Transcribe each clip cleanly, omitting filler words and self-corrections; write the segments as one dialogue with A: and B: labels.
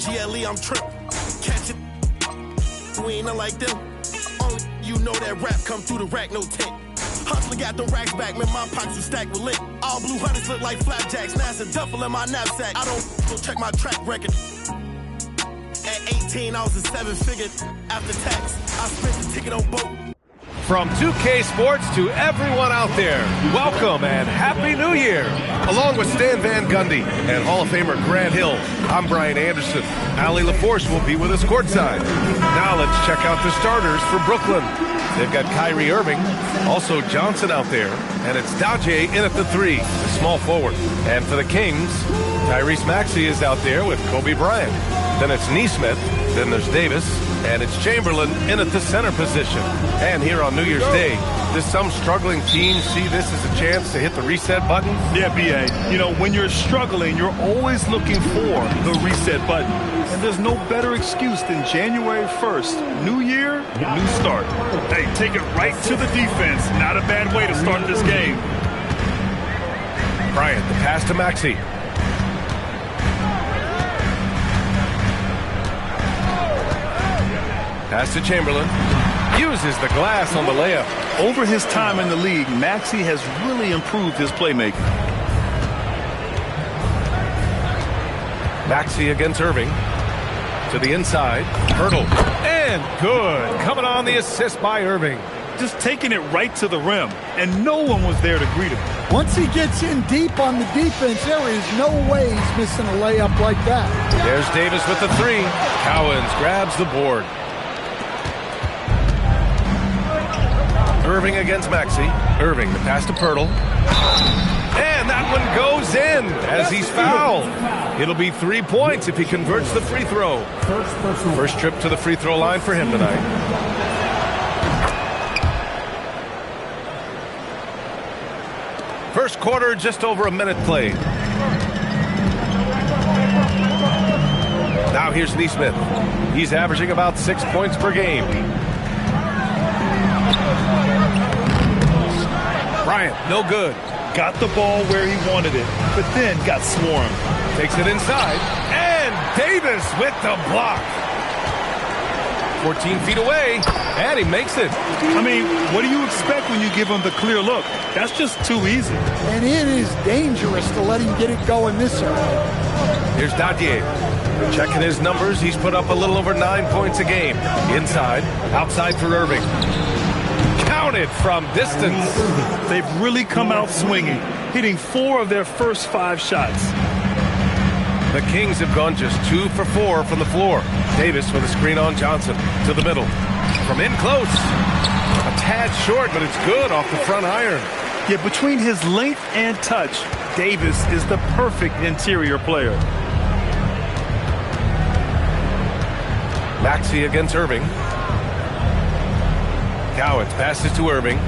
A: GLE, I'm tripping. Catch it. We ain't nothing like them. Only you know that rap come through the rack, no tent. Hustler got them racks back, man, my pockets was stacked with lit. All blue hunters look like flapjacks, now it's a duffel in my knapsack. I don't check my track record. At 18, I was a 7-figure after tax. I spent the ticket on boat.
B: From 2K Sports to everyone out there, welcome and Happy New Year! Along with Stan Van Gundy and Hall of Famer Grant Hill, I'm Brian Anderson. Allie LaForce will be with us courtside. Now let's check out the starters for Brooklyn. They've got Kyrie Irving, also Johnson out there, and it's Daje in at the 3, the small forward. And for the Kings, Tyrese Maxey is out there with Kobe Bryant. Then it's Nesmith, then there's Davis, and it's Chamberlain in at the center position. And here on New Year's Day, does some struggling teams see this as a chance to hit the reset button?
C: Yeah, B.A. You know, when you're struggling, you're always looking for the reset button. And there's no better excuse than January 1st. New year, new start. Hey, take it right to the defense. Not a bad way to start this game.
B: Bryant, the pass to Maxey. Pass to Chamberlain. Uses the glass on the layup.
C: Over his time in the league, Maxey has really improved his playmaking.
B: Maxey against Irving. To the inside. Hurdle. And good. Coming on the assist by Irving.
C: Just taking it right to the rim. And no one was there to greet him.
D: Once he gets in deep on the defense, there is no way he's missing a layup like that.
B: There's Davis with the 3. Cowens grabs the board. Irving against Maxey. Irving, the pass to Pirtle. And that one goes in as he's fouled. It'll be 3 points if he converts the free throw. First trip to the free throw line for him tonight. First quarter, just over a minute played. Now here's Nesmith. He's averaging about 6 points per game. Bryant, no good.
C: Got the ball where he wanted it, but then got swarmed.
B: Takes it inside, and Davis with the block. 14 feet away, and he makes it.
C: I mean, what do you expect when you give him the clear look? That's just too easy.
D: And it is dangerous to let him get it going this early.
B: Here's Daje. Checking his numbers, he's put up a little over 9 points a game. Inside, outside for Irving. Counted from distance.
C: They've really come out swinging, hitting 4 of their first 5 shots.
B: The Kings have gone just 2 for 4 from the floor. Davis with a screen on Johnson to the middle. From in close. A tad short, but it's good off the front iron.
C: Yeah, between his length and touch, Davis is the perfect interior player.
B: Maxey against Irving. Cowens passes to Irving.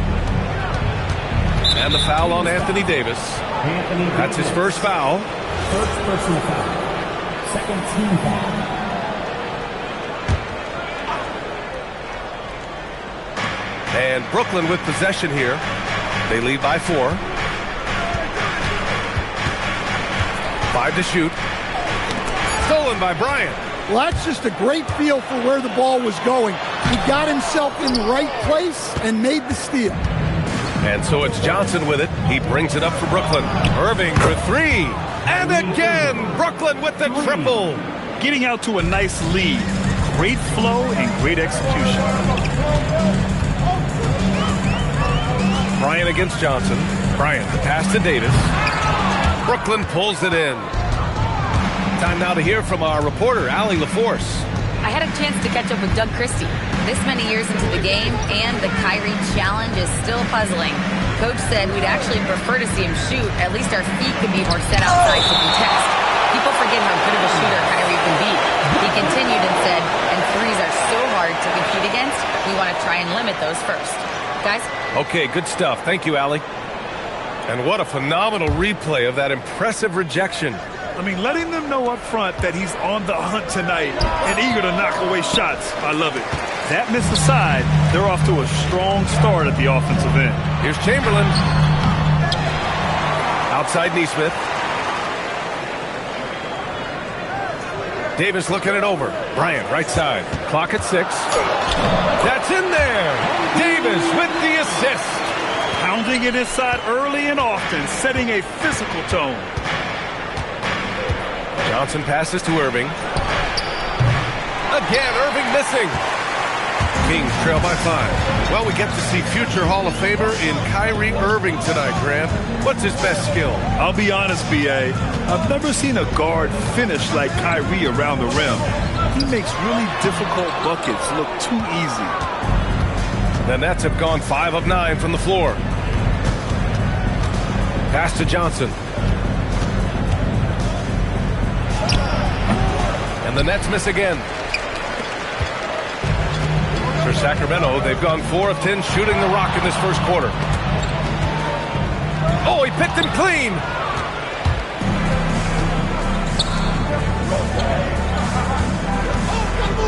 B: And the foul on Anthony Davis. That's his first foul.
E: First personal foul. Second team foul.
B: And Brooklyn with possession here. They lead by 4. 5 to shoot. Stolen by Bryant.
D: Well, that's just a great feel for where the ball was going. He got himself in the right place and made the steal.
B: And so it's Johnson with it. He brings it up for Brooklyn. Irving for 3. And again, Brooklyn with the triple.
C: Getting out to a nice lead. Great flow and great execution.
B: Bryant against Johnson. Bryant, the pass to Davis. Brooklyn pulls it in. Time now to hear from our reporter, Allie LaForce.
F: I had a chance to catch up with Doug Christie. This many years into the game, and the Kyrie challenge is still puzzling. Coach said we'd actually prefer to see him shoot. At least our feet could be more set outside to contest. People forget how good of a shooter Kyrie can be. He continued and said, and threes are so hard to compete against, we want to try and limit those first. Guys?
B: Okay, good stuff. Thank you, Allie. And what a phenomenal replay of that impressive rejection.
C: I mean, letting them know up front that he's on the hunt tonight and eager to knock away shots. I love it. That miss aside, they're off to a strong start at the offensive end.
B: Here's Chamberlain. Outside Nesmith. Davis looking it over. Bryant, right side. Clock at 6. That's in there. Davis with the assist.
C: Pounding it inside early and often, setting a physical tone.
B: Johnson passes to Irving. Again, Irving missing. Kings trail by 5. Well, we get to see future Hall of Famer in Kyrie Irving tonight, Grant. What's his best skill?
C: I'll be honest, B.A. I've never seen a guard finish like Kyrie around the rim. He makes really difficult buckets look too easy.
B: The Nets have gone 5 of 9 from the floor. Pass to Johnson. And the Nets miss again. For Sacramento, they've gone 4 of 10 shooting the rock in this first quarter. Oh, he picked him clean.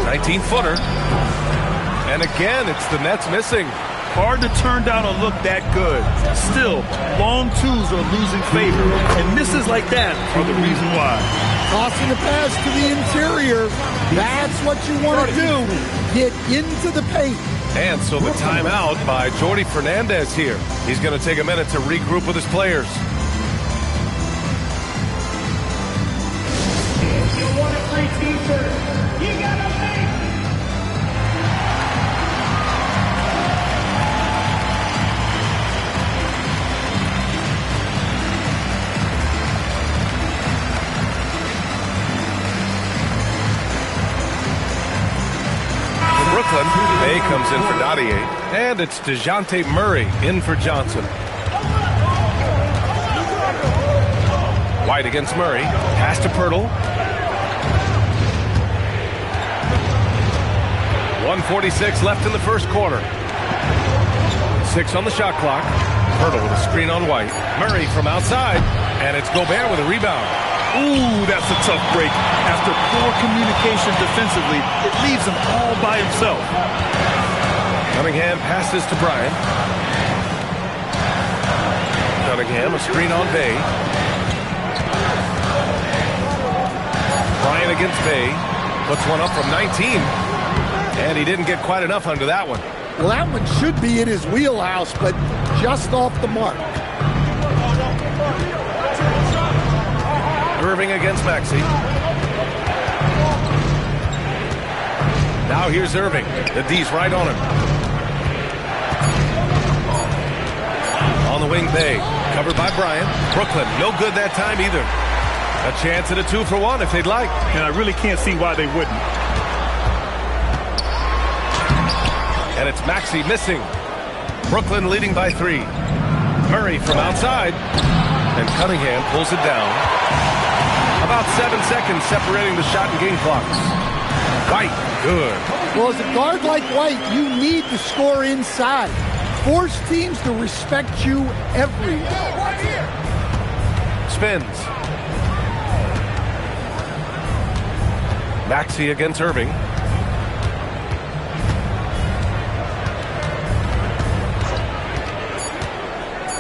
B: "19-footer. And again, it's the Nets missing.
C: Hard to turn down a look that good. Still, long twos are losing favor, and misses like that are the reason why.
D: Tossing the pass to the interior. That's what you want to do. Get into the paint.
B: And so the timeout by Jordi Fernandez here. He's going to take a minute to regroup with his players.
E: If you want a free t-shirt, you gotta pay.
B: Brooklyn, Bay comes in for Dadier, and it's DeJounte Murray in for Johnson. White against Murray, pass to Pirtle. 1:46 left in the first quarter. 6 on the shot clock. Pirtle with a screen on White. Murray from outside, and it's Gobert with a rebound.
C: Ooh, that's a tough break. After poor communication defensively, it leaves him all by himself.
B: Cunningham passes to Bryant. Cunningham, a screen on Bay. Bryant against Bay. Puts one up from 19. And he didn't get quite enough under that one.
D: Well, that one should be in his wheelhouse, but just off the mark.
B: Irving against Maxey. Now here's Irving. The D's right on him. On the wing, Bay. Covered by Bryant. Brooklyn, no good that time either. A chance at a 2-for-1 if they'd like.
C: And I really can't see why they wouldn't.
B: And it's Maxey missing. Brooklyn leading by 3. Murray from outside. And Cunningham pulls it down. About 7 seconds separating the shot and game clocks. White, good.
D: Well, as a guard like White, you need to score inside. Force teams to respect you everywhere.
B: Spins. Maxey against Irving.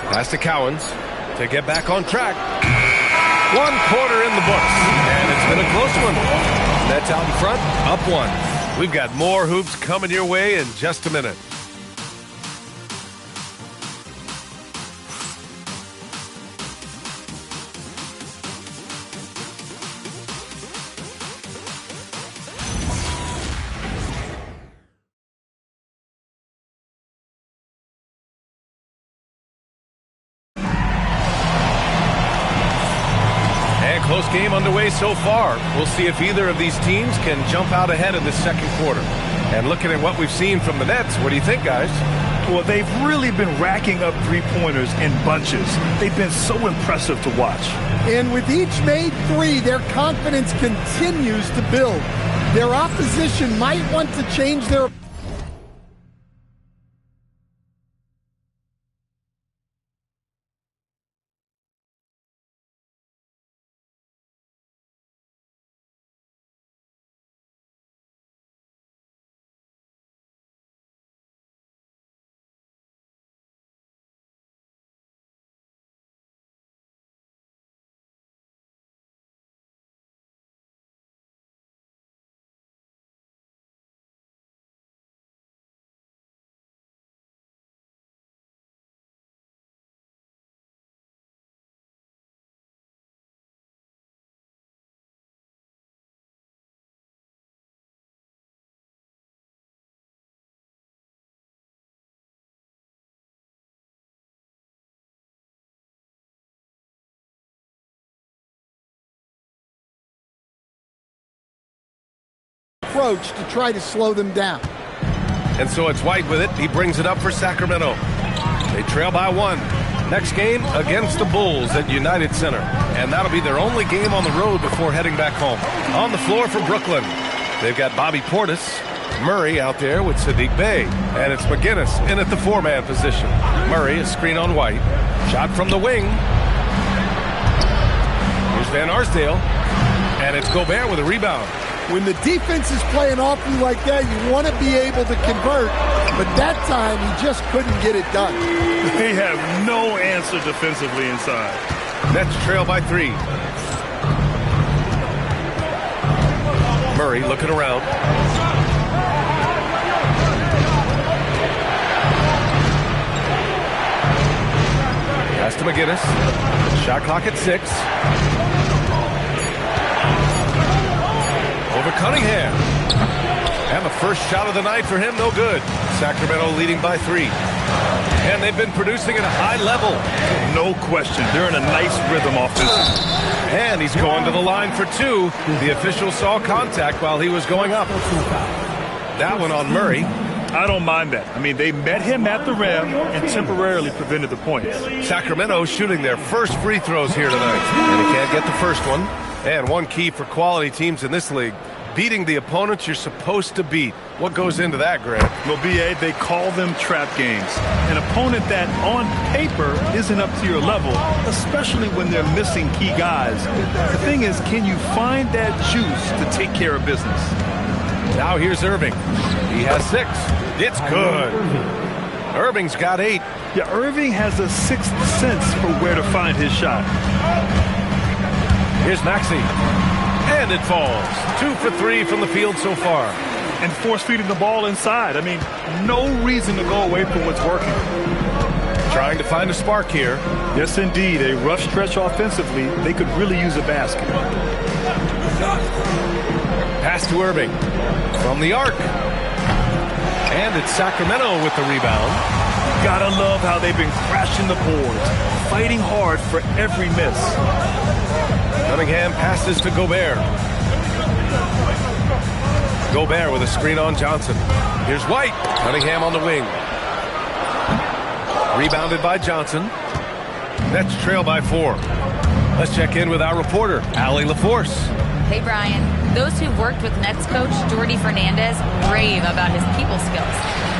B: Pass to Cowens to get back on track. 1 quarter in the books, and it's been a close one. Nets out in front, up 1. We've got more hoops coming your way in just a minute. Close game underway so far. We'll see if either of these teams can jump out ahead in the second quarter. And looking at what we've seen from the Nets, what do you think, guys?
C: Well, they've really been racking up three-pointers in bunches. They've been so impressive to watch.
D: And with each made 3, their confidence continues to build. Their opposition might want to change their approach to try to slow them down.
B: And so it's White with it. He brings it up for Sacramento. They trail by 1. Next game against the Bulls at United Center. And that'll be their only game on the road before heading back home. On the floor for Brooklyn, they've got Bobby Portis, Murray out there with Sadiq Bey. And it's McGinnis in at the 4-man position. Murray, a screen on White. Shot from the wing. Here's Van Arsdale. And it's Gobert with a rebound.
D: When the defense is playing off you like that, you want to be able to convert. But that time, he just couldn't get it done.
C: They have no answer defensively inside.
B: Nets trail by 3. Murray looking around. Pass to McGinnis. Shot clock at 6. Over Cunningham. And the first shot of the night for him, no good. Sacramento leading by 3. And they've been producing at a high level.
C: No question. They're in a nice rhythm offensively.
B: And he's going to the line for 2. The official saw contact while he was going up. That one on Murray.
C: I don't mind that. I mean, they met him at the rim and temporarily prevented the points.
B: Sacramento shooting their first free throws here tonight. And he can't get the first one. And one key for quality teams in this league, beating the opponents you're supposed to beat. What goes into that, Grant?
C: Well, B.A., they call them trap games. An opponent that on paper isn't up to your level, especially when they're missing key guys. The thing is, can you find that juice to take care of business?
B: Now here's Irving. He has 6. It's good. Irving's got 8.
C: Yeah, Irving has a sixth sense for where to find his shot.
B: Here's Maxey. And it falls. 2 for 3 from the field so far.
C: And force-feeding the ball inside. I mean, no reason to go away from what's working.
B: Trying to find a spark here.
C: Yes, indeed. A rough stretch offensively. They could really use a basket.
B: Pass to Irving. From the arc. And it's Sacramento with the rebound.
C: Gotta love how they've been crashing the boards. Fighting hard for every miss.
B: Cunningham passes to Gobert. Gobert with a screen on Johnson. Here's White. Cunningham on the wing. Rebounded by Johnson. Nets trail by 4. Let's check in with our reporter, Allie LaForce.
F: Hey, Brian. Those who've worked with Nets coach Jordi Fernandez rave about his people skills.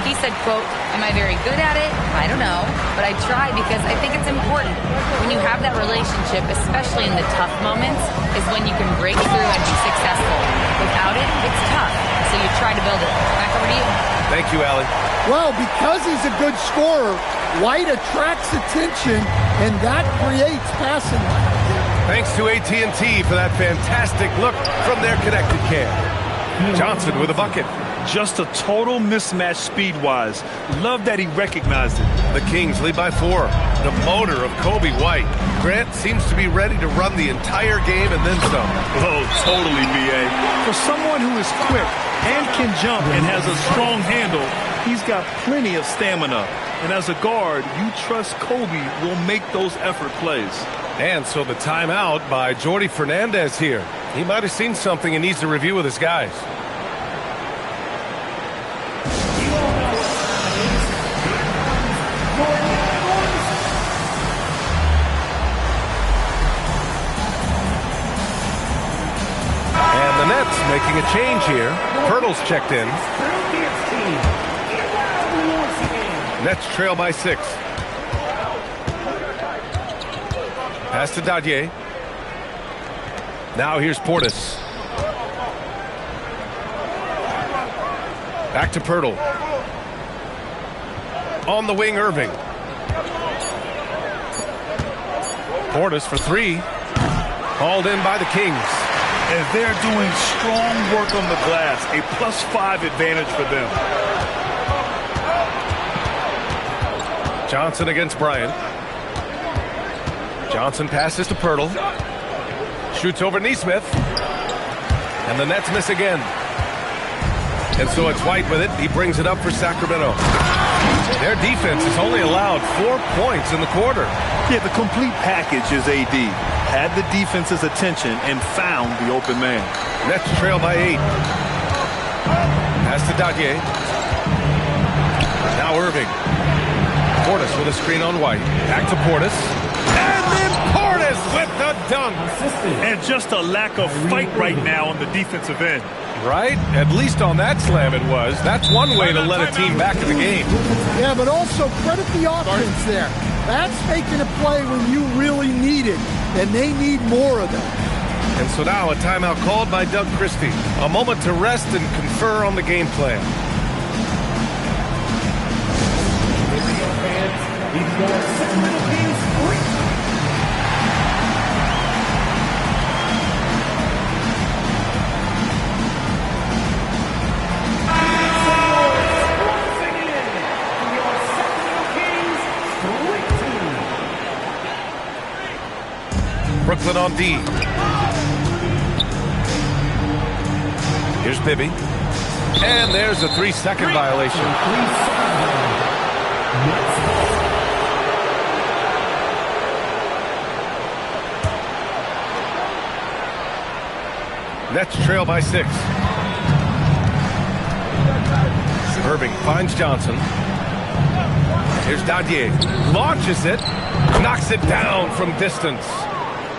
F: He said, quote, "Am I very good at it? I don't know, but I try because I think it's important. When you have that relationship, especially in the tough moments, is when you can break through and be successful. Without it, it's tough, so you try to build it." Back over to you.
B: Thank you, Allie.
D: Well, because he's a good scorer, White attracts attention, and that creates passing lanes.
B: Thanks to AT&T for that fantastic look from their connected cam. Johnson with a bucket.
C: Just a total mismatch speed-wise. Love that he recognized it.
B: The Kings lead by 4. The motor of Kobe White. Grant seems to be ready to run the entire game and then some.
C: Oh, totally, B.A. For someone who is quick and can jump and has a strong handle, he's got plenty of stamina. And as a guard, you trust Kobe will make those effort plays.
B: And so the timeout by Jordi Fernandez here. He might have seen something and needs to review with his guys. And the Nets making a change here. Pirtle's checked in. Nets trail by 6. Pass to Dadier. Now here's Portis. Back to Pirtle. On the wing, Irving. Portis for 3. Hauled in by the Kings.
C: And they're doing strong work on the glass. A +5 advantage for them.
B: Johnson against Bryant. Johnson passes to Pirtle. Shoots over Nesmith. And the Nets miss again. And so it's White with it. He brings it up for Sacramento. Their defense has only allowed 4 points in the quarter.
C: Yeah, the complete package is AD. Had the defense's attention and found the open man.
B: Nets trail by 8. Pass to Dadier. Now Irving. Portis with a screen on White. Back to Portis. And then Portis with the dunk.
C: And just a lack of fight right now on the defensive end.
B: Right? At least on that slam it was. That's one way to let a team back in the game.
D: Yeah, but also credit the offense there. That's making a play when you really need it, and they need more of that.
B: And so now a timeout called by Doug Christie. A moment to rest and confer on the game plan. Brooklyn on D. Here's Bibby. And there's a 3-second violation. Nets trail by 6. Irving finds Johnson. Here's Dadier. Launches it. Knocks it down from distance.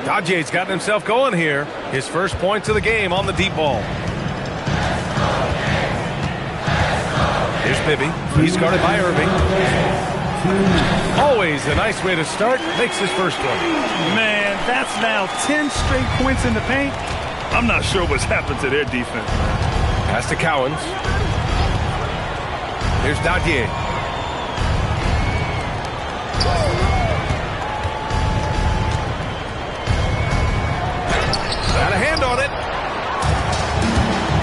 B: Dadier's gotten himself going here. His first points of the game on the deep ball. Here's Bibby. He's guarded by Irving. Always a nice way to start. Makes his first one.
C: Man, that's now 10 straight points in the paint. I'm not sure what's happened to their defense.
B: Pass to Cowens. Here's Dadier. Got a hand on it.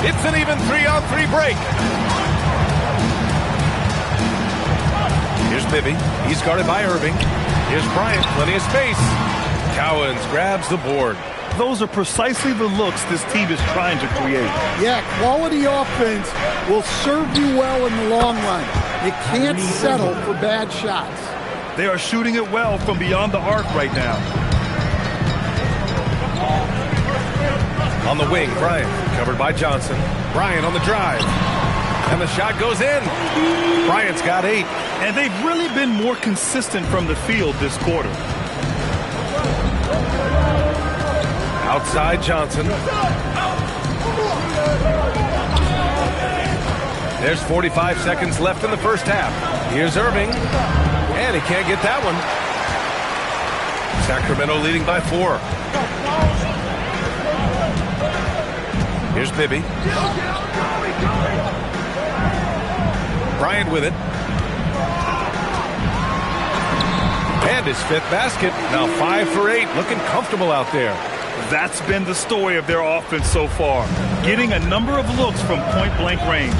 B: It's an even 3-on-3 break. Here's Bibby. He's guarded by Irving. Here's Bryant. Plenty of space. Cowens grabs the board.
C: Those are precisely the looks this team is trying to create.
D: Yeah, quality offense will serve you well in the long run. You can't settle for bad shots.
C: They are shooting it well from beyond the arc right now.
B: On the wing, Bryant, covered by Johnson. Bryant on the drive. And the shot goes in. Bryant's got 8.
C: And they've really been more consistent from the field this quarter.
B: Outside Johnson. There's 45 seconds left in the first half. Here's Irving. And he can't get that one. Sacramento leading by 4. Here's Bibby. Bryant with it. And his 5th basket. Now 5 for 8. Looking comfortable out there.
C: That's been the story of their offense so far. Getting a number of looks from point-blank range.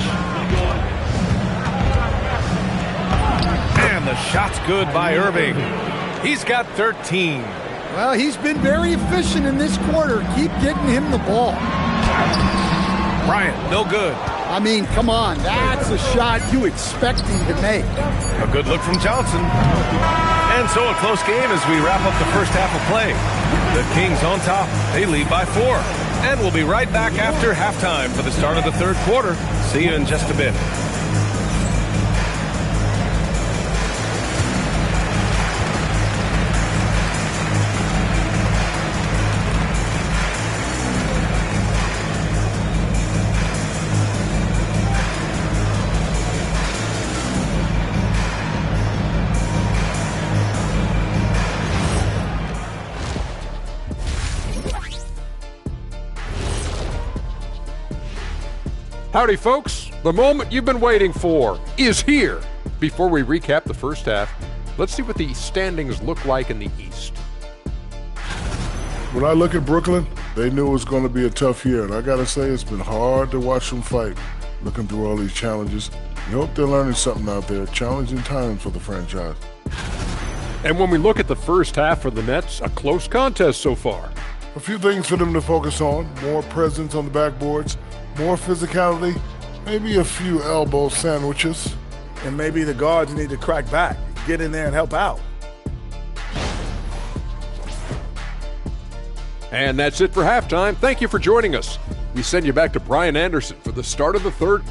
B: And the shot's good by Irving. He's got 13.
D: Well, he's been very efficient in this quarter. Keep getting him the ball.
B: Bryant, no good.
D: I mean, come on. That's a shot you expect him to make.
B: A good look from Johnson. And so a close game as we wrap up the first half of play. The Kings on top. They lead by 4. And we'll be right back after halftime for the start of the third quarter. See you in just a bit.
G: Howdy, folks. The moment you've been waiting for is here. Before we recap the first half, let's see what the standings look like in the East.
H: When I look at Brooklyn, they knew it was going to be a tough year, and I got to say it's been hard to watch them fight, looking through all these challenges. We hope they're learning something out there. Challenging times for the franchise.
G: And when we look at the first half for the Nets, a close contest so far.
H: A few things for them to focus on. More presence on the backboards, more physicality, maybe a few elbow sandwiches.
I: And maybe the guards need to crack back, get in there and help out.
G: And that's it for halftime. Thank you for joining us. We send you back to Brian Anderson for the start of the third.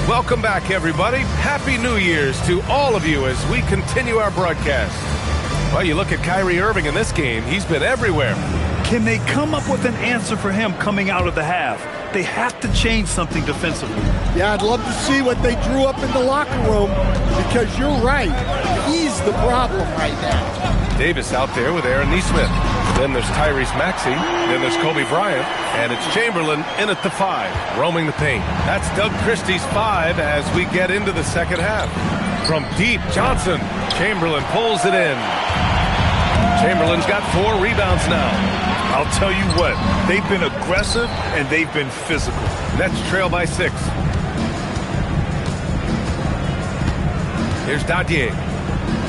B: Welcome back, everybody. Happy New Year's to all of you as we continue our broadcast. Well, you look at Kyrie Irving in this game. He's been everywhere.
C: Can they come up with an answer for him coming out of the half? They have to change something defensively.
D: Yeah, I'd love to see what they drew up in the locker room, because you're right. He's the problem right now.
B: Davis out there with Aaron Nesmith. Then there's Tyrese Maxey. Then there's Kobe Bryant. And it's Chamberlain in at the 5, roaming the paint. That's Doug Christie's 5 as we get into the second half. From deep, Johnson. Chamberlain pulls it in. Chamberlain's got 4 rebounds now.
C: I'll tell you what, they've been aggressive and they've been physical.
B: Nets trail by 6. Here's Dadier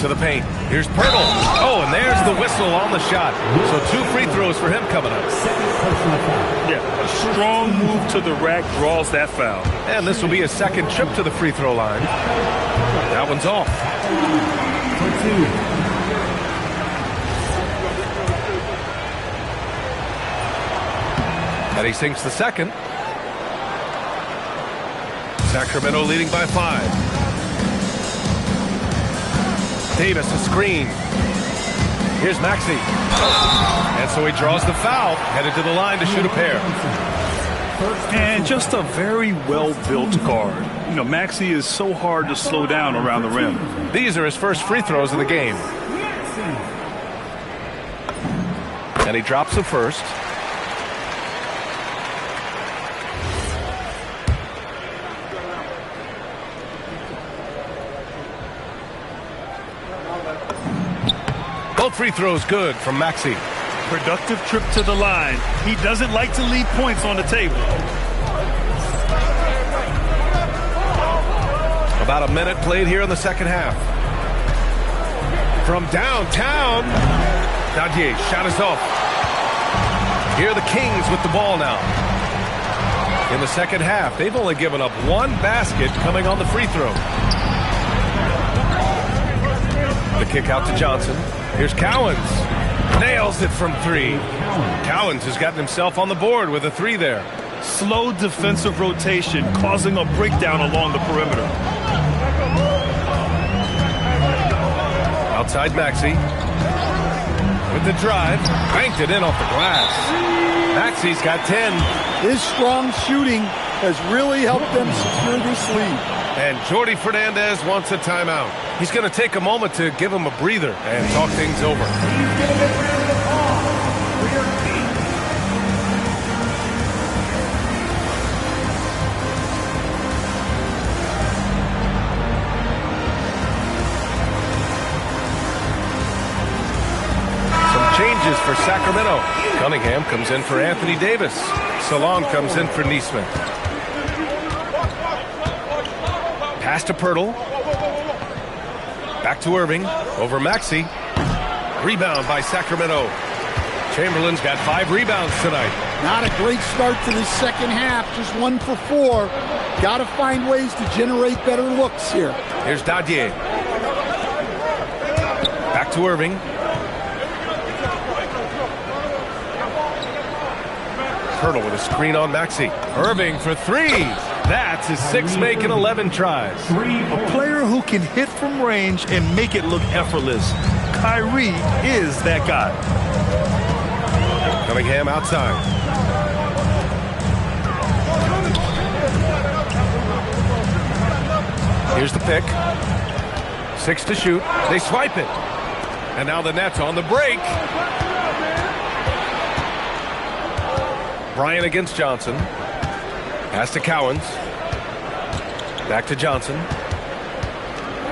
B: to the paint. Here's Pirtle. Oh, and there's the whistle on the shot. So 2 free throws for him coming up.
C: Yeah, a strong move to the rack draws that foul.
B: And this will be a second trip to the free throw line. That one's off. And he sinks the second. Sacramento leading by 5. Davis a screen. Here's Maxey. And so he draws the foul, headed to the line to shoot a pair.
C: And just a very well-built guard. You know, Maxey is so hard to slow down around the rim.
B: These are his first free throws of the game. And he drops the first. Both free throws good from Maxey.
C: Productive trip to the line. He doesn't like to leave points on the table.
B: About a minute played here in the second half. From downtown, Dadier shot is off. Here are the Kings with the ball now. In the second half, they've only given up 1 basket coming on the free throw. The kick out to Johnson. Here's Cowens. Nails it from 3. Cowens has gotten himself on the board with a 3 there.
C: Slow defensive rotation causing a breakdown along the perimeter.
B: Outside Maxey. With the drive. Banked it in off the glass. Maxey's got 10.
D: His strong shooting has really helped them secure this lead.
B: And Jordi Fernandez wants a timeout. He's going to take a moment to give him a breather and talk things over. Some changes for Sacramento. Cunningham comes in for Anthony Davis. Salon comes in for Nesmith. Pass to Pirtle. Back to Irving. Over Maxey. Rebound by Sacramento. Chamberlain's got 5 rebounds tonight.
D: Not a great start to the second half. Just 1 for 4. Got to find ways to generate better looks here.
B: Here's Dadier. Back to Irving. Pirtle with a screen on Maxey. Irving for 3. That's his 6th make in 11 tries.
C: A player who can hit from range and make it look effortless. Kyrie is that guy.
B: Cunningham outside. Here's the pick. 6 to shoot. They swipe it. And now the Nets on the break. Bryant against Johnson. Pass to Cowens. Back to Johnson.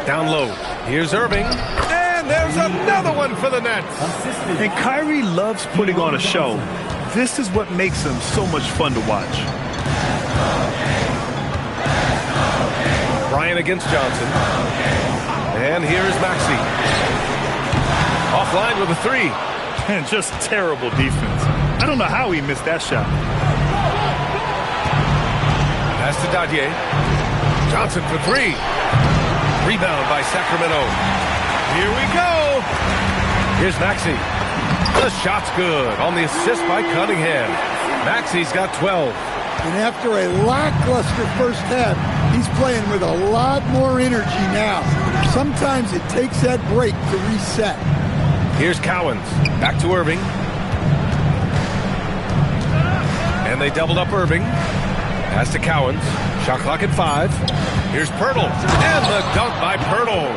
B: Down low. Here's Irving. And there's another one for the Nets.
C: And Kyrie loves putting on a show. This is what makes him so much fun to watch.
B: Bryant against Johnson. And here's Maxey. Offline with a 3.
C: And just terrible defense. I don't know how he missed that shot.
B: Pass to Dadier. Johnson for 3. rebound by Sacramento. Here we go. Here's Maxey. The shot's good on the assist by Cunningham. Maxey's got 12.
D: And after a lackluster first half, he's playing with a lot more energy now. Sometimes it takes that break to reset.
B: Here's Cowens. Back to Irving. And they doubled up Irving. Pass to Cowens. Shot clock at 5. Here's Pirtle. And the dunk by Pirtle.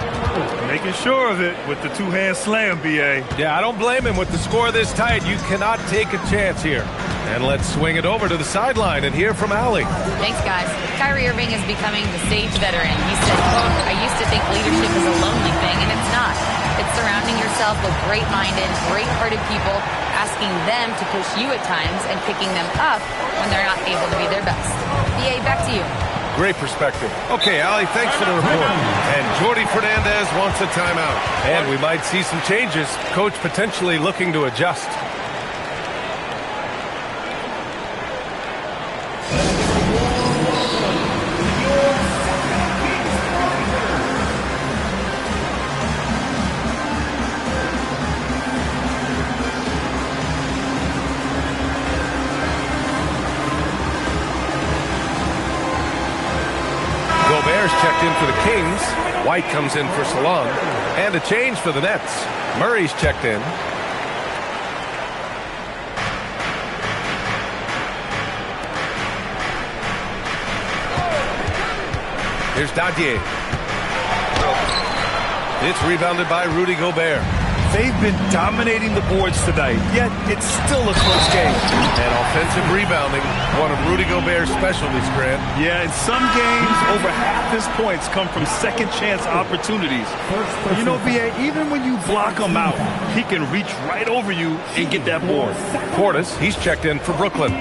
C: Making sure of it with the two-hand slam, B.A.
B: Yeah, I don't blame him with the score this tight. You cannot take a chance here. And let's swing it over to the sideline and hear from Allie.
F: Thanks, guys. Kyrie Irving is becoming the sage veteran. He said, quote, I used to think leadership is a lonely thing, and it's not. It's surrounding yourself with great-minded, great-hearted people, asking them to push you at times and picking them up when they're not able to be their best. B.A., back to you.
B: Great perspective. Okay, Allie, thanks for the report. And Jordy Fernandez wants a timeout. And we might see some changes. Coach potentially looking to adjust. Gobert's checked in for the Kings. White comes in for Salon. And a change for the Nets. Murray's checked in. Here's Dadier. It's rebounded by Rudy Gobert.
C: They've been dominating the boards tonight, yet it's still a close game.
B: And offensive rebounding, one of Rudy Gobert's specialties, Grant.
C: Yeah, in some games, over half his points come from second-chance opportunities. You know, B.A., even when you block him out, he can reach right over you and get that board.
B: Portis, he's checked in for Brooklyn.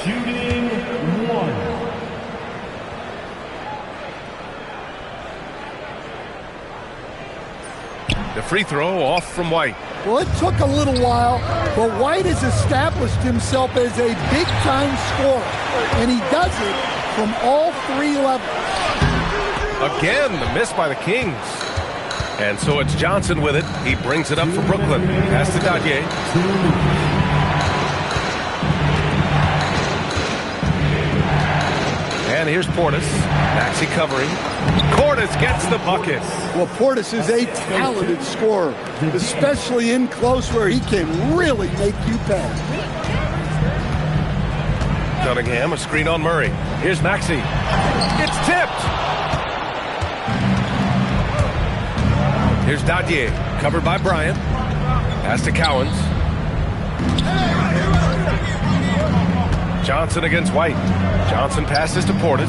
E: Shooting 1.
B: The free throw off from White.
D: Well, it took a little while, but White has established himself as a big-time scorer, and he does it from all 3 levels.
B: Again, the miss by the Kings. And so it's Johnson with it. He brings it up for Brooklyn. Pass to Dadier. And here's Portis. Maxey covering. Portis gets the bucket.
D: Well, Portis is a talented scorer, especially in close where he can really make you pay.
B: Cunningham, a screen on Murray. Here's Maxey. It's tipped. Here's Dadier, covered by Bryant. Pass to Cowens. Johnson against White. Johnson passes to Portis.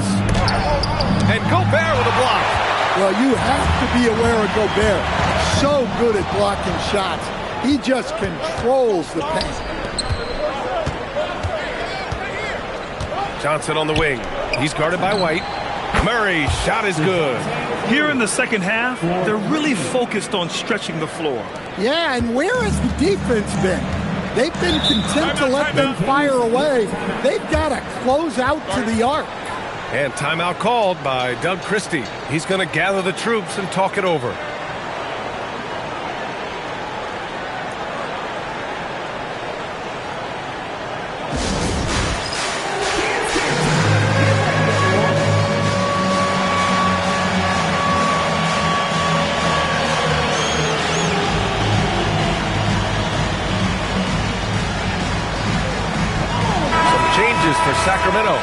B: And Gobert with a block.
D: Well, you have to be aware of Gobert. So good at blocking shots. He just controls the paint.
B: Johnson on the wing. He's guarded by White. Murray, shot is good.
C: Here in the second half, they're really focused on stretching the floor.
D: Yeah, and where has the defense been? They've been content to let them fire away. They've got to close out to the arc.
B: And timeout called by Doug Christie. He's going to gather the troops and talk it over. For Sacramento.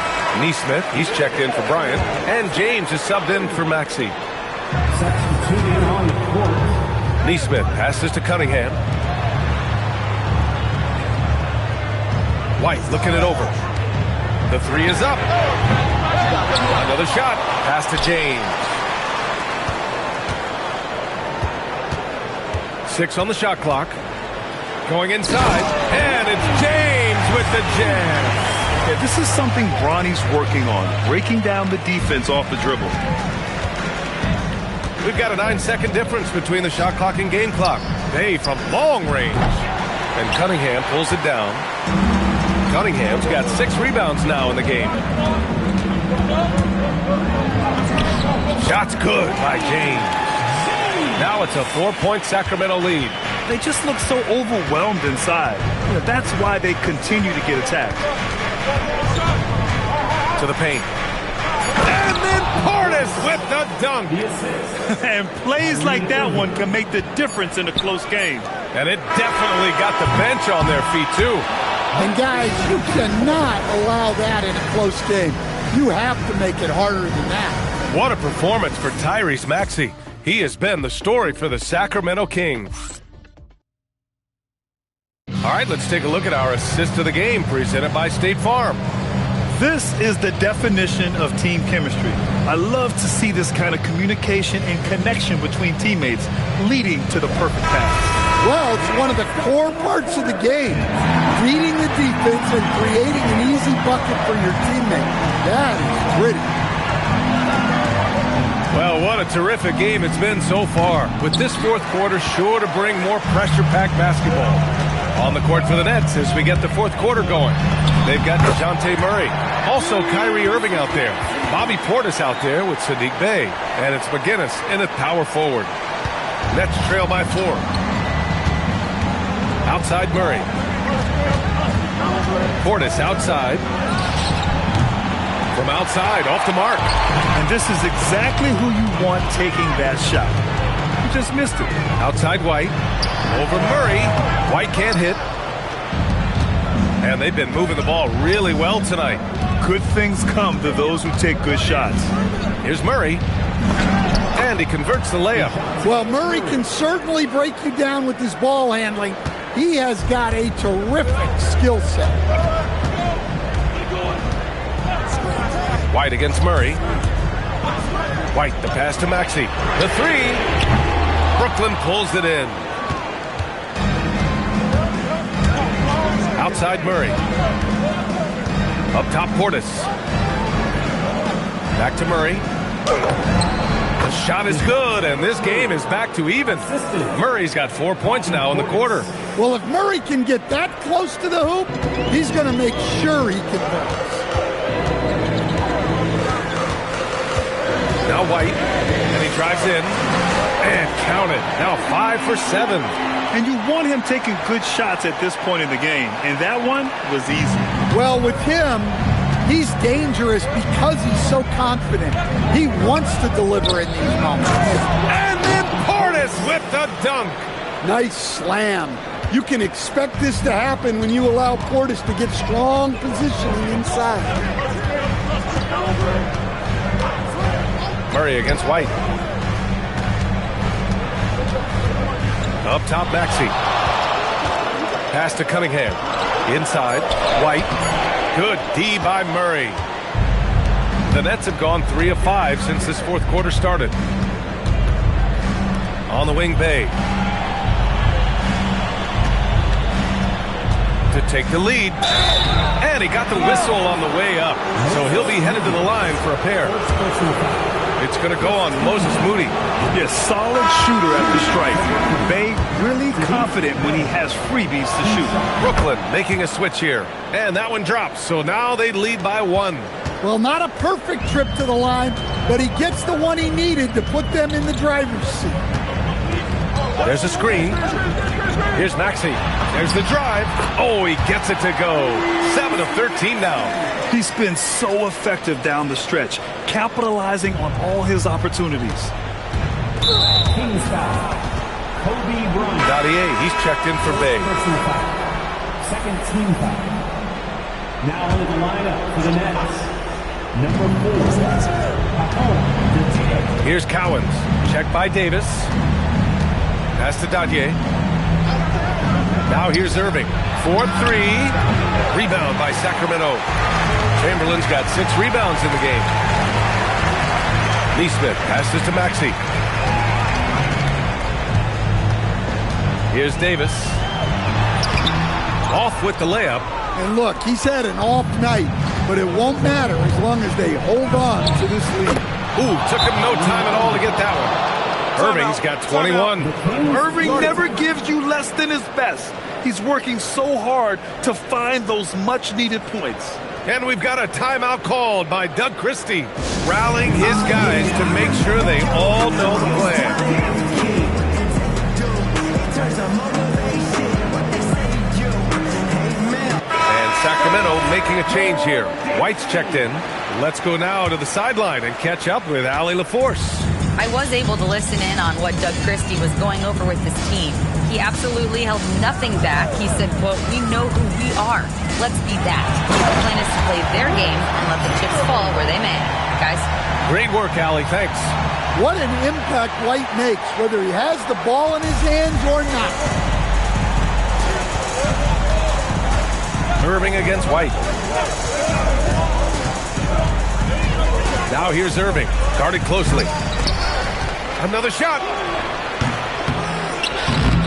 B: Neesmith, he's checked in for Bryant. And James is subbed in for Maxey.
E: Substituting on the court.
B: Neesmith passes to Cunningham. White looking it over. The 3 is up. Another shot. Pass to James. 6 on the shot clock. Going inside. And it's James with the jam.
C: Yeah, this is something Bronny's working on, breaking down the defense off the dribble.
B: We've got a 9-second difference between the shot clock and game clock. Bay from long range. And Cunningham pulls it down. Cunningham's got 6 rebounds now in the game. Shot's good by James. Now it's a 4-point Sacramento lead.
C: They just look so overwhelmed inside. You know, that's why they continue to get attacked.
B: To the paint. And then Portis with the dunk.
C: And plays like that one can make the difference in a close game.
B: And it definitely got the bench on their feet, too.
D: And guys, you cannot allow that in a close game. You have to make it harder than that.
B: What a performance for Tyrese Maxey. He has been the story for the Sacramento Kings. All right, let's take a look at our assist of the game presented by State Farm.
C: This is the definition of team chemistry. I love to see this kind of communication and connection between teammates leading to the perfect pass.
D: Well, it's one of the core parts of the game. Reading the defense and creating an easy bucket for your teammate. That is pretty.
B: Well, what a terrific game it's been so far, with this fourth quarter sure to bring more pressure-packed basketball. On the court for the Nets as we get the fourth quarter going. They've got DeJounte Murray. Also Kyrie Irving out there. Bobby Portis out there with Sadiq Bey. And it's McGinnis in at power forward. Nets trail by 4. Outside Murray. Portis outside. From outside, off the mark.
C: And this is exactly who you want taking that shot. You just missed it.
B: Outside White. Over Murray. White can't hit. And they've been moving the ball really well tonight.
C: Good things come to those who take good shots.
B: Here's Murray. And he converts the layup.
D: Well, Murray can certainly break you down with his ball handling. He has got a terrific skill set.
B: White against Murray. White, the pass to Maxey. The 3. Brooklyn pulls it in. Outside Murray. Up top, Portis. Back to Murray. The shot is good, and this game is back to even. Murray's got 4 points now in the quarter.
D: Well, if Murray can get that close to the hoop, he's going to make sure he converts.
B: Now White, and he drives in, and count it. Now 5 for 7.
C: And you want him taking good shots at this point in the game, and that one was easy.
D: Well, with him, he's dangerous because he's so confident. He wants to deliver in these moments.
B: And then Portis with the dunk.
D: Nice slam. You can expect this to happen when you allow Portis to get strong positioning inside.
B: Murray against White. Up top, Maxey. Pass to Cunningham. Inside, White. Good D by Murray. The Nets have gone 3 of 5 since this fourth quarter started. On the wing, Bay. To take the lead. And he got the whistle on the way up. So he'll be headed to the line for a pair. It's going to go on Moses Moody.
C: Yes, solid shooter at the stripe. Bay really confident when he has freebies to shoot.
B: Brooklyn making a switch here. And that one drops. So now they lead by 1.
D: Well, not a perfect trip to the line, but he gets the one he needed to put them in the driver's seat.
B: There's a screen. Here's Maxey. There's the drive. Oh, he gets it to go. 7 of 13 now.
C: He's been so effective down the stretch, capitalizing on all his opportunities.
E: Kings foul. Kobe Bryant.
B: Dadier, he's checked in for Bay.
E: Second team foul. Now into the lineup for the Nets. Number 4.
B: Here's Cowens. Checked by Davis. Pass to Dadier. Now here's Irving. 4-3. Rebound by Sacramento. Chamberlain's got 6 rebounds in the game. Neesmith passes to Maxey. Here's Davis. Off with the layup.
D: And look, he's had an off night, but it won't matter as long as they hold on to this lead.
B: Ooh, took him no time at all to get that one. Irving's got 21.
C: Irving never gives you less than his best. He's working so hard to find those much-needed points.
B: And we've got a timeout called by Doug Christie, rallying his guys to make sure they all know the plan. And Sacramento making a change here. White's checked in. Let's go now to the sideline and catch up with Allie LaForce.
F: I was able to listen in on what Doug Christie was going over with his team. He absolutely held nothing back. He said, quote, "We know who we are. Let's be that." The plan is to play their game and let the chips fall where they may. Guys.
B: Great work, Allie. Thanks.
D: What an impact White makes, whether he has the ball in his hands or not.
B: Irving against White. Now here's Irving, guarded closely. Another shot.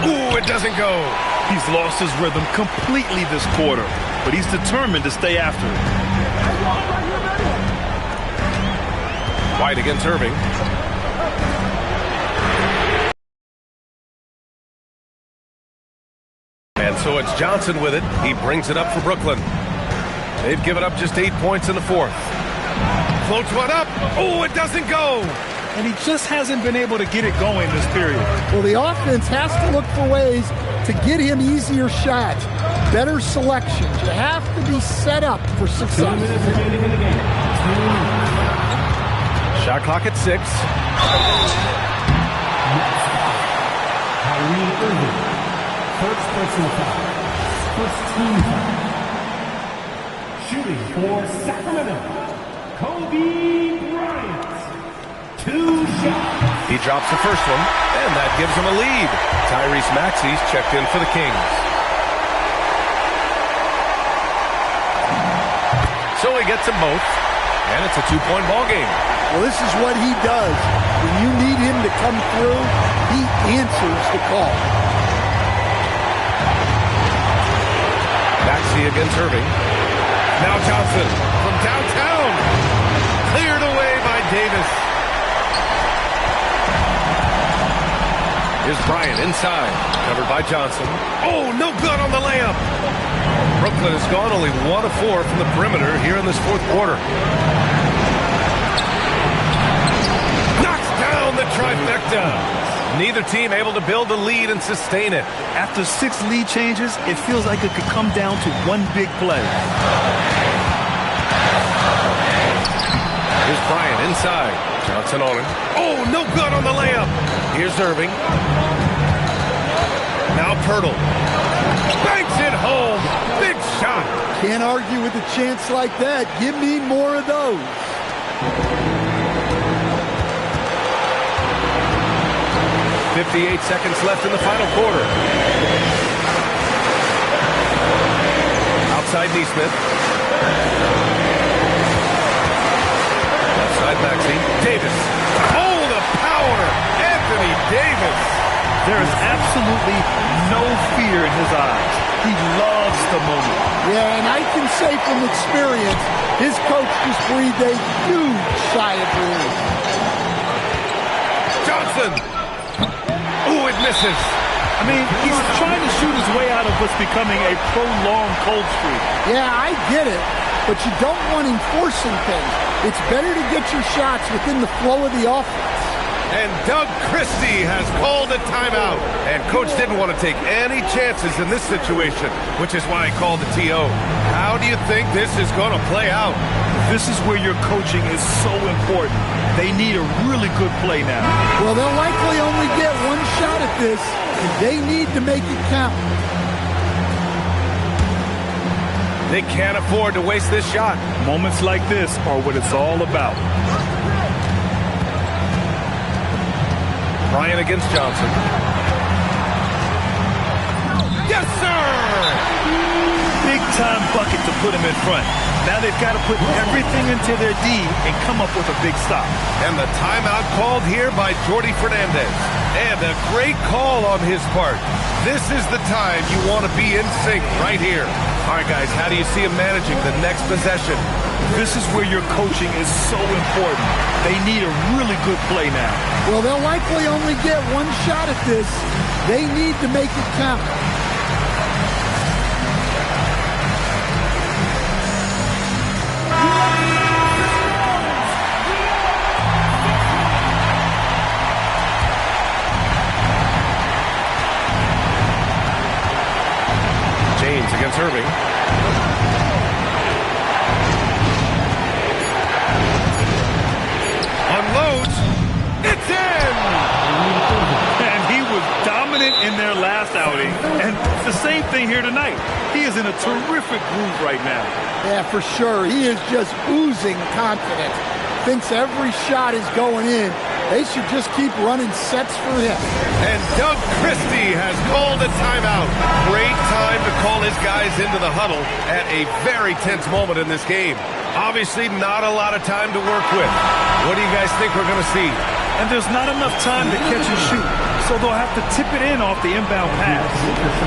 B: Ooh, it doesn't go.
C: He's lost his rhythm completely this quarter, but he's determined to stay after it.
B: White against Irving. And so it's Johnson with it. He brings it up for Brooklyn. They've given up just 8 points in the fourth. Floats one up. Oh, it doesn't go.
C: And he just hasn't been able to get it going this period.
D: Well, the offense has to look for ways to get him easier shots, better selections. You have to be set up for success.
E: 2 minutes remaining in the game.
B: Shot clock at 6.
E: Kyrie Irving. First personal foul. First team foul. Shooting for Sacramento. Kobe Bryant. 2 shots.
B: He drops the first one, and that gives him a lead. Tyrese Maxey's checked in for the Kings. So he gets them both, and it's a 2-point ball game.
D: Well, this is what he does. When you need him to come through, he answers the call.
B: Maxey against Irving. Now Johnson from downtown. Cleared away by Davis. Here's Bryant inside. Covered by Johnson. Oh, no good on the layup. Brooklyn has gone only 1 of 4 from the perimeter here in this fourth quarter. Knocks down the trifecta. Neither team able to build a lead and sustain it.
C: After 6 lead changes, it feels like it could come down to one big play.
B: Here's Bryant inside. Johnson on him. Oh, no good on the layup. Here's Irving. Now Pirtle. Banks it home. Big shot.
D: Can't argue with a chance like that. Give me more of those.
B: 58 seconds left in the final quarter. Outside Neesmith. Outside Maxey. Davis. Oh, the power! Anthony Davis.
C: There is absolutely no fear in his eyes. He loves the moment.
D: Yeah, and I can say from experience, his coach just breathed a huge sigh of relief.
B: Johnson. Ooh, it misses.
C: I mean, he's trying to shoot his way out of what's becoming a prolonged cold streak.
D: Yeah, I get it, but you don't want him forcing things. It's better to get your shots within the flow of the offense.
B: And Doug Christie has called a timeout. And Coach didn't want to take any chances in this situation, which is why he called the TO. How do you think this is going to play out?
C: This is where your coaching is so important. They need a really good play now.
D: Well, they'll likely only get one shot at this, and they need to make it count.
B: They can't afford to waste this shot.
C: Moments like this are what it's all about.
B: Bryant against Johnson. Yes, sir!
C: Big-time bucket to put him in front. Now they've got to put everything into their D and come up with a big stop.
B: And the timeout called here by Jordi Fernandez. And a great call on his part. This is the time you want to be in sync right here. All right, guys, how do you see him managing the next possession?
C: This is where your coaching is so important. They need a really good play now.
D: Well, they'll likely only get one shot at this. They need to make it count.
B: James against Irving. Unloads. It's in!
C: And he was dominant in their last outing. And it's the same thing here tonight. He is in a terrific groove right now.
D: Yeah, for sure. He is just oozing confidence. Thinks every shot is going in. They should just keep running sets for him.
B: And Doug Christie has called a timeout. Great time to call his guys into the huddle at a very tense moment in this game. Obviously, not a lot of time to work with. What do you guys think we're going to see?
C: And there's not enough time to catch and shoot, so they'll have to tip it in off the inbound pass.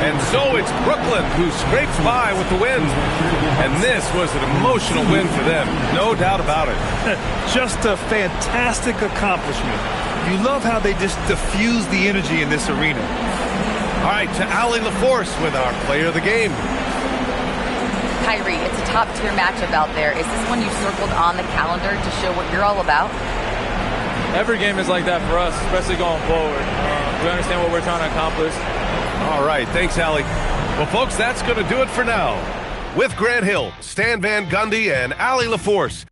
B: And so it's Brooklyn who scrapes by with the win. And this was an emotional win for them, no doubt about it.
C: Just a fantastic accomplishment. You love how they just diffuse the energy in this arena.
B: All right, to Allie LaForce with our player of the game.
F: Kyrie, it's a top-tier matchup out there. Is this one you circled on the calendar to show what you're all about?
J: Every game is like that for us, especially going forward. We understand what we're trying to accomplish.
B: All right, thanks, Allie. Well, folks, that's going to do it for now. With Grant Hill, Stan Van Gundy, and Allie LaForce.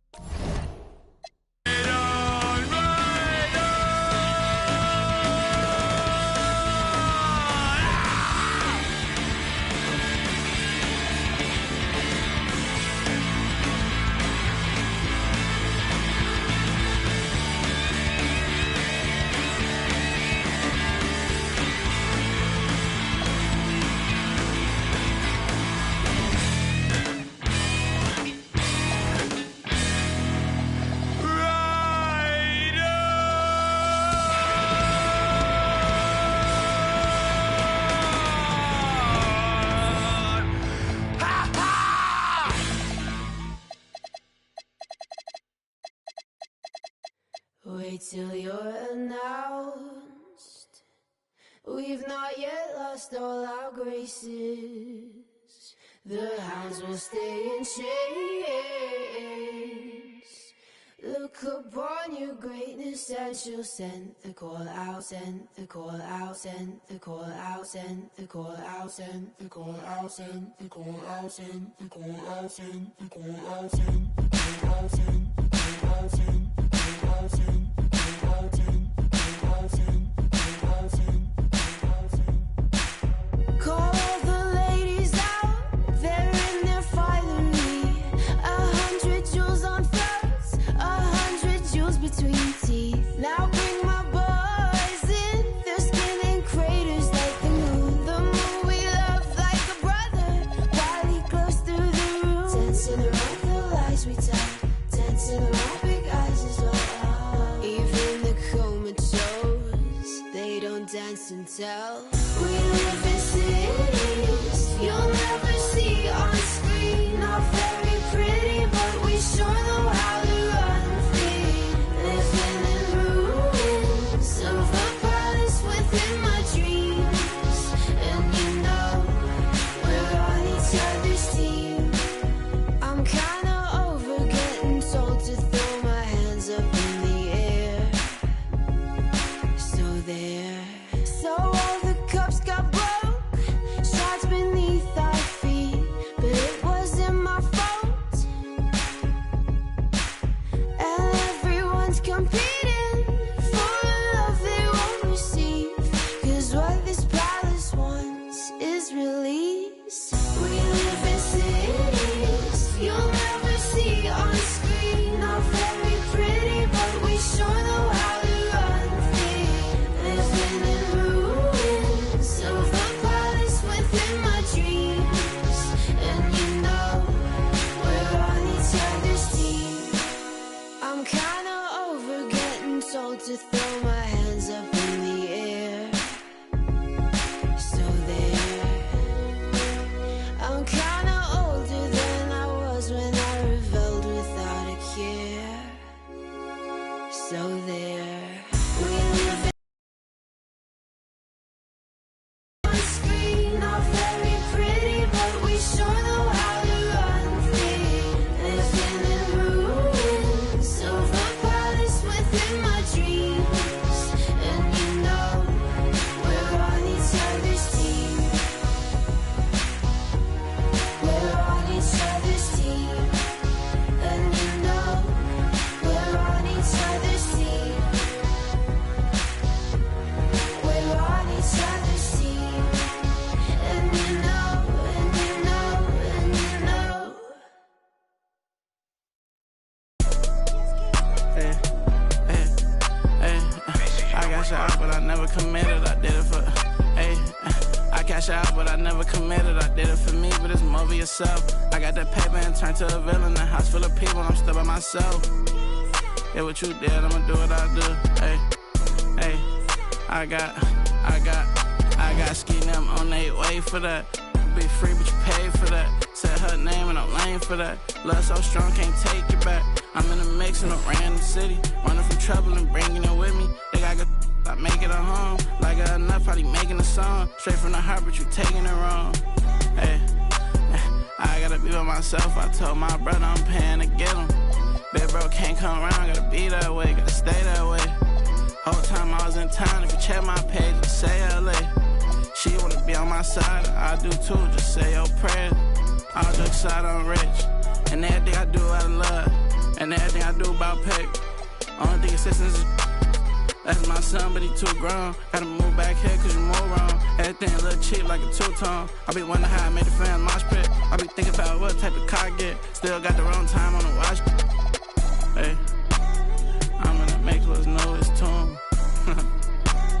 K: wait till you're announced. We've not yet lost all our graces. The hounds will stay in chains. Look upon your greatness and she'll send the call out, send the call out, send the call out, send the call out, send the call out, send the call out, send the call out, send the call out, send the call out, send the call out, send the call out, send the call out, send the call out, send the call out, send the call out, send. Call the ladies out, they're in their finery. 100 jewels on throats, 100 jewels between teeth. Now bring my boys in, their skin in craters like the moon. The moon we love like a brother, while he glows through the room. Dancing around the lies we tell, dancing around big eyes as well. Even the comatose, they don't dance and tell. We live in cities you'll never see on screen. Not very pretty, but we sure know how to run free. Living in ruins of a palace within my dreams. And you know, we're on each other's team. I'm kinda over getting told to throw my hands up in the air. So there. So all the cups got broke, shards beneath our feet, but it wasn't my fault. And everyone's competing for a love they won't receive, 'cause what this palace wants is release. We live in cities you'll never see on screen. Not very pretty, but we sure know how to run free. Living in ruins of a palace within my dreams. And you know, we're on each other's team. I'm kinda over getting told to throw my hands up in the air. So there. I'm kinda older than I was when I rebelled without a care. So there. We live on screen, not very pretty, but we sure know how to run free. Living in ruins of a palace within my dreams. And you know, we're on each other's team. We're on each other's team. And you know, we're on each other's team. We're on each other's team. And you know, and you know, and you know.
L: Hey, I got shot, but I never committed. I did it for. Hey, I cash out, but I never committed. I did it for me, but it's more for yourself. I got that paper and turned to a villain. A house full of people, I'm still by myself. Yeah, what you did, I'ma do what I do. Hey, I got ski them on their way for that. Be free, but you pay for that. Said her name and I'm lame for that. Love so strong, can't take it back. I'm in a mix in a random city, running from trouble and bringing it with me. They got good, I make it a home. Like enough, probably making a song. Straight from the heart, but you taking it wrong. Hey, I gotta be by myself. I told my brother I'm paying to get him. Big bro can't come around, gotta be that way, gotta stay that way. Whole time I was in town, if you check my page, just say LA. She wanna be on my side, I do too, just say your prayers. All jokes aside, I'm rich, and everything I do out of love, and everything I do about pay. Only thing assistance is that's my son, but he too grown. Gotta move back here cause you move wrong. Everything a little cheap like a two-tone. I be wondering how I made the fans mosh pit. I be thinking about what type of car I get. Still got the wrong time on the watch. Hey, I'm gonna make what's know it's tune.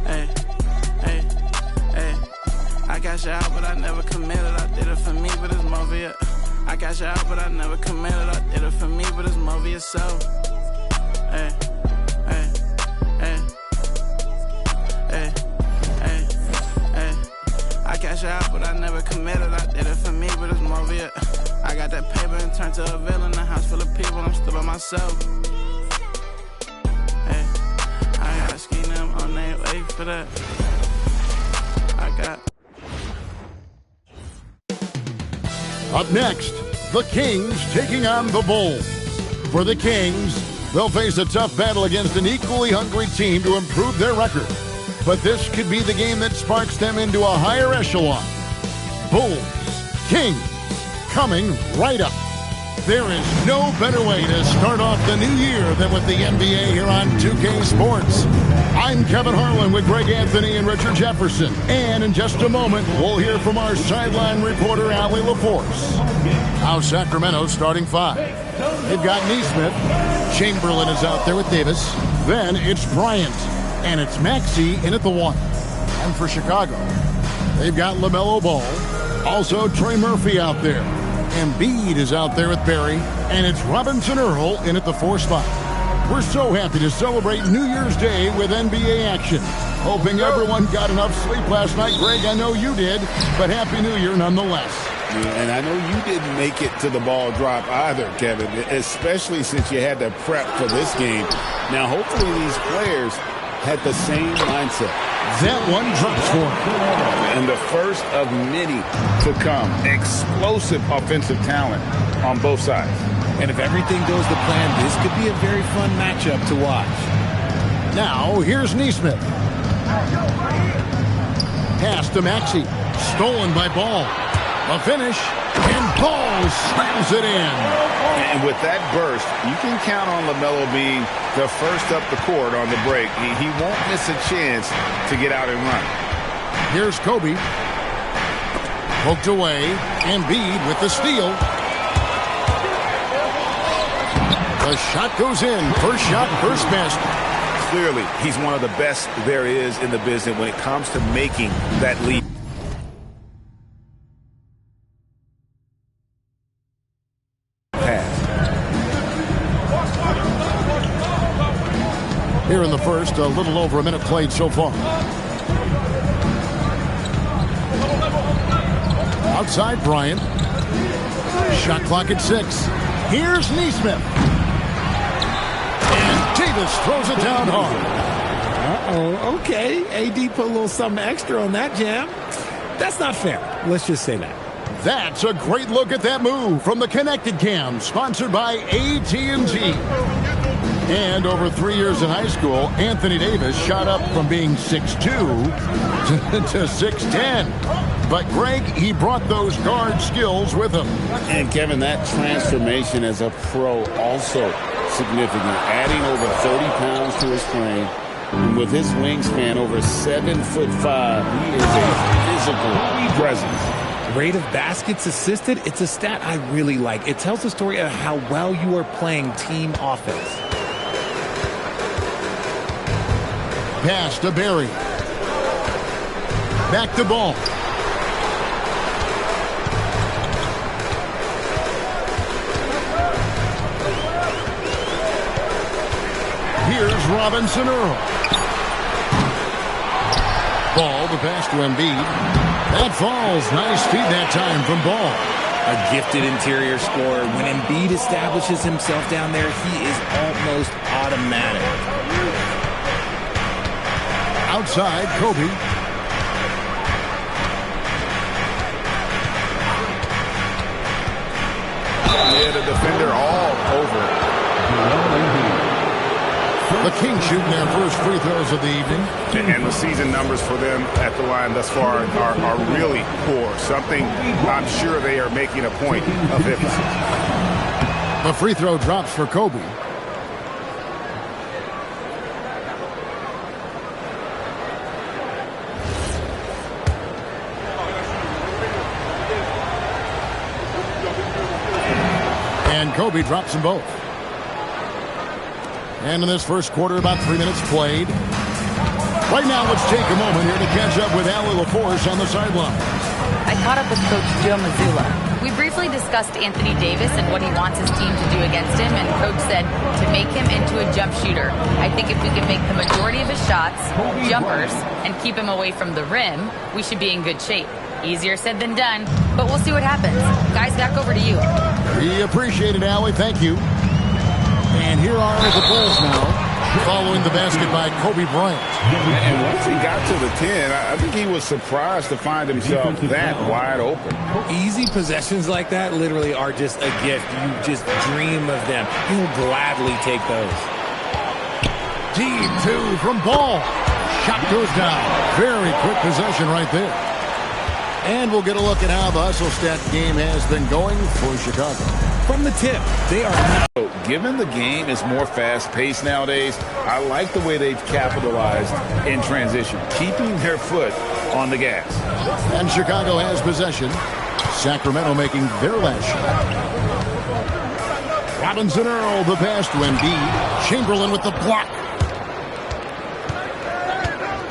L: Hey, I got you out, but I never committed. I did it for me, but it's more for you. I got you out, but I never committed. I did it for me, but it's more for yourself. Hey. I cash out, but I never committed. I did it for me, but it's more via. I got that paper and turned to a villain. A house full of people, I'm still by myself. Hey, for that. I got.
M: Up next, the Kings taking on the Bulls. For the Kings, they'll face a tough battle against an equally hungry team to improve their record. But this could be the game that sparks them into a higher echelon. Bulls, Kings, coming right up. There is no better way to start off the new year than with the NBA here on 2K Sports. I'm Kevin Harlan with Greg Anthony and Richard Jefferson. And in just a moment, we'll hear from our sideline reporter, Allie LaForce. Now Sacramento starting five. They've got Neesmith. Chamberlain is out there with Davis. Then it's Bryant. And it's Maxey in at the one. And for Chicago, they've got LaMelo Ball. Also Trey Murphy out there. Embiid is out there with Barry, and it's Robinson Earl in at the 4 spot. We're so happy to celebrate New Year's Day with NBA action. Hoping everyone got enough sleep last night. Greg, I know you did, but Happy New Year nonetheless.
N: And I know you didn't make it to the ball drop either, Kevin, especially since you had to prep for this game. Now, hopefully these players had the same mindset.
M: That one drops for him.
N: And the first of many to come. Explosive offensive talent on both sides.
O: And if everything goes to plan, this could be a very fun matchup to watch.
M: Now, here's Neesmith. Pass to Maxey. Stolen by Ball. A finish. And Ball slams it in.
N: And with that burst, you can count on LaMelo being the first up the court on the break. He won't miss a chance to get out and run.
M: Here's Kobe. Poked away. Embiid with the steal. The shot goes in. First shot, first best.
N: Clearly, he's one of the best there is in the business when it comes to making that lead.
M: Here in the first, a little over a minute played so far. Outside Bryant. Shot clock at 6. Here's Neesmith. And Davis throws it down hard.
O: Uh-oh, okay. AD put a little something extra on that jam. That's not fair. Let's just say that.
M: That's a great look at that move from the Connected Cam, sponsored by AT&T. And over 3 years in high school, Anthony Davis shot up from being 6'2" to 6'10". But Greg, he brought those guard skills with him.
N: And Kevin, that transformation as a pro also significant. Adding over 30 pounds to his frame. And with his wingspan over 7'5", he is a physical presence.
O: Rate of baskets assisted, it's a stat I really like. It tells the story of how well you are playing team offense.
M: Pass to Barry. Back to Ball. Here's Robinson Earl. Ball, the pass to Embiid. That falls. Nice feed that time from Ball.
O: A gifted interior scorer. When Embiid establishes himself down there, he is almost automatic.
M: Outside, Kobe.
N: Yeah, the defender all over.
M: The Kings shooting their first free throws of the evening.
N: And the season numbers for them at the line thus far are really poor. Something I'm sure they are making a point of emphasis.
M: The free throw drops for Kobe. And Kobe drops them both. And in this first quarter, about 3 minutes played. Right now, let's take a moment here to catch up with Allie LaForce on the sideline.
F: I caught up with Coach Joe Mazzulla. We briefly discussed Anthony Davis and what he wants his team to do against him, and Coach said to make him into a jump shooter. I think if we can make the majority of his shots jumpers and keep him away from the rim, we should be in good shape. Easier said than done, but we'll see what happens. Guys, back over to you.
M: We appreciate it, Allie. Thank you. And here are the Bulls now. Following the basket by Kobe Bryant.
N: And once he got to the 10, I think he was surprised to find himself that wide open.
O: Easy possessions like that literally are just a gift. You just dream of them. He'll gladly take those.
M: Deep two from Ball. Shot goes down. Very quick possession right there. And we'll get a look at how the hustle stat game has been going for Chicago.
O: From the tip, they are not.
N: Given the game is more fast-paced nowadays, I like the way they've capitalized in transition, keeping their foot on the gas.
M: And Chicago has possession. Sacramento making their last shot. Robinson Earl, the pass to Embiid. Chamberlain with the block.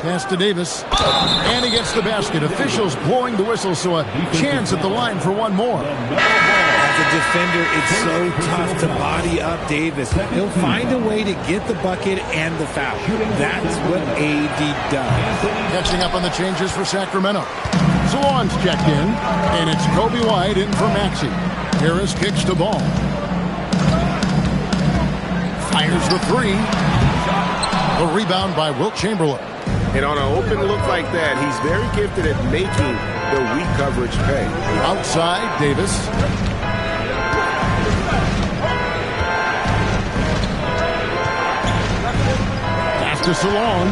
M: Pass to Davis. And he gets the basket. Officials blowing the whistle, so a chance at the line for one more.
O: As a defender, it's so tough to body up Davis. He'll find a way to get the bucket and the foul. That's what AD does.
M: Catching up on the changes for Sacramento. Salon's checked in, and it's Kobe White in for Maxey. Harris kicks the ball. Fires the three. The rebound by Wilt Chamberlain.
N: And on an open look like that, he's very gifted at making the weak coverage pay.
M: Outside, Davis. Pass to Salon.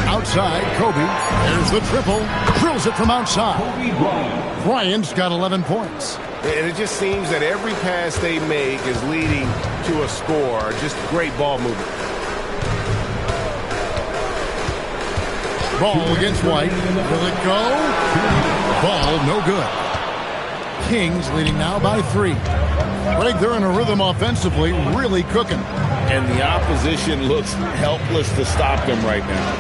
M: Outside, Kobe. There's the triple. Drills it from outside. Bryant's got 11 points.
B: And it just seems that every pass they make is leading to a score. Just great ball movement.
M: Ball against White. Will it go? Ball no good. Kings leading now by 3. Greg, they're in a rhythm offensively, really cooking.
N: And the opposition looks helpless to stop them right now.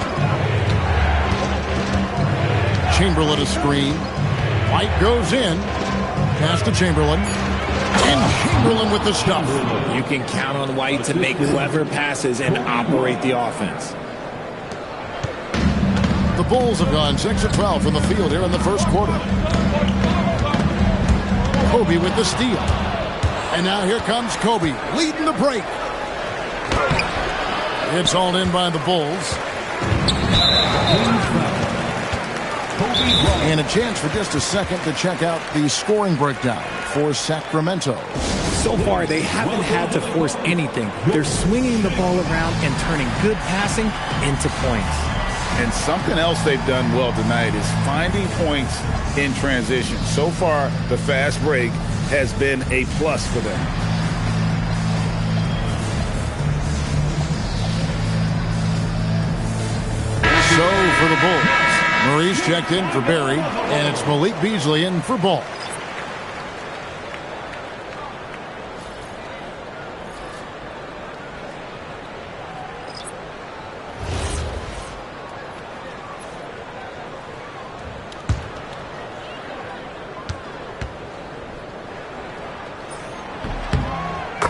M: Chamberlain a screen. White goes in. Pass to Chamberlain. And Chamberlain with the stuff.
O: You can count on White to make clever passes and operate the offense.
M: The Bulls have gone 6 of 12 from the field here in the first quarter. Kobe with the steal. And now here comes Kobe, leading the break. It's hauled in by the Bulls. And a chance for just a second to check out the scoring breakdown for Sacramento.
O: So far, they haven't had to force anything. They're swinging the ball around and turning good passing into points.
N: And something else they've done well tonight is finding points in transition. So far, the fast break has been a plus for them.
M: So for the Bulls, Maurice checked in for Barry, and it's Malik Beasley in for Ball.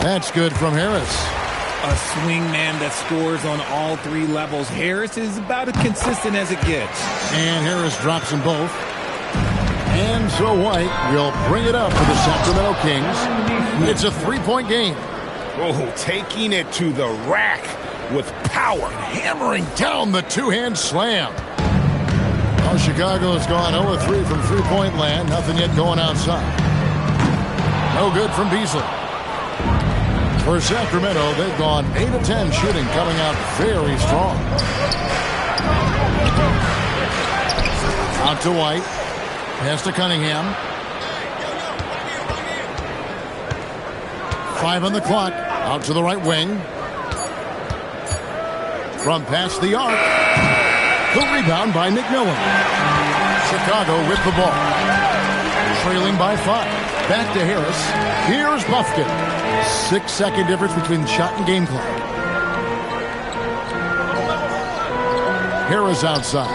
M: That's good from Harris.
O: A swing man that scores on all 3 levels. Harris is about as consistent as it gets.
M: And Harris drops them both. And so White will bring it up for the Sacramento Kings. It's a 3-point game.
N: Oh, taking it to the rack with power.
M: Hammering down the two-hand slam. Well, Chicago has gone 0-3 from three-point land. Nothing yet going outside. No good from Beasley. For Sacramento, they've gone 8 of 10 shooting, coming out very strong. Out to White. Pass to Cunningham. 5 on the clock. Out to the right wing. From past the arc. The rebound by McMillan. Chicago with the ball. Trailing by 5. Back to Harris. Here's Buffkin. 6-second difference between shot and game clock. Harris outside.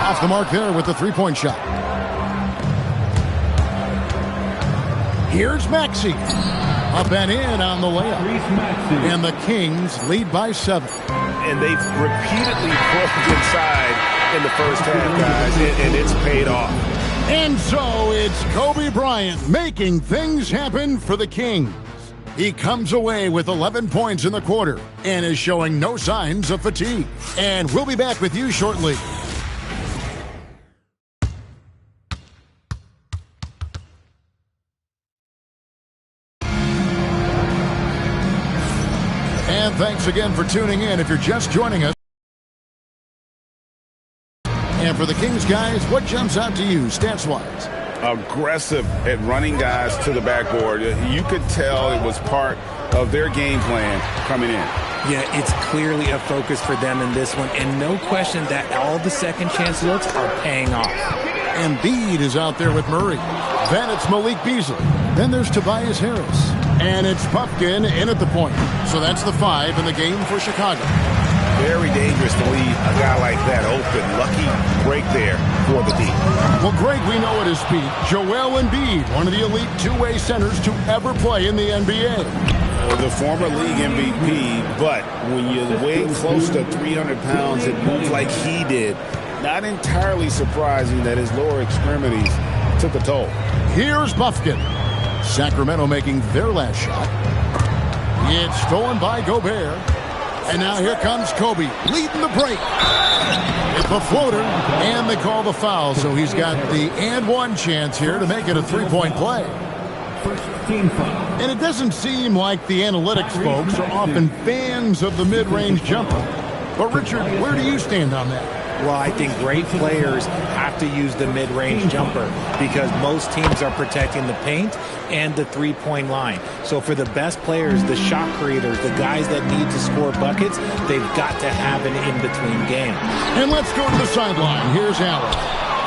M: Off the mark there with the 3-point shot. Here's Maxey. Up and in on the layup. And the Kings lead by 7.
B: And they've repeatedly pushed inside in the first half, guys, and it's paid off.
M: And so it's Kobe Bryant making things happen for the Kings. He comes away with 11 points in the quarter and is showing no signs of fatigue. And we'll be back with you shortly. And thanks again for tuning in if you're just joining us. And for the Kings guys, what jumps out to you stats-wise?
N: Aggressive at running guys to the backboard. You could tell it was part of their game plan coming in.
O: Yeah, it's clearly a focus for them in this one, and no question that all the second chance looks are paying off.
M: Embiid is out there with Murray. Then it's Malik Beasley. Then there's Tobias Harris. And it's Puffkin in at the point. So that's the 5 in the game for Chicago.
N: Very dangerous to leave a guy like that open. Lucky break there for the D.
M: Well, Greg, we know at his feet, Joel Embiid, one of the elite two-way centers to ever play in the NBA.
N: The former league MVP, but when you weigh close to 300 pounds and move like he did, not entirely surprising that his lower extremities took a toll.
M: Here's Buffkin. Sacramento making their last shot. It's stolen by Gobert. And now here comes Kobe, leading the break. It's a floater, and they call the foul. So he's got the and one chance here to make it a three-point play. And it doesn't seem like the analytics folks are often fans of the mid-range jumper. But, Richard, where do you stand on that?
O: Well, I think great players have to use the mid-range jumper because most teams are protecting the paint and the three-point line. So for the best players, the shot creators, the guys that need to score buckets, they've got to have an in-between game.
M: And let's go to the sideline. Here's Allen.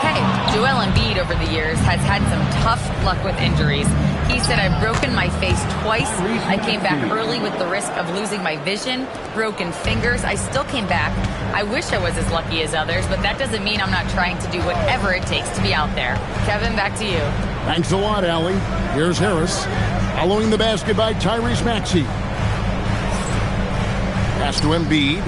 F: Hey, Joel Embiid over the years has had some tough luck with injuries. He said, I've broken my face twice. I came back early with the risk of losing my vision, broken fingers. I still came back. I wish I was as lucky as others, but that doesn't mean I'm not trying to do whatever it takes to be out there. Kevin, back to you.
M: Thanks a lot, Allie. Here's Harris. Following the basket by Tyrese Maxey. Pass to Embiid.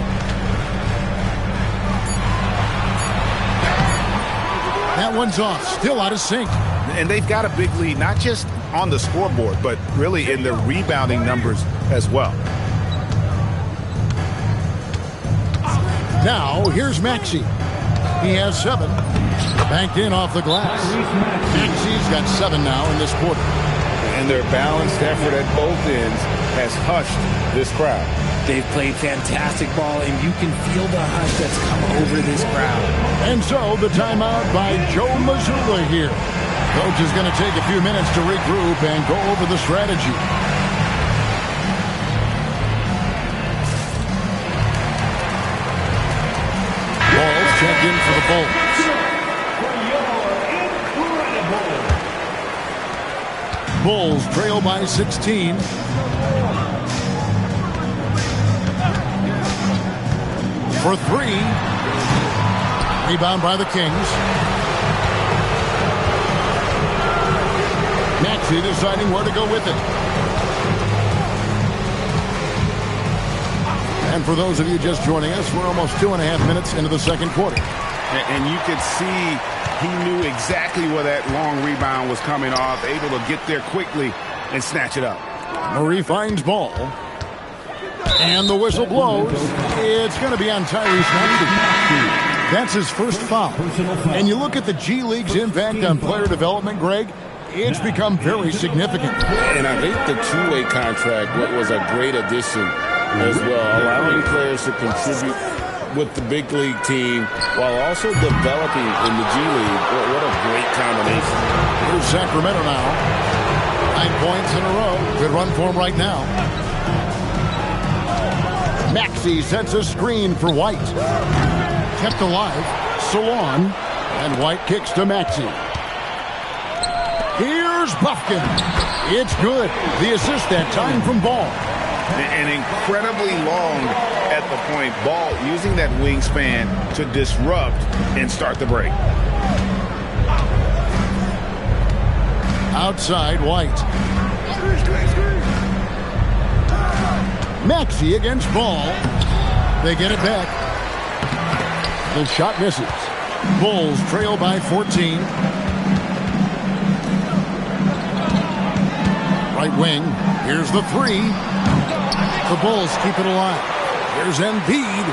M: That one's off. Still out of sync.
N: And they've got a big lead, not just on the scoreboard, but really in the rebounding numbers as well.
M: Now, here's Maxey. He has 7. Banked in off the glass. Maxey's got 7 now in this quarter.
N: And their balanced effort at both ends has hushed this crowd.
O: They've played fantastic ball, and you can feel the hush that's come over this crowd.
M: And so, the timeout by Joe Mazzulla here. Coach is going to take a few minutes to regroup and go over the strategy. Walls checked in for the Bulls. Bulls trail by 16. For 3. Rebound by the Kings. Maxey deciding where to go with it. And for those of you just joining us, we're almost 2.5 minutes into the second quarter.
N: And you could see he knew exactly where that long rebound was coming off, able to get there quickly and snatch it up.
M: Murray finds ball. And the whistle blows. It's going to be on Tyrese Maxey. That's his first foul. And you look at the G League's impact on player development, Greg, it's become very significant.
N: And I think the two-way contract was a great addition as well, allowing players to contribute with the big league team while also developing in the G League. What a great combination.
M: Here's Sacramento now. 9 points in a row. Good run for him right now. Maxey sets a screen for White. Kept alive. Salon. And White kicks to Maxey. Here's Buffkin. It's good. The assist that time from Ball.
N: And incredibly long at the point. Ball using that wingspan to disrupt and start the break.
M: Outside, White. Maxey against Ball. They get it back. The shot misses. Bulls trail by 14. Right wing. Here's the three. The Bulls keep it alive. Here's Embiid.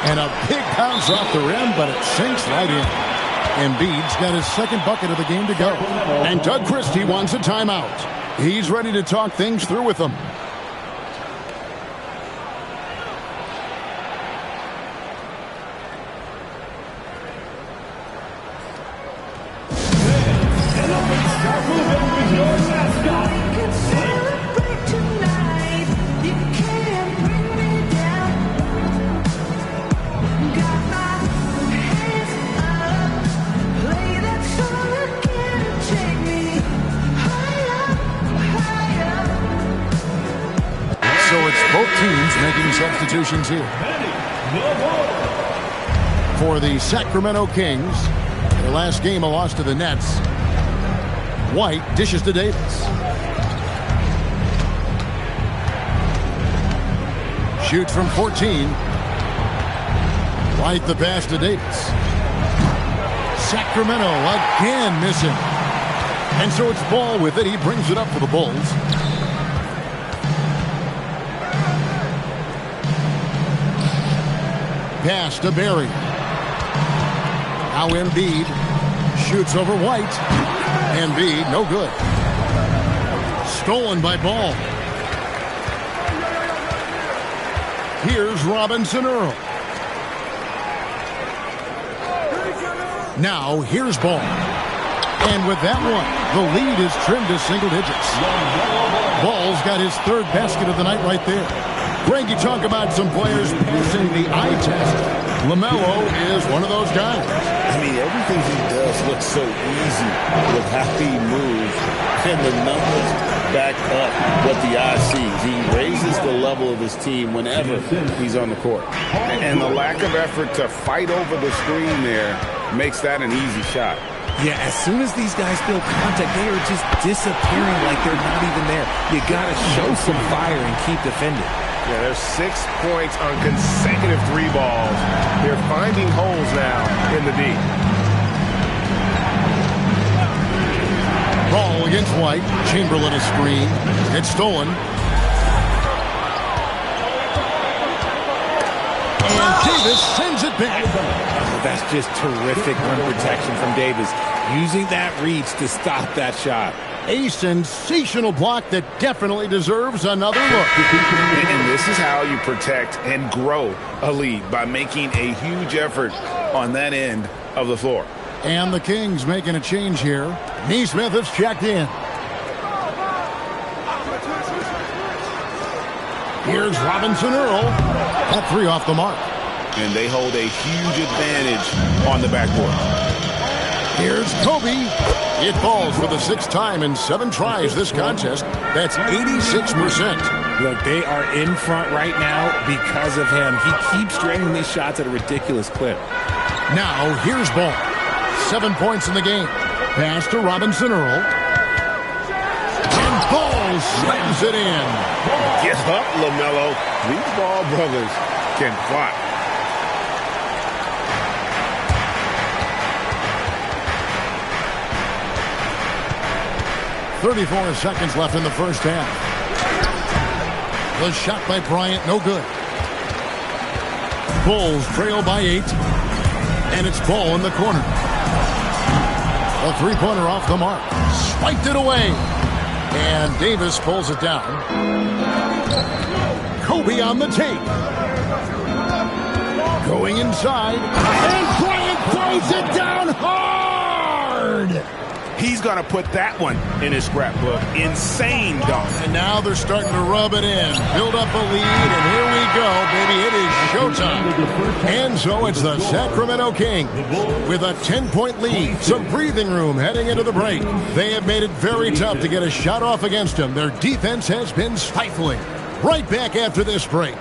M: And a big bounce off the rim, but it sinks right in. Embiid's got his second bucket of the game to go. And Doug Christie wants a timeout. He's ready to talk things through with them. Substitutions here. For the Sacramento Kings, their last game a loss to the Nets. White dishes to Davis. Shoots from 14. White the pass to Davis. Sacramento again missing. And so it's Ball with it. He brings it up for the Bulls. Pass to Barry. Now Embiid shoots over White. Embiid, no good. Stolen by Ball. Here's Robinson Earl. Now here's Ball. And with that one, the lead is trimmed to single digits. Ball's got his third basket of the night right there. Greg, you talk about some players passing the eye test. LaMelo is one of those guys.
N: I mean, everything he does looks so easy with how he moves. And the numbers back up what the eye sees. He raises the level of his team whenever he's on the court.
P: And the lack of effort to fight over the screen there makes that an easy shot.
O: Yeah, as soon as these guys feel contact, they are just disappearing like they're not even there. You got to show some fire and keep defending.
B: Yeah, there's 6 points on consecutive 3 balls. They're finding holes now in the D.
M: Ball against White. Chamberlain a screen. It's stolen. And Davis sends it back.
O: Oh, that's just terrific rim protection from Davis. Using that reach to stop that shot.
M: A sensational block that definitely deserves another look.
P: And this is how you protect and grow a lead, by making a huge effort on that end of the floor.
M: And the Kings making a change here. Neesmith has checked in. Here's Robinson Earl. That 3 off the mark.
P: And they hold a huge advantage on the backboard.
M: Here's Kobe. It falls for the 6th time in 7 tries this contest. That's 86%.
O: Look, they are in front right now because of him. He keeps draining these shots at a ridiculous clip.
M: Now, here's Ball. 7 points in the game. Pass to Robinson Earl. And Ball slams it in.
P: Get up, LaMelo. These Ball brothers can fly.
M: .34 seconds left in the first half. The shot by Bryant, no good. Bulls trail by 8. And it's Ball in the corner. A 3-pointer off the mark. Swiped it away. And Davis pulls it down. Kobe on the take. Going inside. And Bryant throws it down hard.
P: He's going to put that one in his scrapbook. Insane dunk.
M: And now they're starting to rub it in. Build up a lead, and here we go, baby. It is showtime. And so it's the Sacramento Kings with a 10-point lead. Some breathing room heading into the break. They have made it very tough to get a shot off against them. Their defense has been stifling. Right back after this break.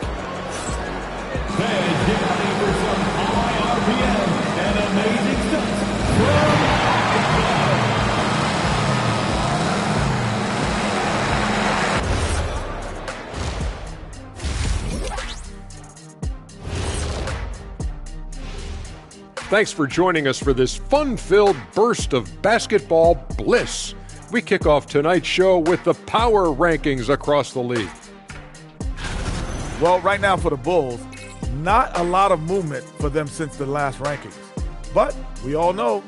G: Thanks for joining us for this fun-filled burst of basketball bliss. We kick off tonight's show with the power rankings across the league.
I: Well, right now for the Bulls, not a lot of movement for them since the last rankings. But we all know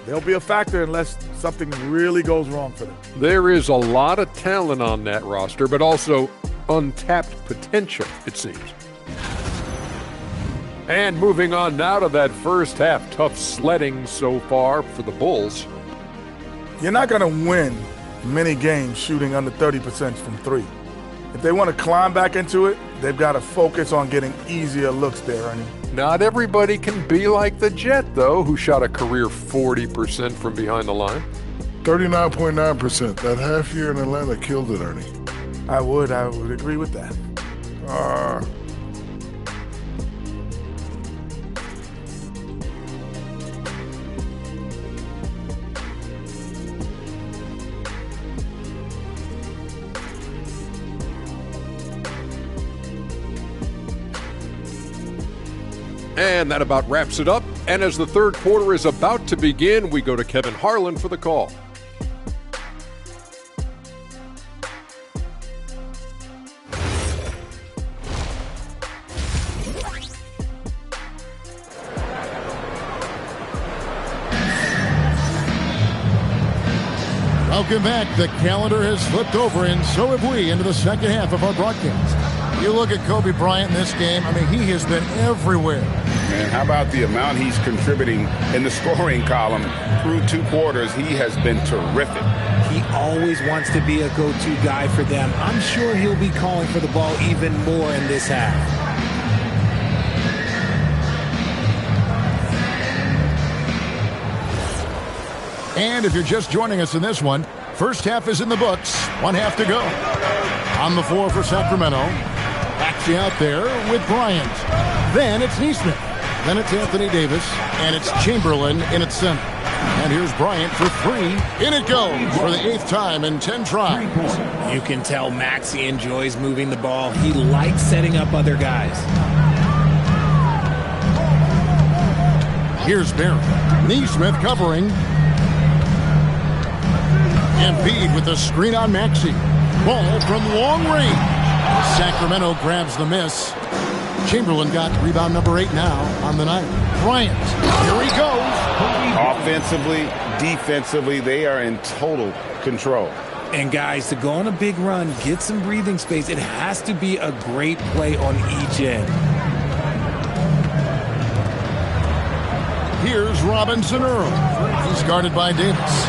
I: they'll be a factor unless something really goes wrong for them.
G: There is a lot of talent on that roster, but also untapped potential, it seems. And moving on now to that first half, tough sledding so far for the Bulls.
I: You're not going to win many games shooting under 30% from three. If they want to climb back into it, they've got to focus on getting easier looks there, Ernie.
G: Not everybody can be like the Jet, though, who shot a career 40% from behind the line.
H: 39.9%. That half year in Atlanta killed it, Ernie.
I: I would agree with that.
G: And that about wraps it up. And as the third quarter is about to begin, we go to Kevin Harlan for the call.
M: Welcome back. The calendar has flipped over, and so have we, into the second half of our broadcast. You look at Kobe Bryant in this game, I mean, he has been everywhere.
P: Man, how about the amount he's contributing in the scoring column through 2 quarters? He has been terrific.
O: He always wants to be a go-to guy for them. I'm sure he'll be calling for the ball even more in this half.
M: And if you're just joining us in this one, first half is in the books. 1 half to go. On the floor for Sacramento. Maxey out there with Bryant. Then it's Neesmith. Then it's Anthony Davis. And it's Chamberlain in its center. And here's Bryant for 3. In it goes for the 8th time in 10 tries.
O: You can tell Maxey enjoys moving the ball. He likes setting up other guys.
M: Here's Barry. Neesmith covering. Embiid with the screen on Maxey. Ball from long range. Sacramento grabs the miss. Chamberlain got rebound number 8 now on the night. Bryant, here he goes.
P: Offensively, defensively, they are in total control.
O: And guys, to go on a big run, get some breathing space, it has to be a great play on each end.
M: Here's Robinson Earl. He's guarded by Davis.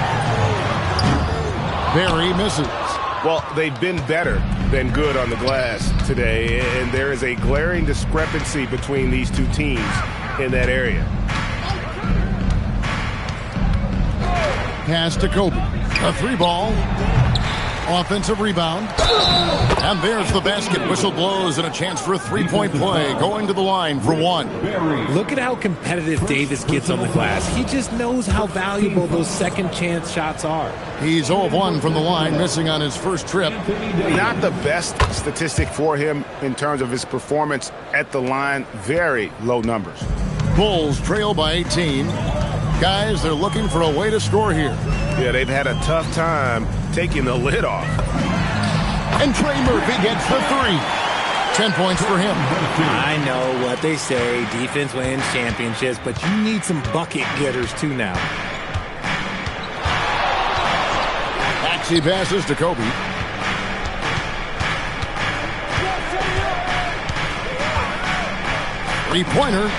M: Barry misses.
P: Well, they've been better than good on the glass today, and there is a glaring discrepancy between these two teams in that area.
M: Pass to Kobe. A 3-ball. Offensive rebound. And there's the basket. Whistle blows and a chance for a 3-point play. Going to the line for 1.
O: Look at how competitive Davis gets on the glass. He just knows how valuable those second chance shots are.
M: He's 0 of 1 from the line, missing on his first trip.
P: Not the best statistic for him in terms of his performance at the line. Very low numbers.
M: Bulls trail by 18. Guys, they're looking for a way to score here.
P: Yeah, they've had a tough time taking the lid off.
M: And Trey Murphy gets the 3. 10 points for him.
O: I know what they say, defense wins championships, but you need some bucket getters too now.
M: Maxey passes to Kobe. Three-pointer.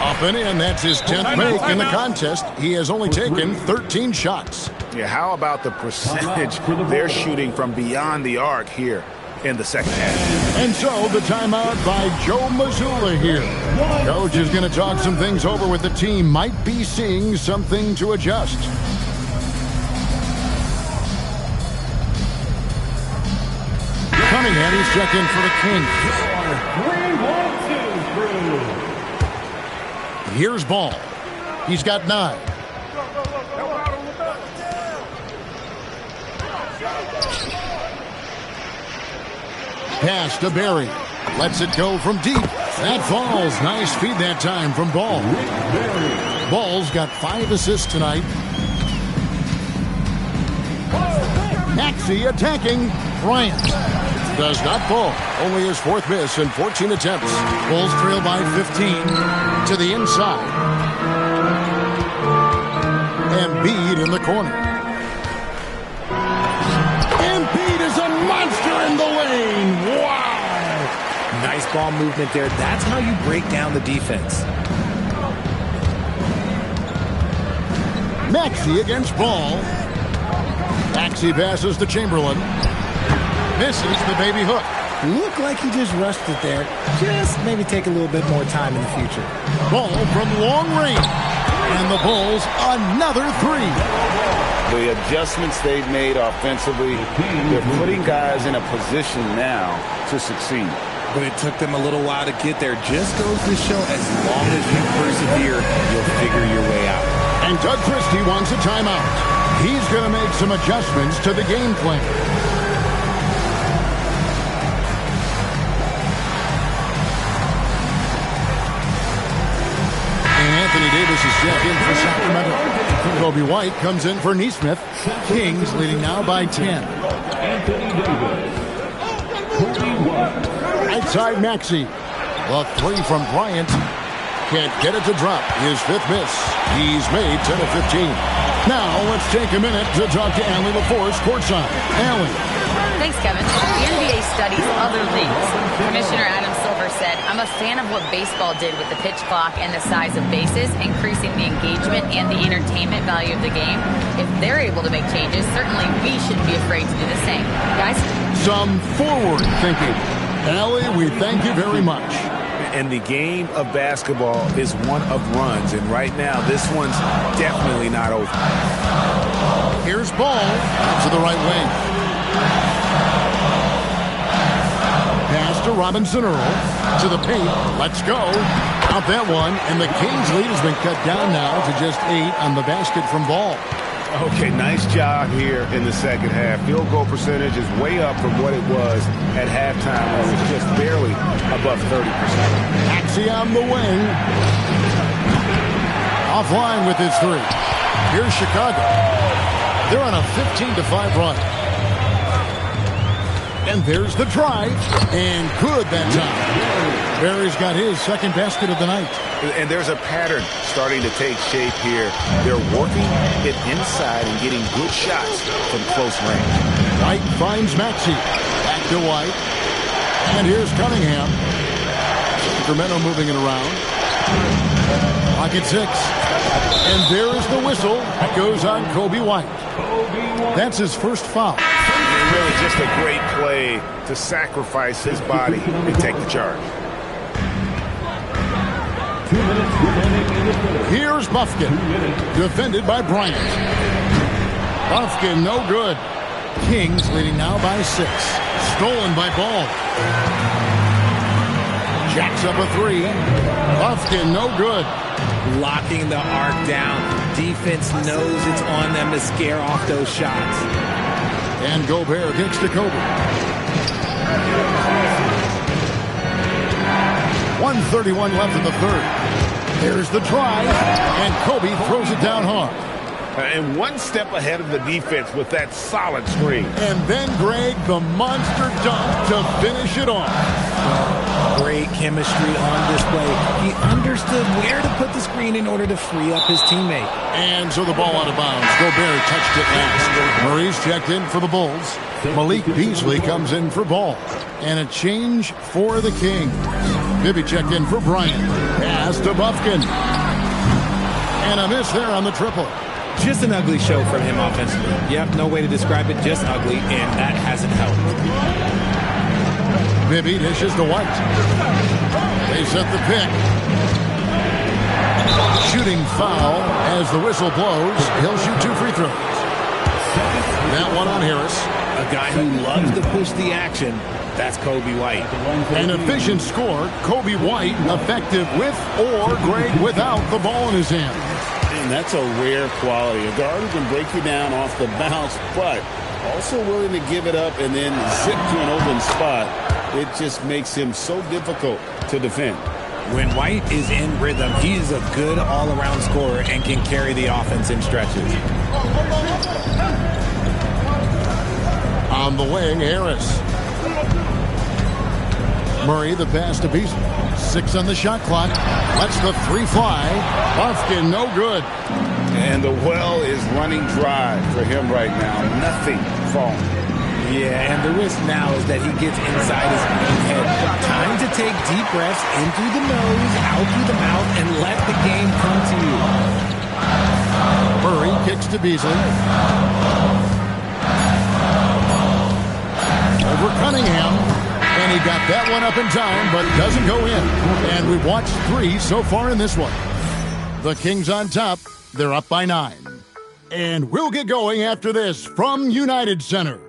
M: Up and in. That's his 10th make in the contest. He has only taken 13 shots.
P: Yeah, how about the percentage they're shooting from beyond the arc here in the second half?
M: And so the timeout by Joe Mazzulla here. Coach is going to talk some things over with the team. Might be seeing something to adjust. Cunningham, he's checked in for the Kings. Here's Ball. He's got 9. Pass to Barry. Lets it go from deep. That falls. Nice feed that time from Ball. Ball's got 5 assists tonight. Maxey attacking. Bryant does not fall. Only his 4th miss in 14 attempts. Bulls trail by 15 to the inside. Embiid in the corner. Embiid is a monster in the lane. Wow!
O: Nice ball movement there. That's how you break down the defense.
M: Maxey against Ball. Maxey passes to Chamberlain. Misses the baby hook.
O: Looked like he just rushed it there. Just maybe take a little bit more time in the future.
M: Ball from long range. And the Bulls, another 3.
N: The adjustments they've made offensively, they're putting guys in a position now to succeed.
O: But it took them a little while to get there. Just goes to show as long as you persevere, you'll figure your way out.
M: And Doug Christie wants a timeout. He's going to make some adjustments to the game plan. Anthony Davis is checked in for Sacramento. Kobe White comes in for Nesmith. Kings leading now by 10. Outside Maxey. The 3 from Bryant. Can't get it to drop. His 5th miss. He's made 10 of 15. Now let's take a minute to talk to Allie LaForce courtside. Allie.
F: Thanks, Kevin. The NBA studies other leagues. Commissioner Adam Silver said, I'm a fan of what baseball did with the pitch clock and the size of bases, increasing the engagement and the entertainment value of the game. If they're able to make changes, certainly we shouldn't be afraid to do the same. Guys?
M: Some forward thinking. Allie, we thank you very much.
P: And the game of basketball is one of runs, and right now this one's definitely not over.
M: Here's Ball to the right wing. Pass to Robinson Earl to the paint. Let's go. Out that one, and the Kings lead has been cut down now to just 8 on the basket from Ball.
P: Okay, nice job here in the second half. Field goal percentage is way up from what it was at halftime. It was just barely above 30%.
M: Maxey on the wing. Offline with his 3. Here's Chicago. They're on a 15-5 run. And there's the drive. And good that time. Barry's got his second basket of the night.
P: And there's a pattern starting to take shape here. They're working it inside and getting good shots from close range.
M: White finds Maxey. Back to White. And here's Cunningham. Sacramento moving it around. Pocket 6. And there's the whistle. That goes on Kobe White. That's his first foul.
P: And really just a great play to sacrifice his body and take the charge.
M: Here's Buffkin. Defended by Bryant. Buffkin no good. Kings leading now by 6. Stolen by Ball. Jacks up a 3. Buffkin no good.
O: Locking the arc down. Defense knows it's on them to scare off those shots.
M: And Gobert kicks to Kobe. 1:31 left in the third. There's the drive, and Kobe throws it down hard.
P: And one step ahead of the defense with that solid screen.
M: And then Greg, the monster dunk to finish it off.
O: Great chemistry on display. He understood where to put the screen in order to free up his teammate.
M: And so the ball out of bounds. Gobert touched it last. Murray's checked in for the Bulls. Malik Beasley comes in for Ball. And a change for the Kings. Bibby checked in for Bryant. Pass to Buffkin. And a miss there on the triple.
O: Just an ugly show from him offensively. Yep, no way to describe it, just ugly, and that hasn't helped.
M: Bibby dishes to White. They set the pick. Shooting foul as the whistle blows. He'll shoot 2 free throws. That one on Harris.
O: A guy who loves to push the action. That's Kobe White.
M: An efficient score. Kobe White effective with or Greg without the ball in his hand.
N: And that's a rare quality. A guard who can break you down off the bounce, but also willing to give it up and then zip to an open spot. It just makes him so difficult to defend.
O: When White is in rhythm, he is a good all-around scorer and can carry the offense in stretches.
M: On the wing, Harris. Murray, the pass to Beasley. 6 on the shot clock. Lets the 3 fly. Buffkin, no good.
N: And the well is running dry for him right now. Nothing falling.
O: Yeah, and the risk now is that he gets inside his own head. Time to take deep breaths in through the nose, out through the mouth, and let the game come to you.
M: Murray kicks to Beasley. Over Cunningham. And he got that one up in time, but doesn't go in. And we've watched 3 so far in this one. The Kings on top. They're up by 9. And we'll get going after this from United Center.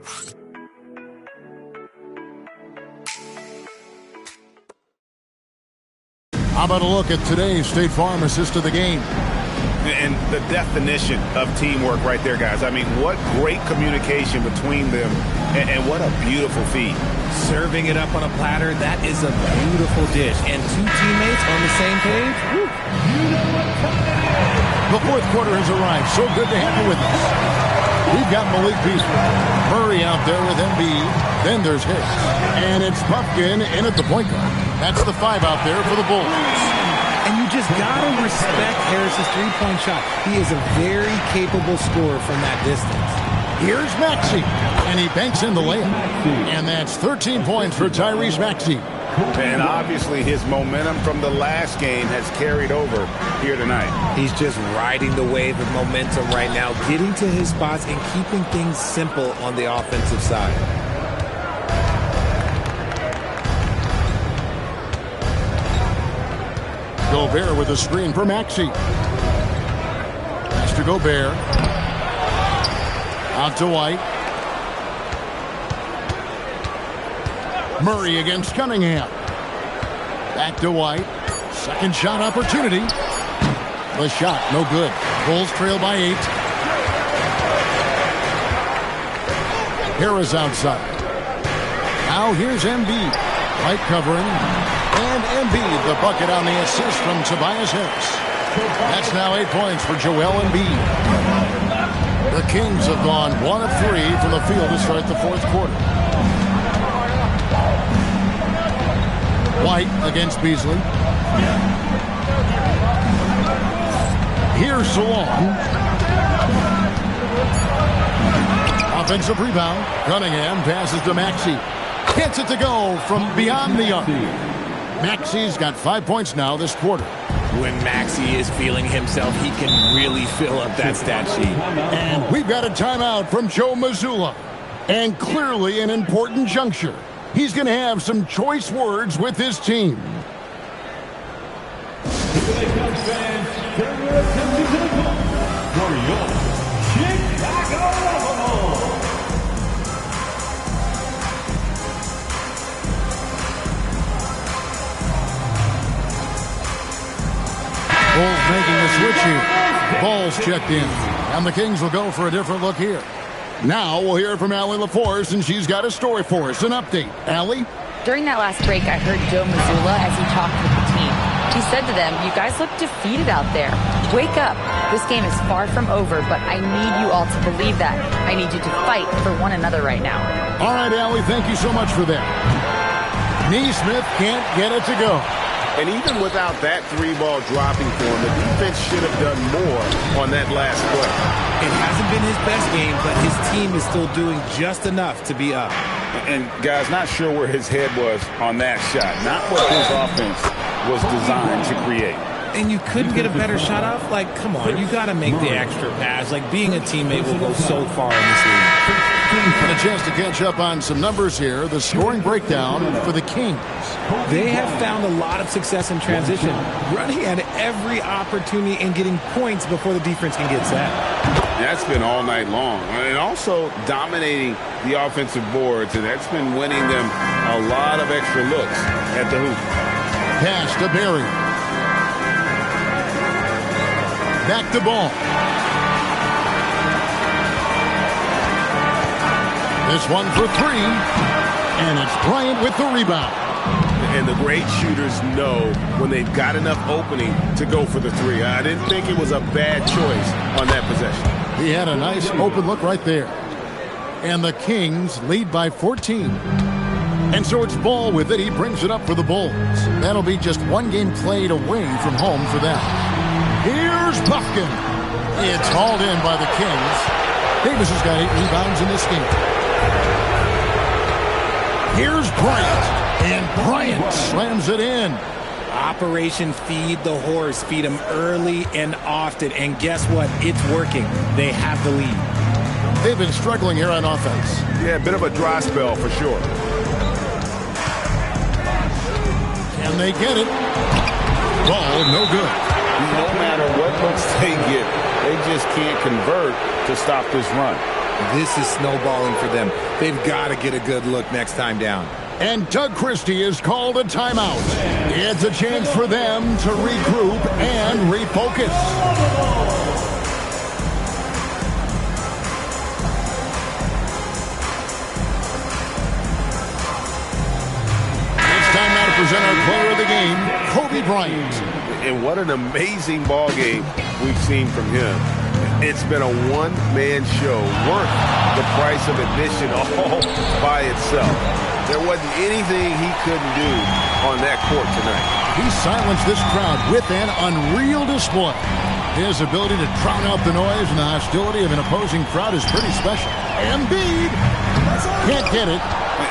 M: How about a look at today's State Farm assist of the game?
P: And the definition of teamwork right there, guys. I mean, what great communication between them, and what a beautiful feed.
O: Serving it up on a platter, that is a beautiful dish. And 2 teammates on the same page. Woo.
M: The fourth quarter has arrived. So good to have you with us. We've got Malik Beasley. Murray out there with Embiid. Then there's Hicks. And it's Buffkin in at the point guard. That's the 5 out there for the Bulls.
O: And you just got to respect Harris's three-point shot. He is a very capable scorer from that distance.
M: Here's Maxey. And he banks in the layup. And that's 13 points for Tyrese Maxey.
P: And obviously his momentum from the last game has carried over here tonight.
O: He's just riding the wave of momentum right now, getting to his spots and keeping things simple on the offensive side.
M: Gobert with a screen for Maxey. Pass to Gobert. Out to White. Murray against Cunningham. Back to White. Second shot opportunity. The shot, no good. Bulls trail by 8. Harris outside. Now here's Embiid. White covering. And Embiid, the bucket on the assist from Tobias Harris. That's now 8 points for Joel Embiid. The Kings have gone 1 of 3 from the field to start the fourth quarter. White against Beasley. Here's Salon. Offensive rebound. Cunningham passes to Maxey. Gets it to go from beyond the arc. Maxey's got 5 points now this quarter.
O: When Maxey is feeling himself, he can really fill up that stat sheet.
M: And we've got a timeout from Joe Mazzulla. And clearly an important juncture. He's going to have some choice words with his team. Bulls making the switch here. Ball's checked in. And the Kings will go for a different look here. Now we'll hear from Allie LaForce, and she's got a story for us. An update. Allie?
F: During that last break, I heard Joe Mazzulla as he talked with the team. He said to them, "You guys look defeated out there. Wake up. This game is far from over, but I need you all to believe that. I need you to fight for one another right now."
M: All right, Allie, thank you so much for that. Neesmith can't get it to go.
P: And even without that 3-ball dropping for him, the defense should have done more on that last play.
O: It hasn't been his best game, but his team is still doing just enough to be up.
N: And, guys, not sure where his head was on that shot. Not what his offense was designed to create.
O: And you couldn't get a better shot off? Like, come on, you got to make the extra pass. Like, being a teammate will go so far in this league.
M: And a chance to catch up on some numbers here. The scoring breakdown for the Kings.
O: They have found a lot of success in transition, running at every opportunity and getting points before the defense can get set.
N: That's been all night long. And also dominating the offensive boards, and that's been winning them a lot of extra looks at the hoop.
M: Pass to Barry. Back to Ball. This one for 3. And it's Bryant with the rebound.
P: And the great shooters know when they've got enough opening to go for the 3. I didn't think it was a bad choice on that possession.
M: He had a nice open look right there. And the Kings lead by 14. And so it's Ball with it. He brings it up for the Bulls. That'll be just one game played away from home for them. Here's Buffkin. It's hauled in by the Kings. Davis has got 8 rebounds in this game. Here's Bryant. And Bryant slams it in.
O: Operation Feed the Horse. Feed him early and often. And guess what? It's working. They have the lead.
M: They've been struggling here on offense.
P: Yeah, a bit of a dry spell for sure.
M: And they get it. Ball, no good.
N: No matter what looks they get, they just can't convert to stop this run.
O: This is snowballing for them. They've got to get a good look next time down.
M: And Doug Christie is called a timeout. It's a chance for them to regroup and refocus. It's time now to present our player of the game, Kobe Bryant.
P: And what an amazing ball game we've seen from him. It's been a one-man show worth the price of admission all by itself. There wasn't anything he couldn't do on that court tonight.
M: He silenced this crowd with an unreal display. His ability to drown out the noise and the hostility of an opposing crowd is pretty special. Embiid can't get it.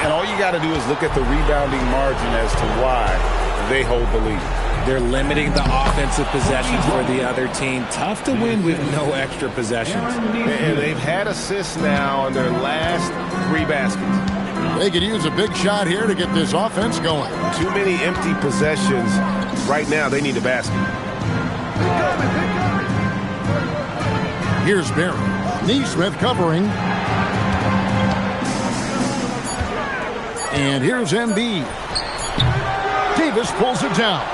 N: And all you got to do is look at the rebounding margin as to why they hold the lead.
O: They're limiting the offensive possessions for the other team. Tough to win with no extra possessions.
P: And they've had assists now on their last 3 baskets.
M: They could use a big shot here to get this offense going.
P: Too many empty possessions. Right now, they need a basket.
M: Here's Barry. Neesmith covering. And here's Embiid. Davis pulls it down.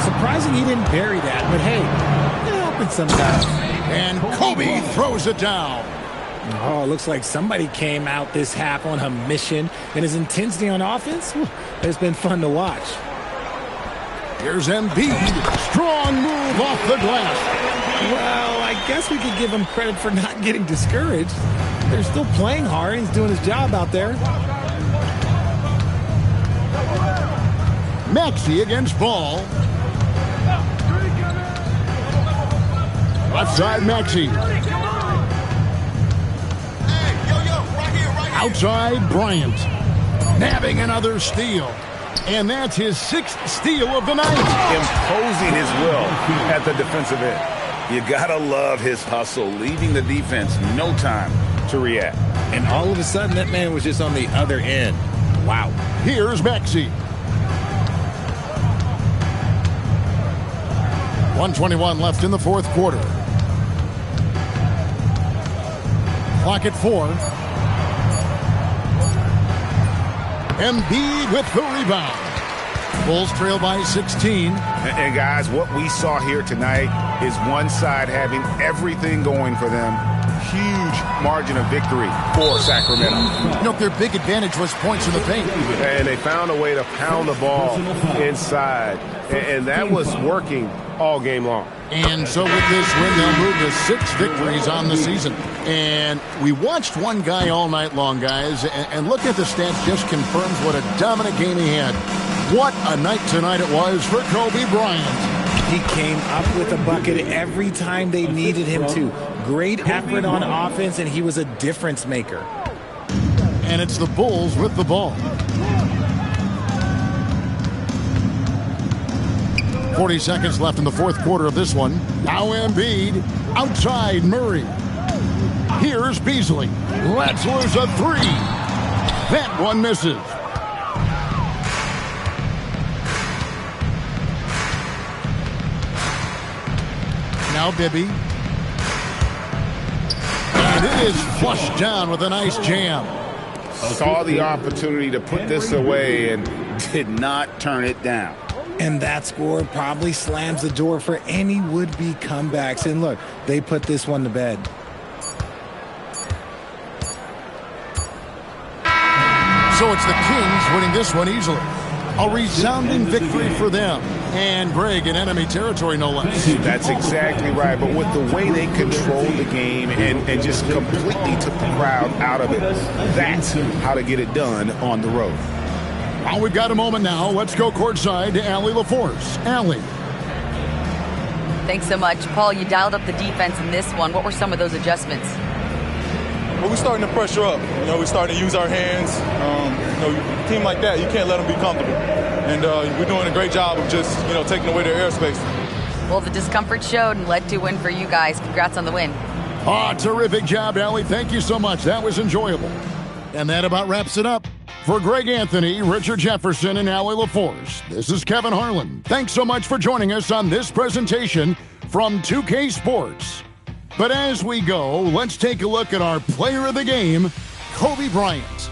O: Surprising he didn't bury that, but hey, it happens sometimes.
M: And Kobe throws it down.
O: Oh, it looks like somebody came out this half on a mission, and his intensity on offense has been fun to watch.
M: Here's Embiid. Strong move off the glass.
O: Well, I guess we could give him credit for not getting discouraged. They're still playing hard. He's doing his job out there.
M: Maxey against Ball. Left side, Maxey. Outside, Bryant. Nabbing another steal. And that's his 6th steal of the night.
N: Imposing his will at the defensive end. You gotta love his hustle, leaving the defense no time to react.
O: And all of a sudden, that man was just on the other end. Wow.
M: Here's Maxey. 1:21 left in the 4th quarter. Clock at 4. Embiid with the rebound. Bulls trail by 16.
N: And guys, what we saw here tonight is one side having everything going for them. Huge margin of victory for Sacramento.
M: You know, their big advantage was points in the paint.
P: And they found a way to pound the ball inside. And that was working all game long.
M: And so with this win, they'll move to 6 victories on the season. And we watched one guy all night long, guys, and look at the stats, just confirms what a dominant game he had. What a night tonight it was for Kobe Bryant.
O: He came up with a bucket every time they needed him to. Great effort on offense, and he was a difference maker.
M: And it's the Bulls with the ball. 40 seconds left in the 4th quarter of this one. Now Embiid. Outside Murray. Here's Beasley. Lets loose a 3. That one misses. Now Bibby. And it is flushed down with a nice jam.
N: Saw the opportunity to put this away and did not turn it down.
O: And that score probably slams the door for any would-be comebacks. And look, they put this one to bed.
M: So it's the Kings winning this one easily. A resounding victory for them. And Greg in enemy territory, no less.
N: That's exactly right. But with the way they controlled the game and just completely took the crowd out of it, that's how to get it done on the road.
M: Well, we've got a moment now. Let's go courtside to Allie LaForce. Allie.
F: Thanks so much. Paul, you dialed up the defense in this one. What were some of those adjustments?
Q: Well, we're starting to pressure up. We're starting to use our hands. A team like that, you can't let them be comfortable. And we're doing a great job of just, taking away their airspace.
F: Well, the discomfort showed and led to a win for you guys. Congrats on the win.
M: Terrific job, Allie. Thank you so much. That was enjoyable. And that about wraps it up. For Greg Anthony, Richard Jefferson, and Allie LaForce, this is Kevin Harlan. Thanks so much for joining us on this presentation from 2K Sports. But as we go, let's take a look at our player of the game, Kobe Bryant.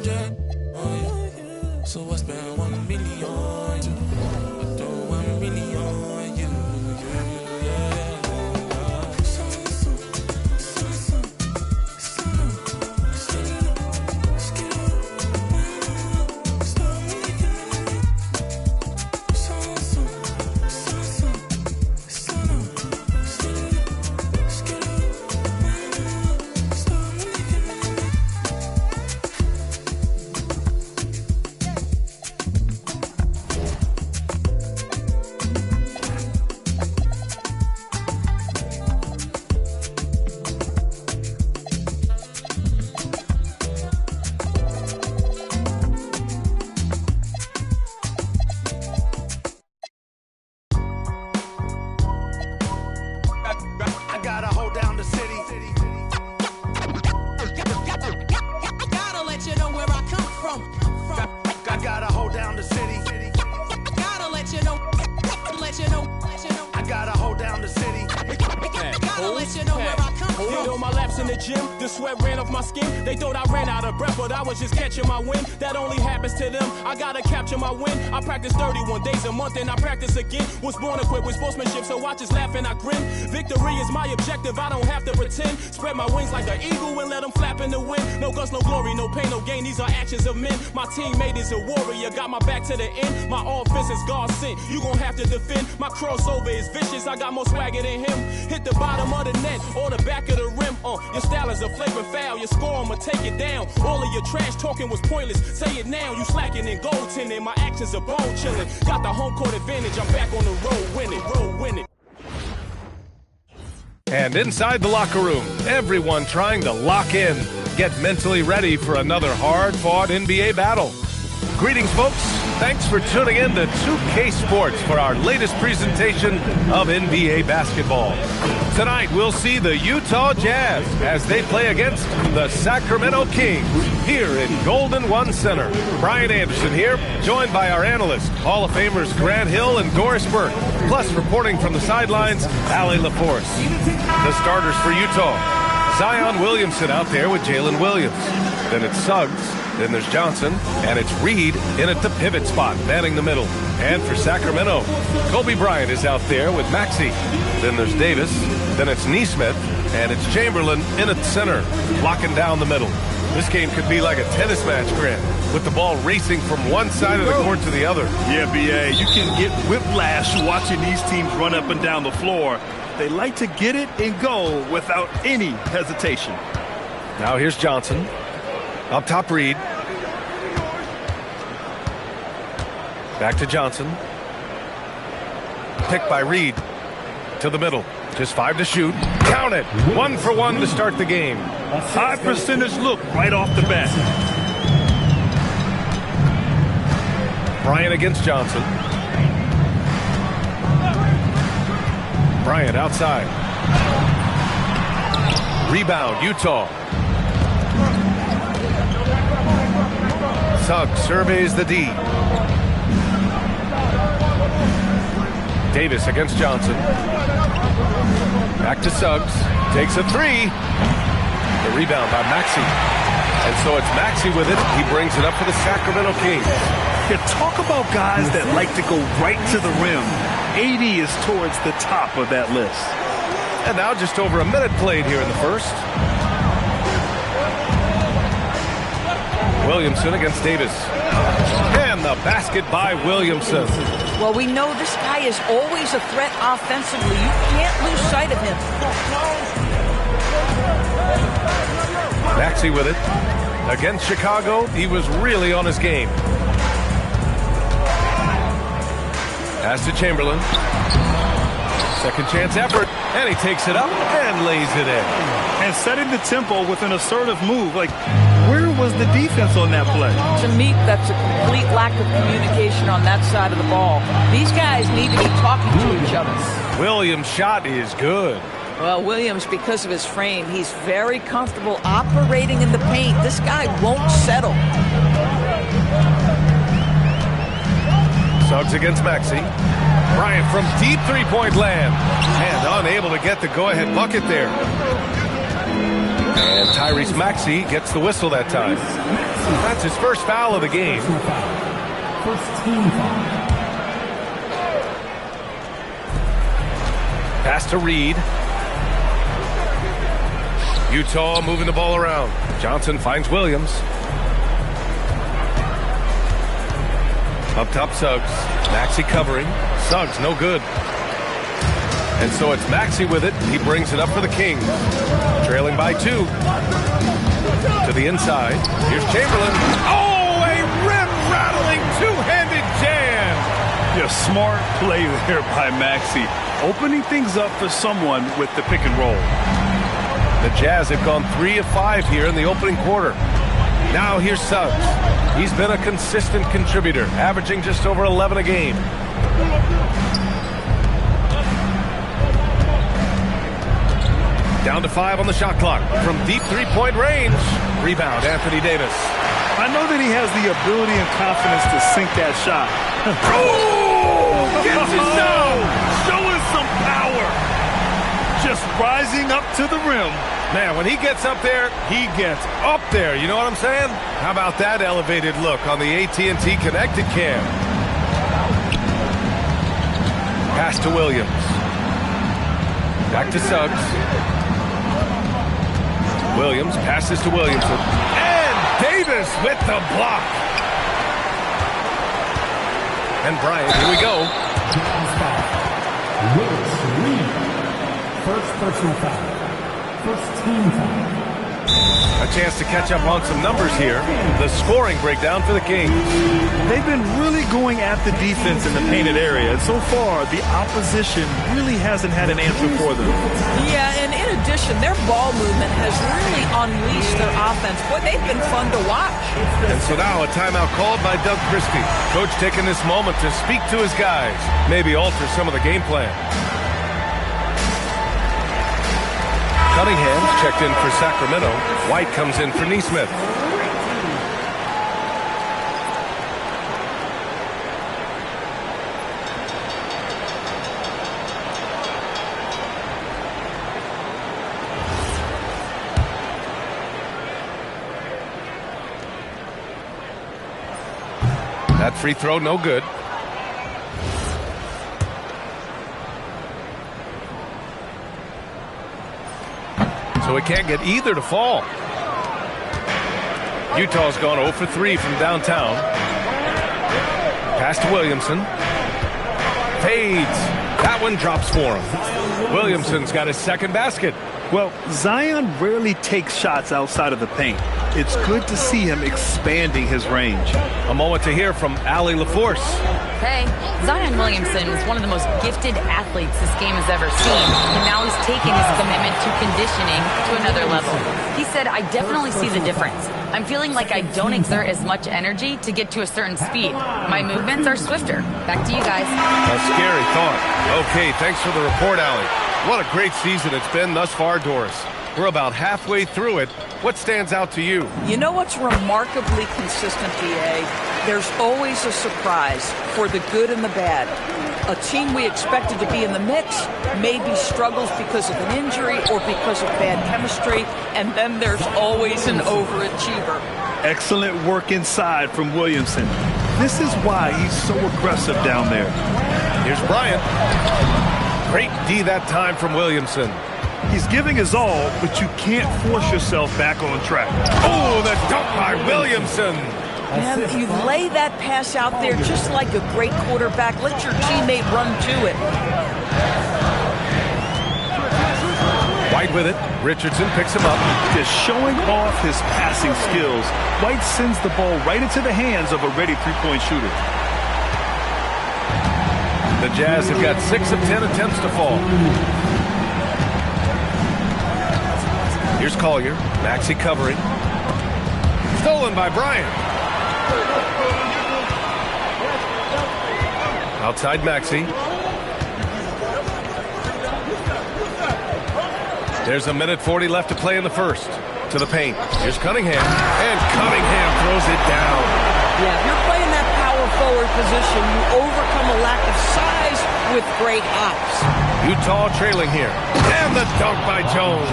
L: 100. Oh, yeah. So I spent 1 million on you. I throw 1 million on you.
R: Just catching my wind, that only happens to them. I gotta capture my win. I practice 31 days a month and I practice again. Was born equipped with sportsmanship, so I just laugh and I grin. Victory is my objective, I don't have to pretend. Spread my wings like an eagle and let them flap in the wind. No guts, no glory, no pain, no gain. These are actions of men. My teammate is a warrior, got my back to the end. My offense is God sent, you gon' have to defend. My crossover is vicious, I got more swagger than him. Hit the bottom of the net or the back of the rim. Your style is a flagrant foul, your score, I'ma take it down. All of your trash talking was pointless, say it now. You slacking in goaltending, my actions are bone chilling. Got the home court advantage, I'm back on the road winning.
B: And inside the locker room, everyone trying to lock in, get mentally ready for another hard-fought NBA battle. Greetings, folks. Thanks for tuning in to 2K Sports for our latest presentation of NBA basketball. Tonight, we'll see the Utah Jazz as they play against the Sacramento Kings here in Golden One Center. Brian Anderson here, joined by our analysts, Hall of Famers Grant Hill and Doris Burke, plus reporting from the sidelines, Allie LaForce. The starters for Utah, Zion Williamson out there with Jalen Williams. Then it's Suggs. Then there's Johnson, and it's Reed in at the pivot spot, manning the middle. And for Sacramento, Kobe Bryant is out there with Maxey. Then there's Davis, then it's Nesmith, and it's Chamberlain in at center, locking down the middle. This game could be like a tennis match, Grant, with the ball racing from one side of the court to the other.
C: Yeah, B.A., you can get whiplash watching these teams run up and down the floor. They like to get it and go without any hesitation.
B: Now here's Johnson. Up top, Reed. Back to Johnson. Picked by Reed. To the middle. Just 5 to shoot. Count it. 1 for 1 to start the game.
C: A high percentage look right off the bat.
B: Bryant against Johnson. Bryant outside. Rebound, Utah. Suggs surveys the D. Davis against Johnson. Back to Suggs. Takes a 3. The rebound by Maxey. And so it's Maxey with it. He brings it up for the Sacramento Kings.
C: Yeah, talk about guys that like to go right to the rim. 80 is towards the top of that list.
B: And now just over a minute played here in the first. Williamson against Davis. And the basket by Williamson.
S: Well, we know this guy is always a threat offensively. You can't lose sight of him.
B: Maxey with it. Against Chicago, he was really on his game. Pass to Chamberlain. Second chance effort. And he takes it up and lays it in.
C: And setting the tempo with an assertive move. Like, where was the defense on that play?
S: To me, that's a complete lack of communication on that side of the ball. These guys need to be talking to each other.
B: Williams' shot is good.
S: Well, Williams, because of his frame, he's very comfortable operating in the paint. This guy won't settle.
B: Suggs against Maxey. Bryant from deep three-point land. And unable to get the go-ahead bucket there. And Tyrese Maxey gets the whistle that time. That's his first foul of the game.
E: First team foul.
B: Pass to Reed. Utah moving the ball around. Johnson finds Williams. Up top, Suggs. Maxey covering. Suggs, no good. And so it's Maxey with it. He brings it up for the Kings. Trailing by 2. To the inside. Here's Chamberlain. Oh, a rim-rattling two-handed jam.
C: Yeah, smart play there by Maxey. Opening things up for someone with the pick and roll.
B: The Jazz have gone 3 of 5 here in the opening quarter. Now here's Suggs. He's been a consistent contributor, averaging just over 11 a game. Down to 5 on the shot clock from deep three-point range. Rebound, Anthony Davis.
C: I know that he has the ability and confidence to sink that shot.
B: Oh! Gets it down!
C: Showing some power. Just rising up to the rim.
B: Man, when he gets up there, he gets up there. You know what I'm saying? How about that elevated look on the AT&T Connected Cam? Pass to Williams. Back to Suggs. Williams passes to Williamson. And Davis with the block. And Bryant, here we go.
E: First personal foul. First team foul.
B: A chance to catch up on some numbers here. The scoring breakdown for the Kings.
C: They've been really going at the defense in the painted area. And so far, the opposition really hasn't had an answer for them.
S: Yeah, and in addition, their ball movement has really unleashed their offense. Boy, they've been fun to watch.
B: And so now a timeout called by Doug Christie. Coach taking this moment to speak to his guys. Maybe alter some of the game plan. Cunningham's checked in for Sacramento. White comes in for Neesmith. That free throw, no good. So he can't get either to fall. Utah's gone 0 for 3 from downtown. Pass to Williamson. Fades. That one drops for him. Williamson's got his second basket.
C: Well, Zion rarely takes shots outside of the paint. It's good to see him expanding his range.
B: A moment to hear from Allie LaForce.
F: Hey, Zion Williamson is one of the most gifted athletes this game has ever seen, and now he's taken his commitment to conditioning to another level. He said, I definitely see the difference. I'm feeling like I don't exert as much energy to get to a certain speed. My movements are swifter. Back to you guys.
B: A scary thought. Okay, thanks for the report, Allie. What a great season it's been thus far, Doris. We're about halfway through it. What stands out to you?
S: You know what's remarkably consistent, BA? There's always a surprise for the good and the bad. A team we expected to be in the mix maybe struggles because of an injury or because of bad chemistry, and then there's always an overachiever.
C: Excellent work inside from Williamson. This is why he's so aggressive down there.
B: Here's Bryant. Great D that time from Williamson.
C: He's giving his all, but you can't force yourself back on track.
B: Oh, the dunk by Williamson.
S: And you lay that pass out there just like a great quarterback. Let your teammate run to it.
B: White with it. Richardson picks him up.
C: Just showing off his passing skills. White sends the ball right into the hands of a ready three-point shooter.
B: The Jazz have got 6 of 10 attempts to fall. Here's Collier. Maxey covering. Stolen by Bryant. Outside Maxey. There's a minute 40 left to play in the first. To the paint. Here's Cunningham. And Cunningham throws it down.
S: Yeah, if you're playing that power forward position, you overcome a lack of size with great hops.
B: Utah trailing here. And the dunk by Jones.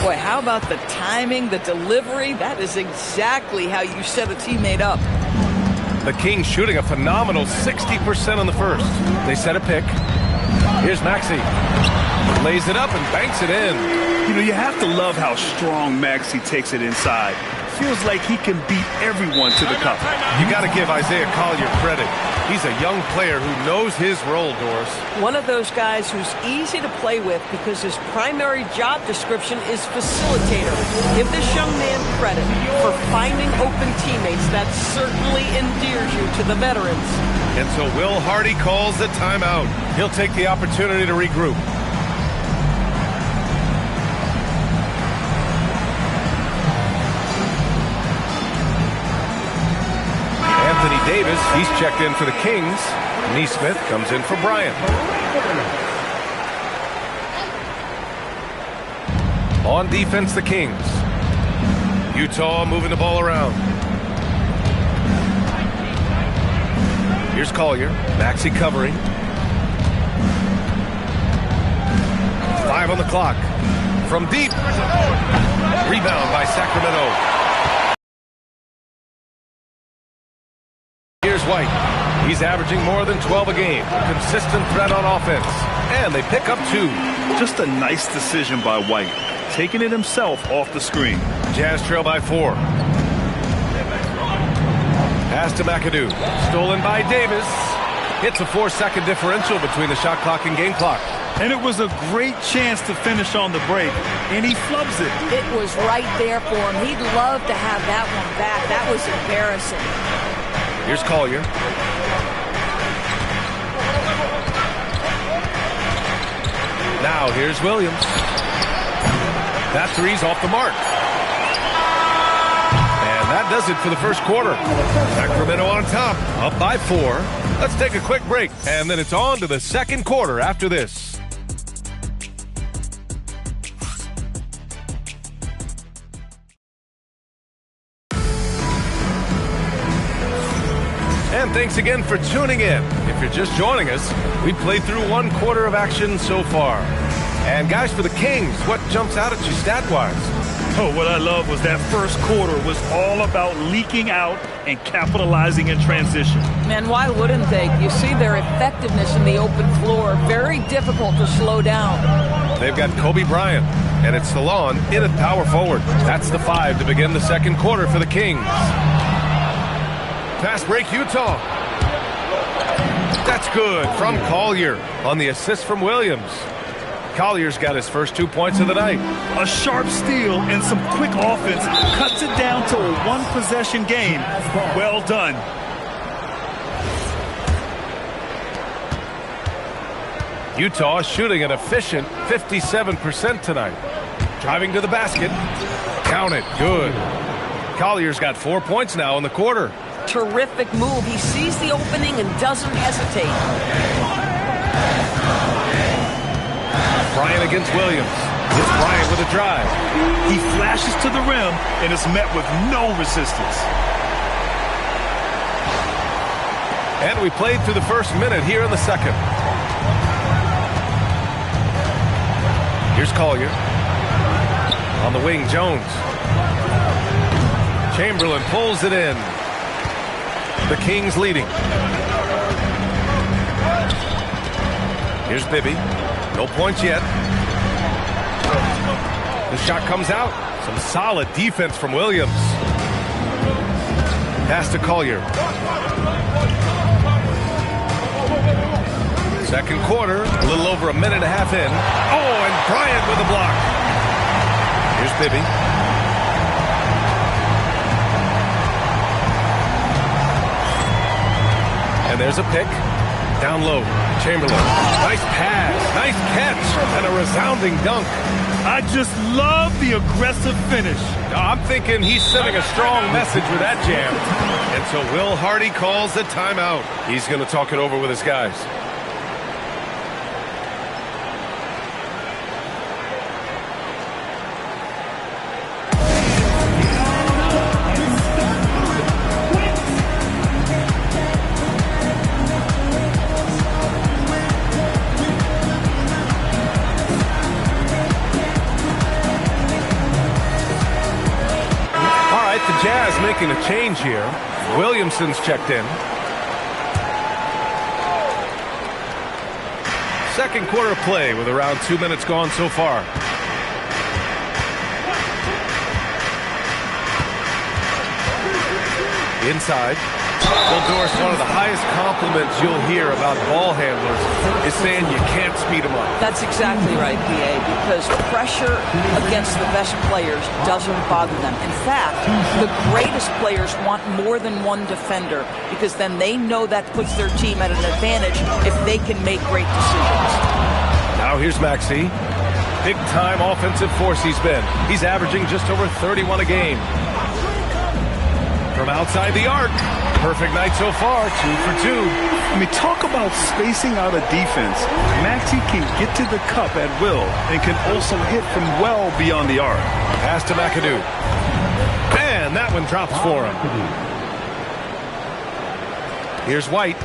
S: Boy, how about the timing, the delivery? That is exactly how you set a teammate up.
B: The Kings shooting a phenomenal 60% on the first. They set a pick. Here's Maxey. Lays it up and banks it in.
C: You know, you have to love how strong Maxey takes it inside. Feels like he can beat everyone to the cup.
B: You got to give Isaiah Collier credit. He's a young player who knows his role, Doris.
T: One of those guys who's easy to play with because his primary job description is facilitator. Give this young man credit for finding open teammates. That certainly endears you to the veterans.
B: And so Will Hardy calls the timeout. He'll take the opportunity to regroup. Anthony Davis, he's checked in for the Kings. Neesmith comes in for Bryant. On defense, the Kings. Utah moving the ball around. Here's Collier. Maxey covering. 5 on the clock. From deep. Rebound by Sacramento. Here's White. He's averaging more than 12 a game. Consistent threat on offense. And they pick up 2.
C: Just a nice decision by White. Taking it himself off the screen.
B: Jazz trail by 4. Pass to McAdoo. Stolen by Davis. Hits a 4-second differential between the shot clock and game clock.
C: And it was a great chance to finish on the break. And he flubs it.
S: It was right there for him. He'd love to have that one back. That was embarrassing.
B: Here's Collier. Now here's Williams. That three's off the mark. And that does it for the first quarter. Sacramento on top, up by 4. Let's take a quick break, and then it's on to the second quarter after this. And thanks again for tuning in. If you're just joining us, we've played through 1 quarter of action so far. And guys, for the Kings, what jumps out at you stat-wise?
C: Oh, what I love was that first quarter was all about leaking out and capitalizing in transition.
S: Man, why wouldn't they? You see their effectiveness in the open floor. Very difficult to slow down.
B: They've got Kobe Bryant, and it's Salon in at power forward. That's the 5 to begin the second quarter for the Kings. Fast break, Utah. That's good from Collier on the assist from Williams. Collier's got his first 2 points of the night.
C: A sharp steal and some quick offense cuts it down to a 1-possession game. Well done.
B: Utah shooting an efficient 57% tonight. Driving to the basket. Count it. Good. Collier's got 4 points now in the quarter.
T: Terrific move. He sees the opening and doesn't hesitate.
B: Bryant against Williams. It's Bryant with a drive.
C: He flashes to the rim and is met with no resistance.
B: And we played through the first minute here in the second. Here's Collier. On the wing, Jones. Chamberlain pulls it in. The Kings leading. Here's Bibby. No points yet. The shot comes out. Some solid defense from Williams. Pass to Collier. Second quarter, a little over a minute and a half in. Oh, and Bryant with a block. Here's Bibby. And there's a pick. Down low. Chamberlain. Nice pass. Nice catch. And a resounding dunk.
C: I just love the aggressive finish.
B: I'm thinking he's sending a strong message with that jam. And so Will Hardy calls the timeout. He's going to talk it over with his guys. making a change here. Williamson's checked in. Second quarter of play with around 2 minutes gone so far. Inside. Well, Doris, one of the highest compliments you'll hear about ball handlers is saying you can't speed them up.
S: That's exactly right, PA, because pressure against the best players doesn't bother them. In fact, the greatest players want more than one defender because then they know that puts their team at an advantage if they can make great decisions.
B: Now here's Maxey. Big-time offensive force he's been. He's averaging just over 31 a game. From outside the arc. Perfect night so far, 2 for 2.
C: I mean, talk about spacing out a defense. Maxey can get to the cup at will and can also hit from well beyond the arc.
B: Pass to McAdoo. And that one drops for him. Here's White.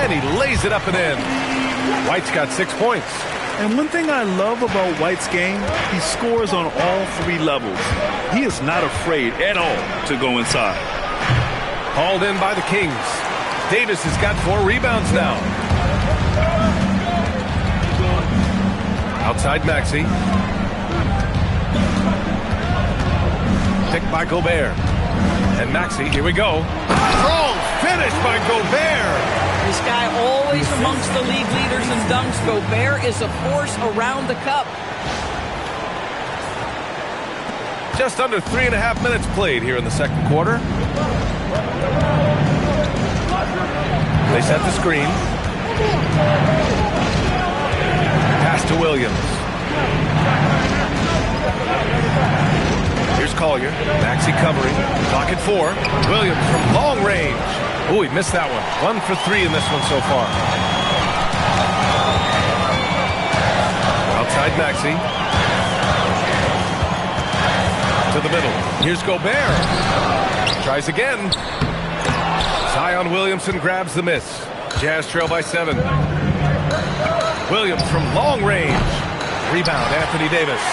B: And he lays it up and in. White's got 6 points.
C: And one thing I love about White's game, he scores on all 3 levels. He is not afraid at all to go inside.
B: Hauled in by the Kings. Davis has got 4 rebounds now. Outside Maxey. Picked by Gobert. And Maxey, here we go. Strong finish by Gobert.
S: This guy always amongst the league leaders in dunks. Gobert is a force around the cup.
B: Just under 3.5 minutes played here in the second quarter. They set the screen. Pass to Williams. Here's Collier. Maxey covering. Clock at 4. Williams from long range. Oh, he missed that one. 1 for 3 in this one so far. Outside Maxey. To the middle. Here's Gobert. Tries again. Zion Williamson grabs the miss. Jazz trail by 7. Williams from long range. Rebound, Anthony Davis.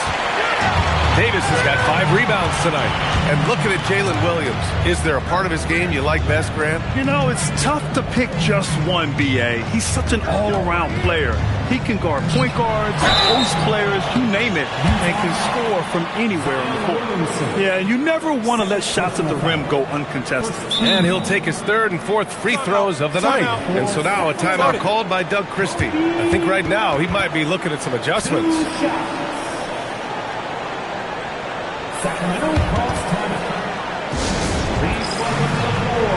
B: Davis has got 5 rebounds tonight. And looking at Jalen Williams, is there a part of his game you like best, Grant?
C: You know, it's tough to pick just one, B.A. He's such an all-around player. He can guard point guards, post players, you name it, and can score from anywhere on the court. Yeah, you never want to let shots at the rim go uncontested.
B: And he'll take his 3rd and 4th free throws of the night. And so now a timeout called by Doug Christie. I think right now he might be looking at some adjustments.
E: Sacramento calls timeout. Please welcome to the floor,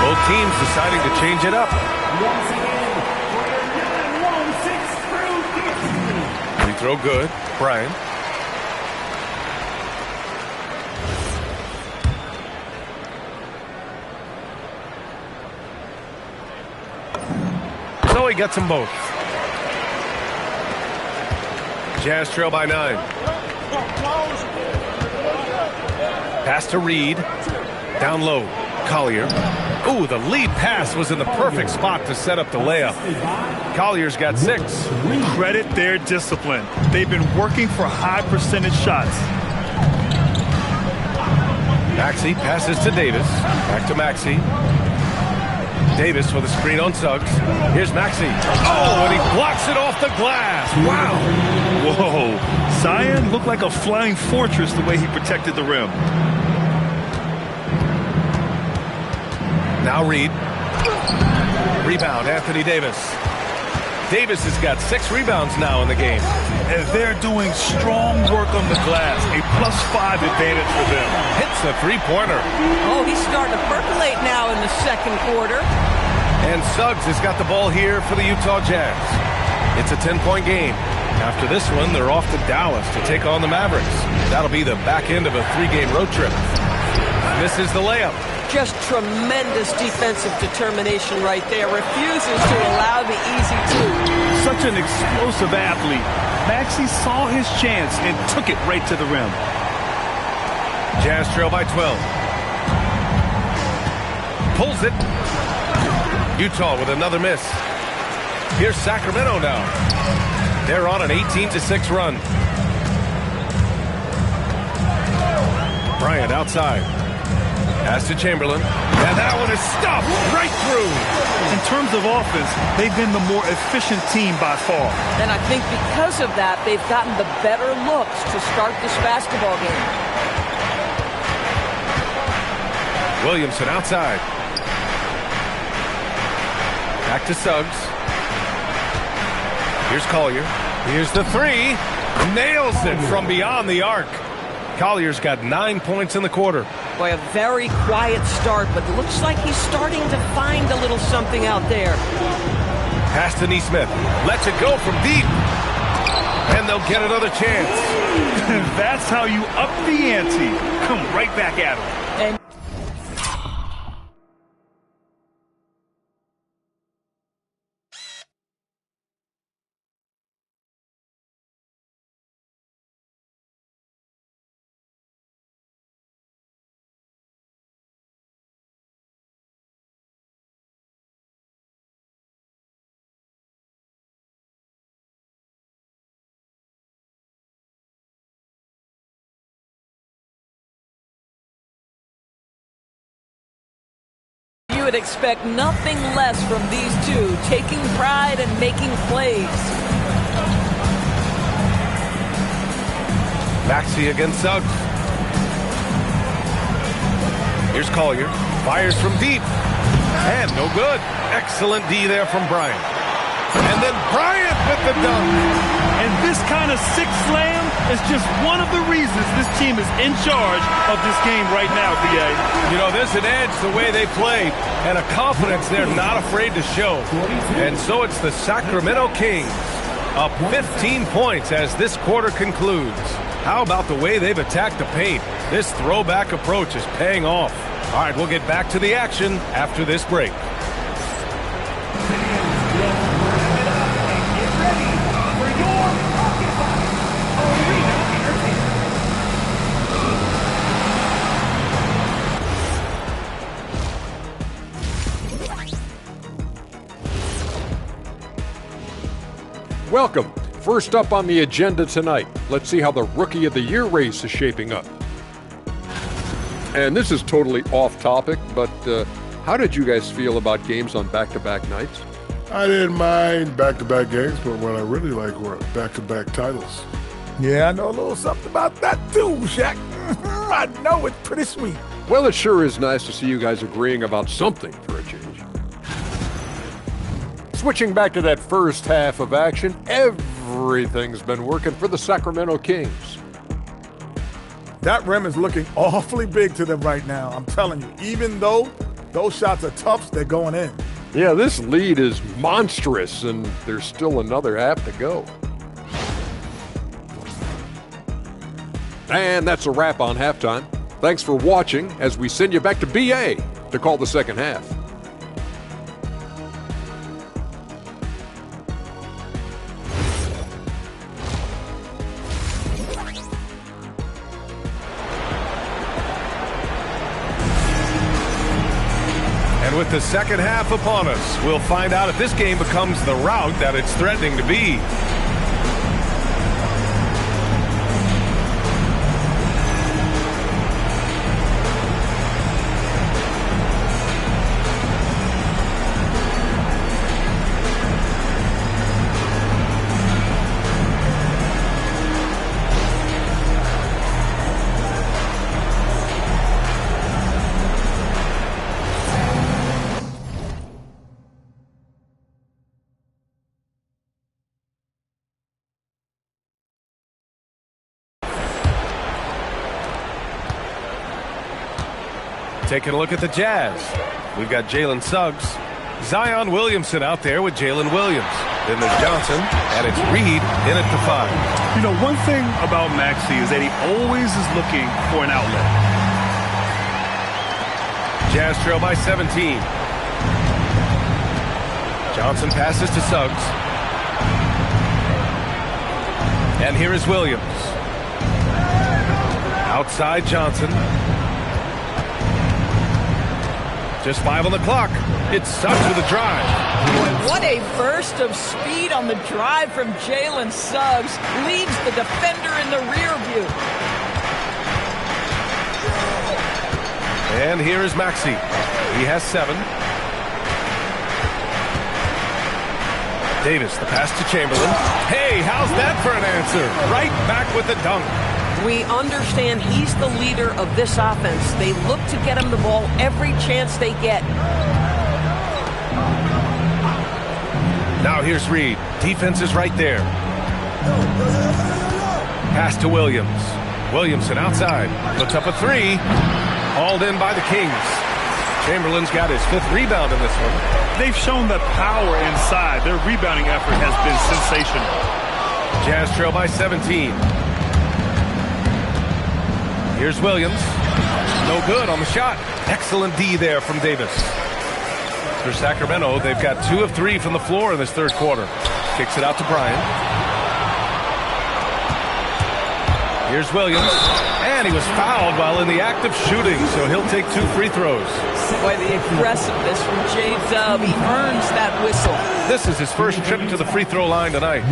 B: Both teams deciding to change it up.
E: Once again, for your 9-1-6 through
B: Free throw good. Brian. So he gets them both. Jazz trail by 9. Pass to Reed. Down low. Collier. Ooh, the lead pass was in the perfect spot to set up the layup. Collier's got 6.
C: Credit their discipline. They've been working for high percentage shots.
B: Maxey passes to Davis. Back to Maxey. Davis with a screen on Suggs. Here's Maxey. Oh, and he blocks it off the glass. Wow.
C: Whoa. Zion looked like a flying fortress the way he protected the rim.
B: Now Reed. Rebound, Anthony Davis. Davis has got 6 rebounds now in the game.
C: And they're doing strong work on the glass. A +5 advantage for them.
B: Hits the 3-pointer.
S: Oh, he's starting to percolate now in the second quarter.
B: And Suggs has got the ball here for the Utah Jazz. It's a 10-point game. After this one, they're off to Dallas to take on the Mavericks. That'll be the back end of a 3-game road trip. Misses the layup.
T: Just tremendous defensive determination right there. Refuses to allow the easy two.
C: Such an explosive athlete. Maxey saw his chance and took it right to the rim.
B: Jazz trail by 12. Pulls it. Utah with another miss. Here's Sacramento now. They're on an 18-6 run. Bryant outside. Pass to Chamberlain. And that one is stopped right through.
C: In terms of offense, they've been the more efficient team by far.
S: And I think because of that, they've gotten the better looks to start this basketball game.
B: Williamson outside. Back to Suggs. Here's Collier. Here's the three. Nails it from beyond the arc. Collier's got 9 points in the quarter.
T: Boy, a very quiet start, but looks like he's starting to find a little something out there.
B: Pass to Neesmith. Lets it go from deep. And they'll get another chance.
C: That's how you up the ante. Come right back at him.
T: And you would expect nothing less from these two, taking pride and making plays.
B: Maxey against Suggs. Here's Collier. Fires from deep. And no good. Excellent D there from Bryant. And then Bryant with the dunk.
C: And this kind of six slam is just one of the reasons this team is in charge of this game right now, B.A.
B: You know, there's an edge the way they play and a confidence they're not afraid to show. And so it's the Sacramento Kings up 15 points as this quarter concludes. How about the way they've attacked the paint? This throwback approach is paying off. All right, we'll get back to the action after this break.
G: Welcome. First up on the agenda tonight, let's see how the Rookie of the Year race is shaping up. And this is totally off topic, but how did you guys feel about games on back-to-back nights?
H: I didn't mind back-to-back games, but what I really like were back-to-back titles.
I: Yeah, I know a little something about that too, Shaq. I know it's pretty sweet.
G: Well, it sure is nice to see you guys agreeing about something for a change. Switching back to that first half of action, everything's been working for the Sacramento Kings.
I: That rim is looking awfully big to them right now. I'm telling you, even though those shots are tough, they're going in.
G: Yeah, this lead is monstrous, and there's still another half to go. And that's a wrap on halftime. Thanks for watching as we send you back to BA to call the second half.
B: And with the second half upon us, we'll find out if this game becomes the rout that it's threatening to be. Taking a look at the Jazz. We've got Jalen Suggs. Zion Williamson out there with Jalen Williams. Then there's Johnson, and it's Reed in at the 5.
C: You know, one thing about Maxey is that he always is looking for an outlet.
B: Jazz trail by 17. Johnson passes to Suggs. And here is Williams. Outside Johnson. Just 5 on the clock. It's Suggs with a drive.
S: Boy, what a burst of speed on the drive from Jalen Suggs. Leaves the defender in the rear view.
B: And here is Maxey. He has 7. Davis, the pass to Chamberlain. Hey, how's that for an answer? Right back with the dunk.
T: We understand he's the leader of this offense. They look to get him the ball every chance they get.
B: Now here's Reed. Defense is right there. Pass to Williams. Williamson outside. Puts up a 3. Hauled in by the Kings. Chamberlain's got his 5th rebound in this one.
C: They've shown the power inside. Their rebounding effort has been sensational.
B: Jazz trail by 17. Here's Williams. No good on the shot. Excellent D there from Davis. For Sacramento, they've got 2 of 3 from the floor in this third quarter. Kicks it out to Bryant. Here's Williams. And he was fouled while in the act of shooting, so he'll take 2 free throws.
S: Boy, the aggressiveness from J-Dub. He earns that whistle.
B: This is his first trip to the free throw line tonight.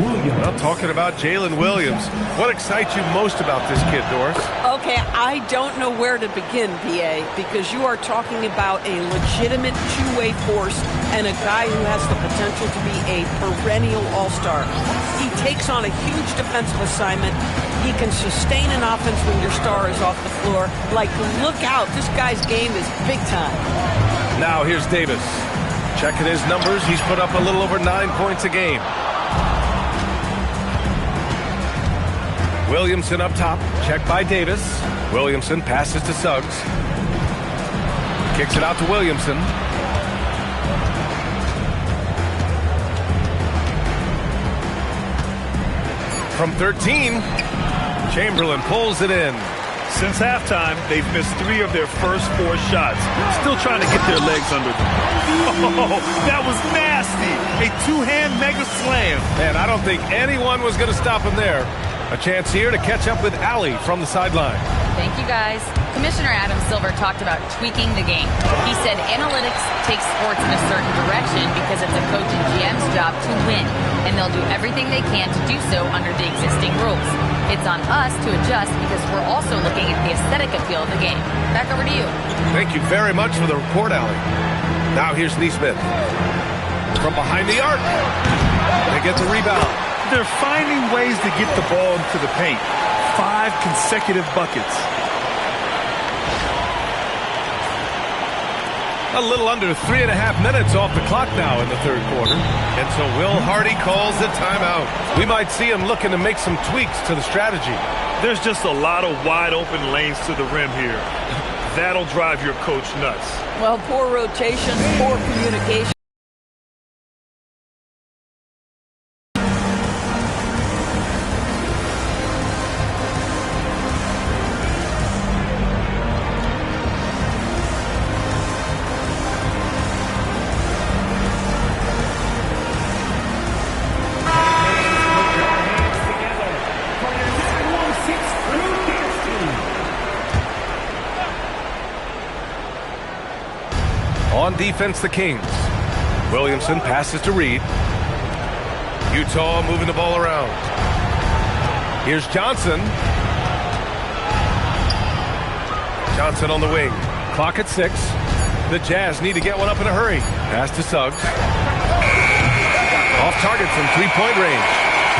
B: Well, talking about Jalen Williams, what excites you most about this kid, Doris?
T: Okay, I don't know where to begin, PA, because you are talking about a legitimate two-way force and a guy who has the potential to be a perennial all-star. He takes on a huge defensive assignment. He can sustain an offense when your star is off the floor. Like, look out, this guy's game is big time.
B: Now here's Davis. Checking his numbers, he's put up a little over 9 points a game. Williamson up top, checked by Davis. Williamson passes to Suggs. Kicks it out to Williamson. From 13, Chamberlain pulls it in.
C: Since halftime, they've missed 3 of their first 4 shots. Still trying to get their legs under them. Oh, that was nasty. A 2-hand mega slam.
B: Man, I don't think anyone was going to stop him there. A chance here to catch up with Allie from the sideline.
F: Thank you, guys. Commissioner Adam Silver talked about tweaking the game. He said analytics takes sports in a certain direction because it's a coach and GM's job to win, and they'll do everything they can to do so under the existing rules. It's on us to adjust because we're also looking at the aesthetic appeal of the game. Back over to you.
B: Thank you very much for the report, Allie. Now here's Neesmith. From behind the arc. They get the rebound.
C: They're finding ways to get the ball into the paint. 5 consecutive buckets.
B: A little under 3.5 minutes off the clock now in the third quarter. And so Will Hardy calls the timeout. We might see him looking to make some tweaks to the strategy.
C: There's just a lot of wide open lanes to the rim here. That'll drive your coach nuts.
S: Well, poor rotation, poor communication.
B: On defense, the Kings. Williamson passes to Reed. Utah moving the ball around. Here's Johnson. Johnson on the wing. Clock at 6. The Jazz need to get one up in a hurry. Pass to Suggs. Off target from 3-point range.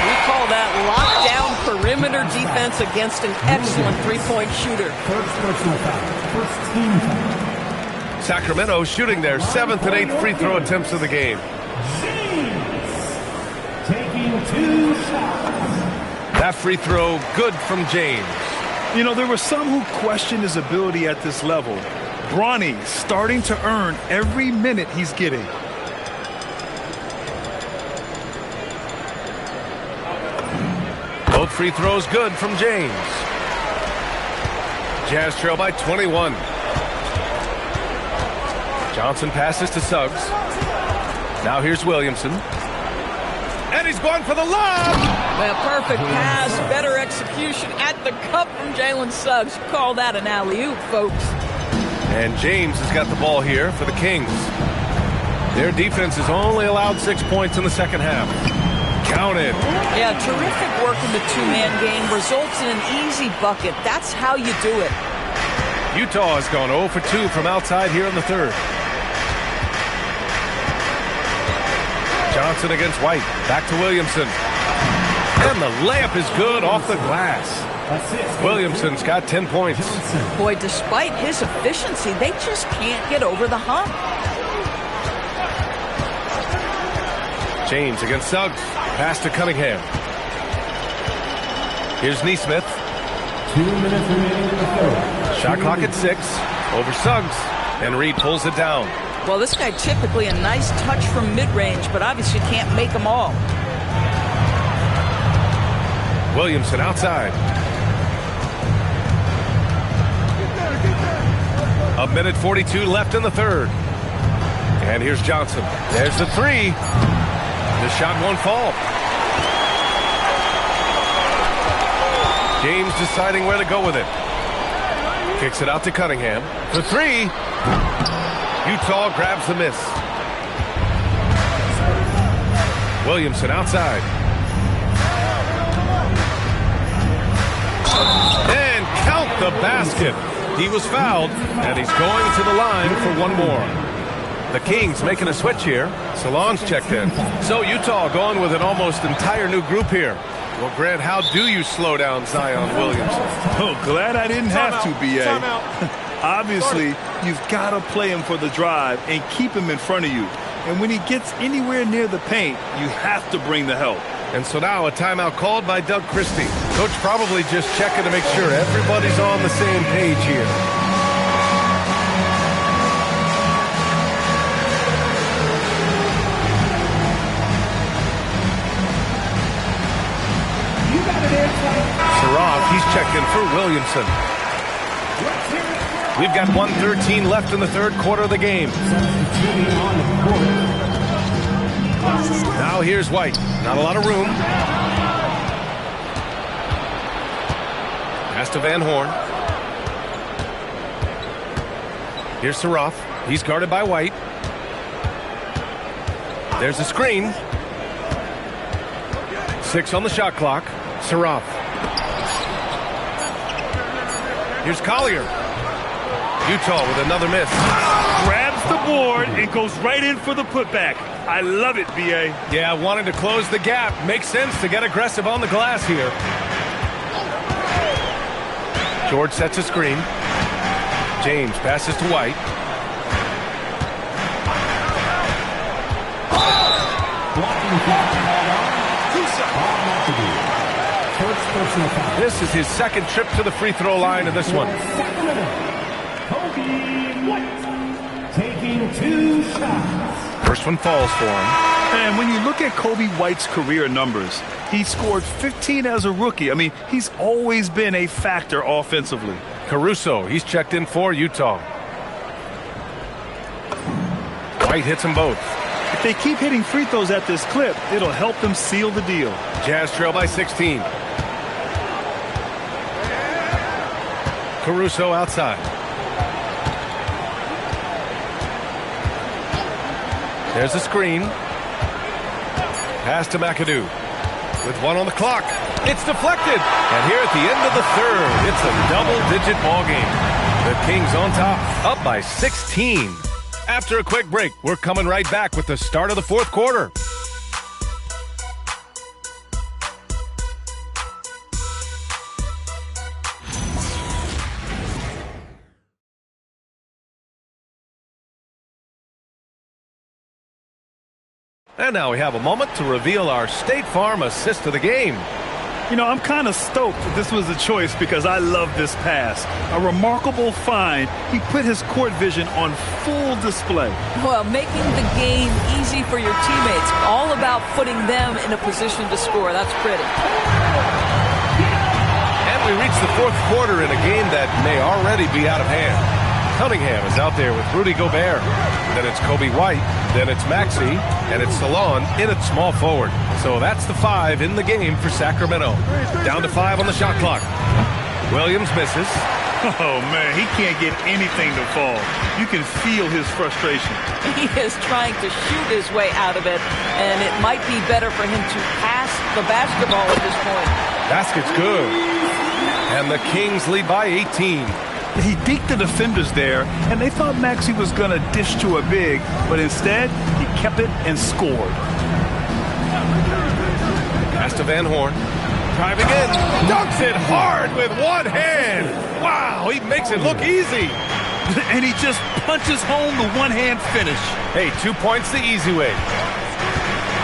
S: We call that lockdown perimeter defense against an excellent three-point shooter.
E: First personal foul. First team foul.
B: Sacramento shooting their 7th and 8th free throw attempts of the game.
E: James taking 2 shots.
B: That free throw good from James.
C: You know, there were some who questioned his ability at this level. Bronny starting to earn every minute he's getting.
B: Both free throws good from James. Jazz trail by 21. Johnson passes to Suggs. Now here's Williamson. And he's going for the lob.
S: Well, perfect pass, better execution at the cup from Jalen Suggs. Call that an alley-oop, folks.
B: And James has got the ball here for the Kings. Their defense has only allowed 6 points in the second half. Counted.
S: Yeah, terrific work in the two-man game results in an easy bucket. That's how you do it.
B: Utah has gone 0 for 2 from outside here in the third. Johnson against White. Back to Williamson. And the layup is good off the glass. Williamson's got 10 points.
S: Boy, despite his efficiency, they just can't get over the hump.
B: James against Suggs. Pass to Cunningham. Here's Neesmith.
E: 2 minutes remaining in the third.
B: Shot clock at 6. Over Suggs. And Reed pulls it down.
S: Well, this guy typically a nice touch from mid-range, but obviously can't make them all.
B: Williamson outside. A minute 42 left in the third. And here's Johnson. There's the three. The shot won't fall. James deciding where to go with it. Kicks it out to Cunningham. For three. Utah grabs the miss. Williamson outside. And count the basket. He was fouled, and he's going to the line for one more. The Kings making a switch here. Salon's checked in. So Utah going with an almost entire new group here. Well, Grant, how do you slow down Zion Williamson?
C: Oh, glad I didn't have to, B.A. Obviously, you've got to play him for the drive and keep him in front of you. And when he gets anywhere near the paint, you have to bring the help.
B: And so now a timeout called by Doug Christie. Coach probably just checking to make sure everybody's on the same page here. Sarov, he's checked in for Williamson. We've got 1:13 left in the third quarter of the game. Now here's White. Not a lot of room. Pass to Van Horn. Here's Sarov. He's guarded by White. There's the screen. 6 on the shot clock. Sarov. Here's Collier. Utah with another miss.
C: Grabs the board and goes right in for the putback. I love it, B.A.
B: Yeah, wanting to close the gap. Makes sense to get aggressive on the glass here. George sets a screen. James passes to White. This is his second trip to the free throw line in this one.
E: Taking 2 shots.
B: First one falls for him.
C: And when you look at Kobe White's career numbers, he scored 15 as a rookie. I mean, he's always been a factor offensively.
B: Caruso, he's checked in for Utah. White hits them both.
C: If they keep hitting free throws at this clip, it'll help them seal the deal.
B: Jazz trail by 16. Caruso outside. There's a screen. Pass to McAdoo. With 1 on the clock. It's deflected. And here at the end of the third, it's a double-digit ball game. The Kings on top, up by 16. After a quick break, we're coming right back with the start of the fourth quarter. And now we have a moment to reveal our State Farm assist of the game.
C: You know, I'm kind of stoked that this was a choice because I love this pass. A remarkable find. He put his court vision on full display.
S: Well, making the game easy for your teammates. All about putting them in a position to score. That's pretty.
B: And we reach the fourth quarter in a game that may already be out of hand. Cunningham is out there with Rudy Gobert. Then it's Kobe White. Then it's Maxey. And it's Salon in at small forward. So that's the 5 in the game for Sacramento. Down to 5 on the shot clock. Williams misses.
C: Oh, man, he can't get anything to fall. You can feel his frustration.
S: He is trying to shoot his way out of it, and it might be better for him to pass the basketball at this point.
B: Basket's good. And the Kings lead by 18.
C: He deked the defenders there, and they thought Maxey was going to dish to a big, but instead, he kept it and scored.
B: Pass to Van Horn. Driving in. Dunks it hard with one hand. Wow, he makes it look easy.
C: And he just punches home the one-hand finish.
B: Hey, 2 points the easy way.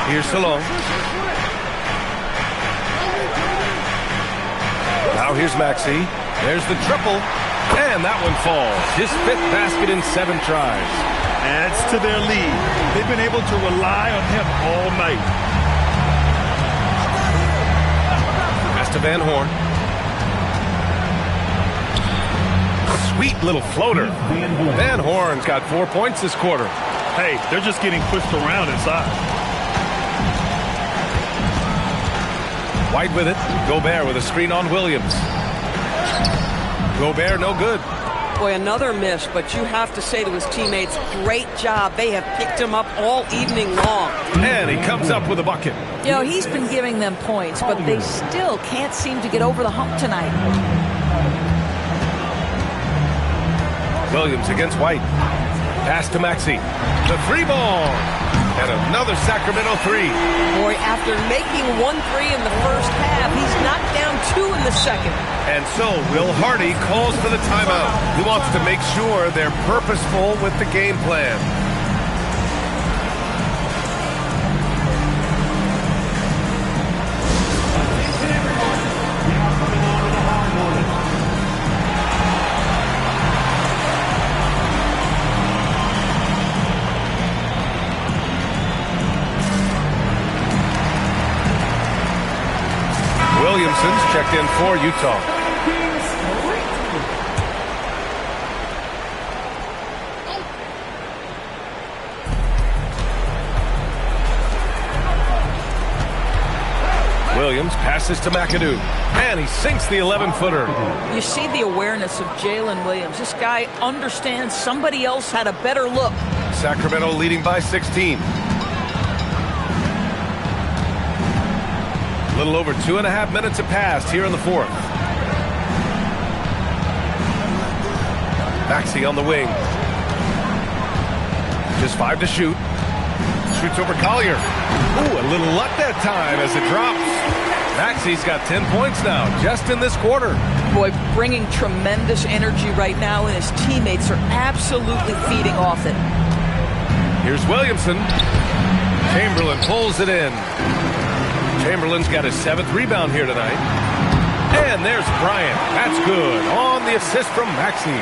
B: Here's Salon. Now here's Maxey. There's the triple. And that one falls. His 5th basket in 7 tries.
C: Adds to their lead. They've been able to rely on him all night.
B: Pass to Van Horn. Sweet little floater. Van Horn's got 4 points this quarter.
C: Hey, they're just getting pushed around inside.
B: White with it. Gobert with a screen on Williams. Gobert no good.
T: Boy, another miss, but you have to say to his teammates, great job. They have picked him up all evening long.
B: And he comes up with a bucket.
S: You know, he's been giving them points, but they still can't seem to get over the hump tonight.
B: Williams against White. Pass to Maxey. The 3-ball. And another Sacramento 3.
T: Boy, after making 1 3 in the first half, he's knocked down 2 in the second.
B: And so Will Hardy calls for the timeout. He wants to make sure they're purposeful with the game plan. Williamson's checked in for Utah. Williams passes to McAdoo, and he sinks the 11-footer.
S: You see the awareness of Jalen Williams. This guy understands somebody else had a better look.
B: Sacramento leading by 16. A little over 2.5 minutes have passed here in the 4th. Maxey on the wing. Just 5 to shoot. Shoots over Collier. Ooh, a little luck that time as it drops. Maxey's got 10 points now, just in this quarter.
S: Boy, bringing tremendous energy right now, and his teammates are absolutely feeding off it.
B: Here's Williamson. Chamberlain pulls it in. Chamberlain's got his 7th rebound here tonight. And there's Bryant. That's good. On the assist from Maxey.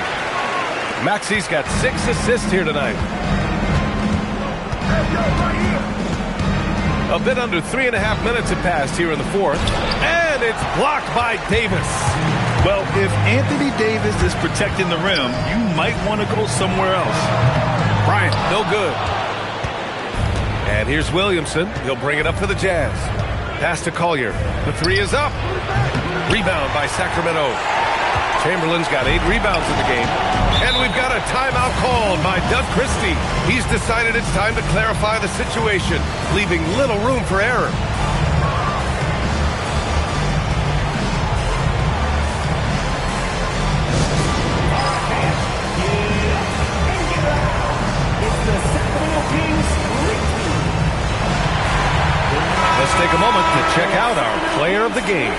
B: Maxey's got 6 assists here tonight. A bit under 3.5 minutes have passed here in the 4th. And it's blocked by Davis.
C: Well, if Anthony Davis is protecting the rim, you might want to go somewhere else.
B: Bryant, no good. And here's Williamson. He'll bring it up for the Jazz. Pass to Collier. The 3 is up. Rebound by Sacramento. Chamberlain's got 8 rebounds in the game. And we've got a timeout called by Doug Christie. He's decided it's time to clarify the situation, leaving little room for error. Let's take a moment to check out our player of the game.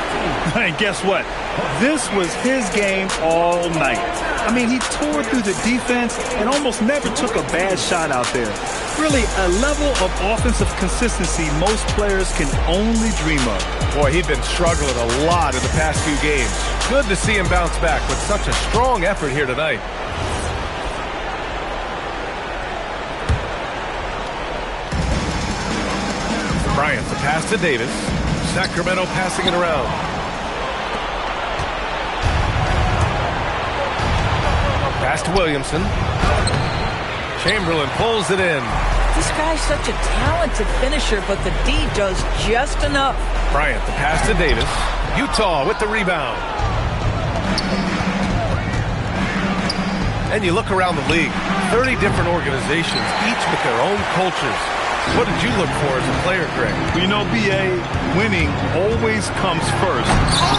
C: And guess what? This was his game all night. I mean, he tore through the defense and almost never took a bad shot out there. Really, a level of offensive consistency most players can only dream of.
B: Boy, he'd been struggling a lot in the past few games. Good to see him bounce back with such a strong effort here tonight. Bryant, the pass to Davis. Sacramento passing it around. Pass to Williamson. Chamberlain pulls it in.
S: This guy's such a talented finisher, but the D does just enough.
B: Bryant, the pass to Davis. Utah with the rebound. And you look around the league, 30 different organizations, each with their own cultures. What did you look for as a player, Greg?
C: You know, BA, winning always comes first.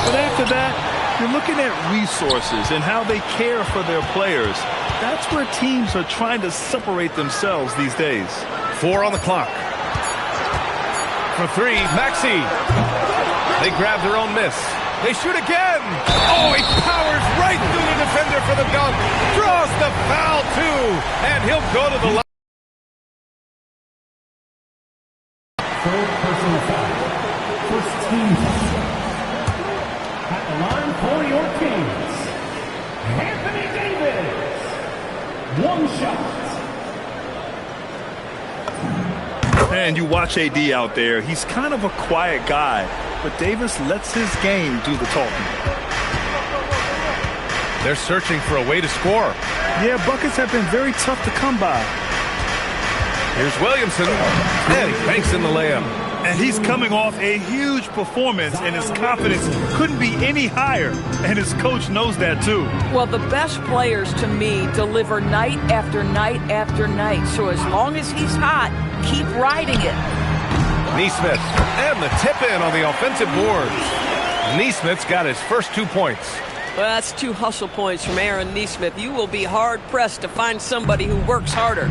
C: But after that, you're looking at resources and how they care for their players. That's where teams are trying to separate themselves these days.
B: 4 on the clock. For 3, Maxey. They grab their own miss. They shoot again. Oh, he powers right through the defender for the dunk. Draws the foul, too. And he'll go to the line.
E: Third personal foul. First team foul. At the line for your Kings, Anthony Davis. One shot.
C: And you watch AD out there. He's kind of a quiet guy, but Davis lets his game do the talking.
B: They're searching for a way to score.
C: Yeah, buckets have been very tough to come by.
B: Here's Williamson, and he banks in the layup.
C: And he's coming off a huge performance, and his confidence couldn't be any higher. And his coach knows that, too.
S: Well, the best players, to me, deliver night after night after night. So as long as he's hot, keep riding it.
B: Nesmith, and the tip-in on the offensive boards. Nesmith's got his first 2 points.
T: Well, that's 2 hustle points from Aaron Nesmith. You will be hard-pressed to find somebody who works harder.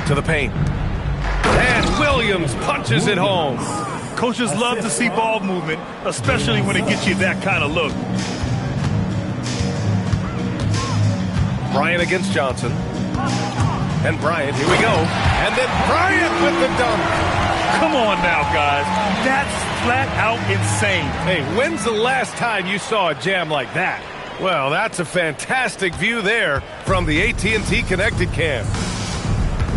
B: To the paint. And Williams punches it home.
C: Coaches love to see ball movement, especially when it gets you that kind of look.
B: Bryant against Johnson. And Bryant, here we go. And then Bryant with the dunk.
C: Come on now, guys. That's flat out insane.
B: Hey, when's the last time you saw a jam like that? Well, that's a fantastic view there from the AT&T Connected Cam.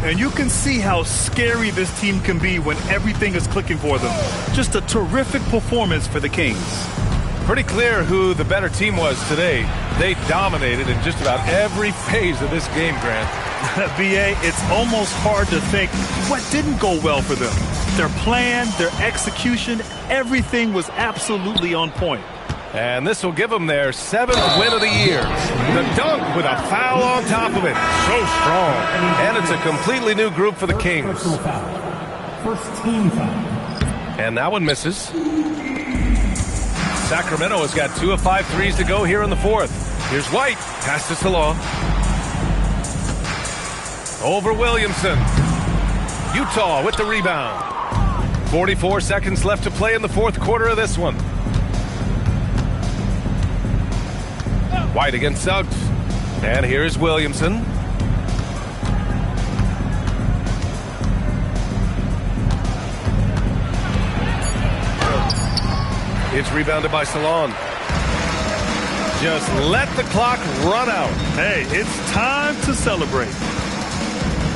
C: And you can see how scary this team can be when everything is clicking for them. Just a terrific performance for the Kings.
B: Pretty clear who the better team was today. They dominated in just about every phase of this game, Grant.
C: BA, it's almost hard to think what didn't go well for them. Their plan, their execution, everything was absolutely on point.
B: And this will give them their 7th win of the year. The dunk with a foul on top of it. So strong. And it's a completely new group for the Kings.
E: First team foul.
B: And that one misses. Sacramento has got 2 of 5 threes to go here in the 4th. Here's White. Pass to Salon. Over Williamson. Utah with the rebound. 44 seconds left to play in the 4th quarter of this one. White against Suggs. And here's Williamson. It's rebounded by Salon. Just let the clock run out.
C: Hey, it's time to celebrate.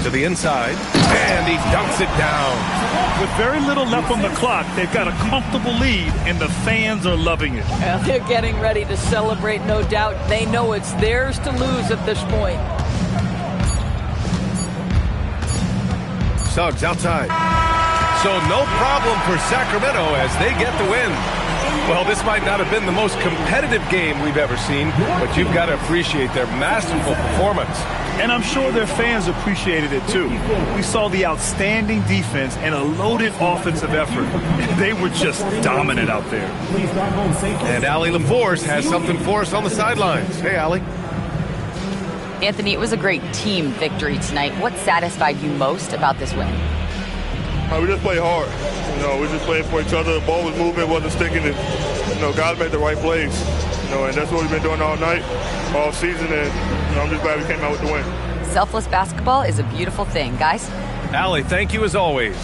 B: To the inside, and he dunks it down.
C: With very little left on the clock, they've got a comfortable lead, and the fans are loving it.
S: Well, they're getting ready to celebrate, no doubt. They know it's theirs to lose at this point.
B: Suggs outside. So no problem for Sacramento as they get the win. Well, this might not have been the most competitive game we've ever seen, but you've got to appreciate their masterful performance.
C: And I'm sure their fans appreciated it, too. We saw the outstanding defense and a loaded offensive effort. They were just dominant out there.
B: And Allie LaForce has something for us on the sidelines. Hey, Allie.
F: Anthony, it was a great team victory tonight. What satisfied you most about this win?
U: We just played hard. We just played for each other. The ball was moving, wasn't sticking. And, guys made the right plays. And that's what we've been doing all night, all season. And I'm just glad we came out with the win.
F: Selfless basketball is a beautiful thing, guys.
B: Allie, thank you as always.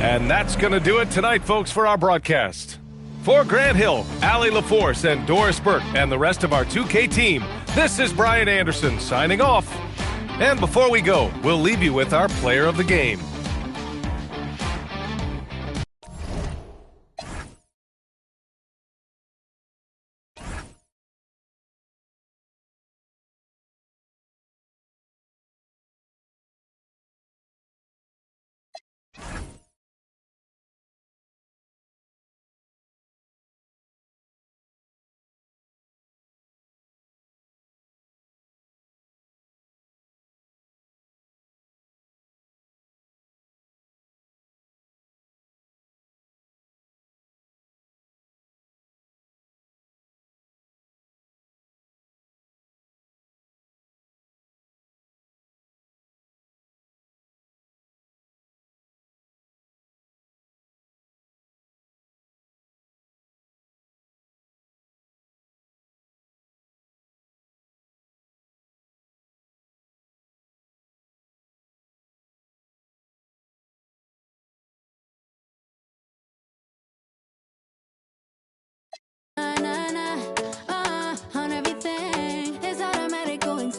B: And that's going to do it tonight, folks, for our broadcast. For Grant Hill, Allie LaForce, and Doris Burke, and the rest of our 2K team, this is Brian Anderson signing off. And before we go, we'll leave you with our player of the game.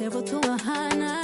K: level to a high night.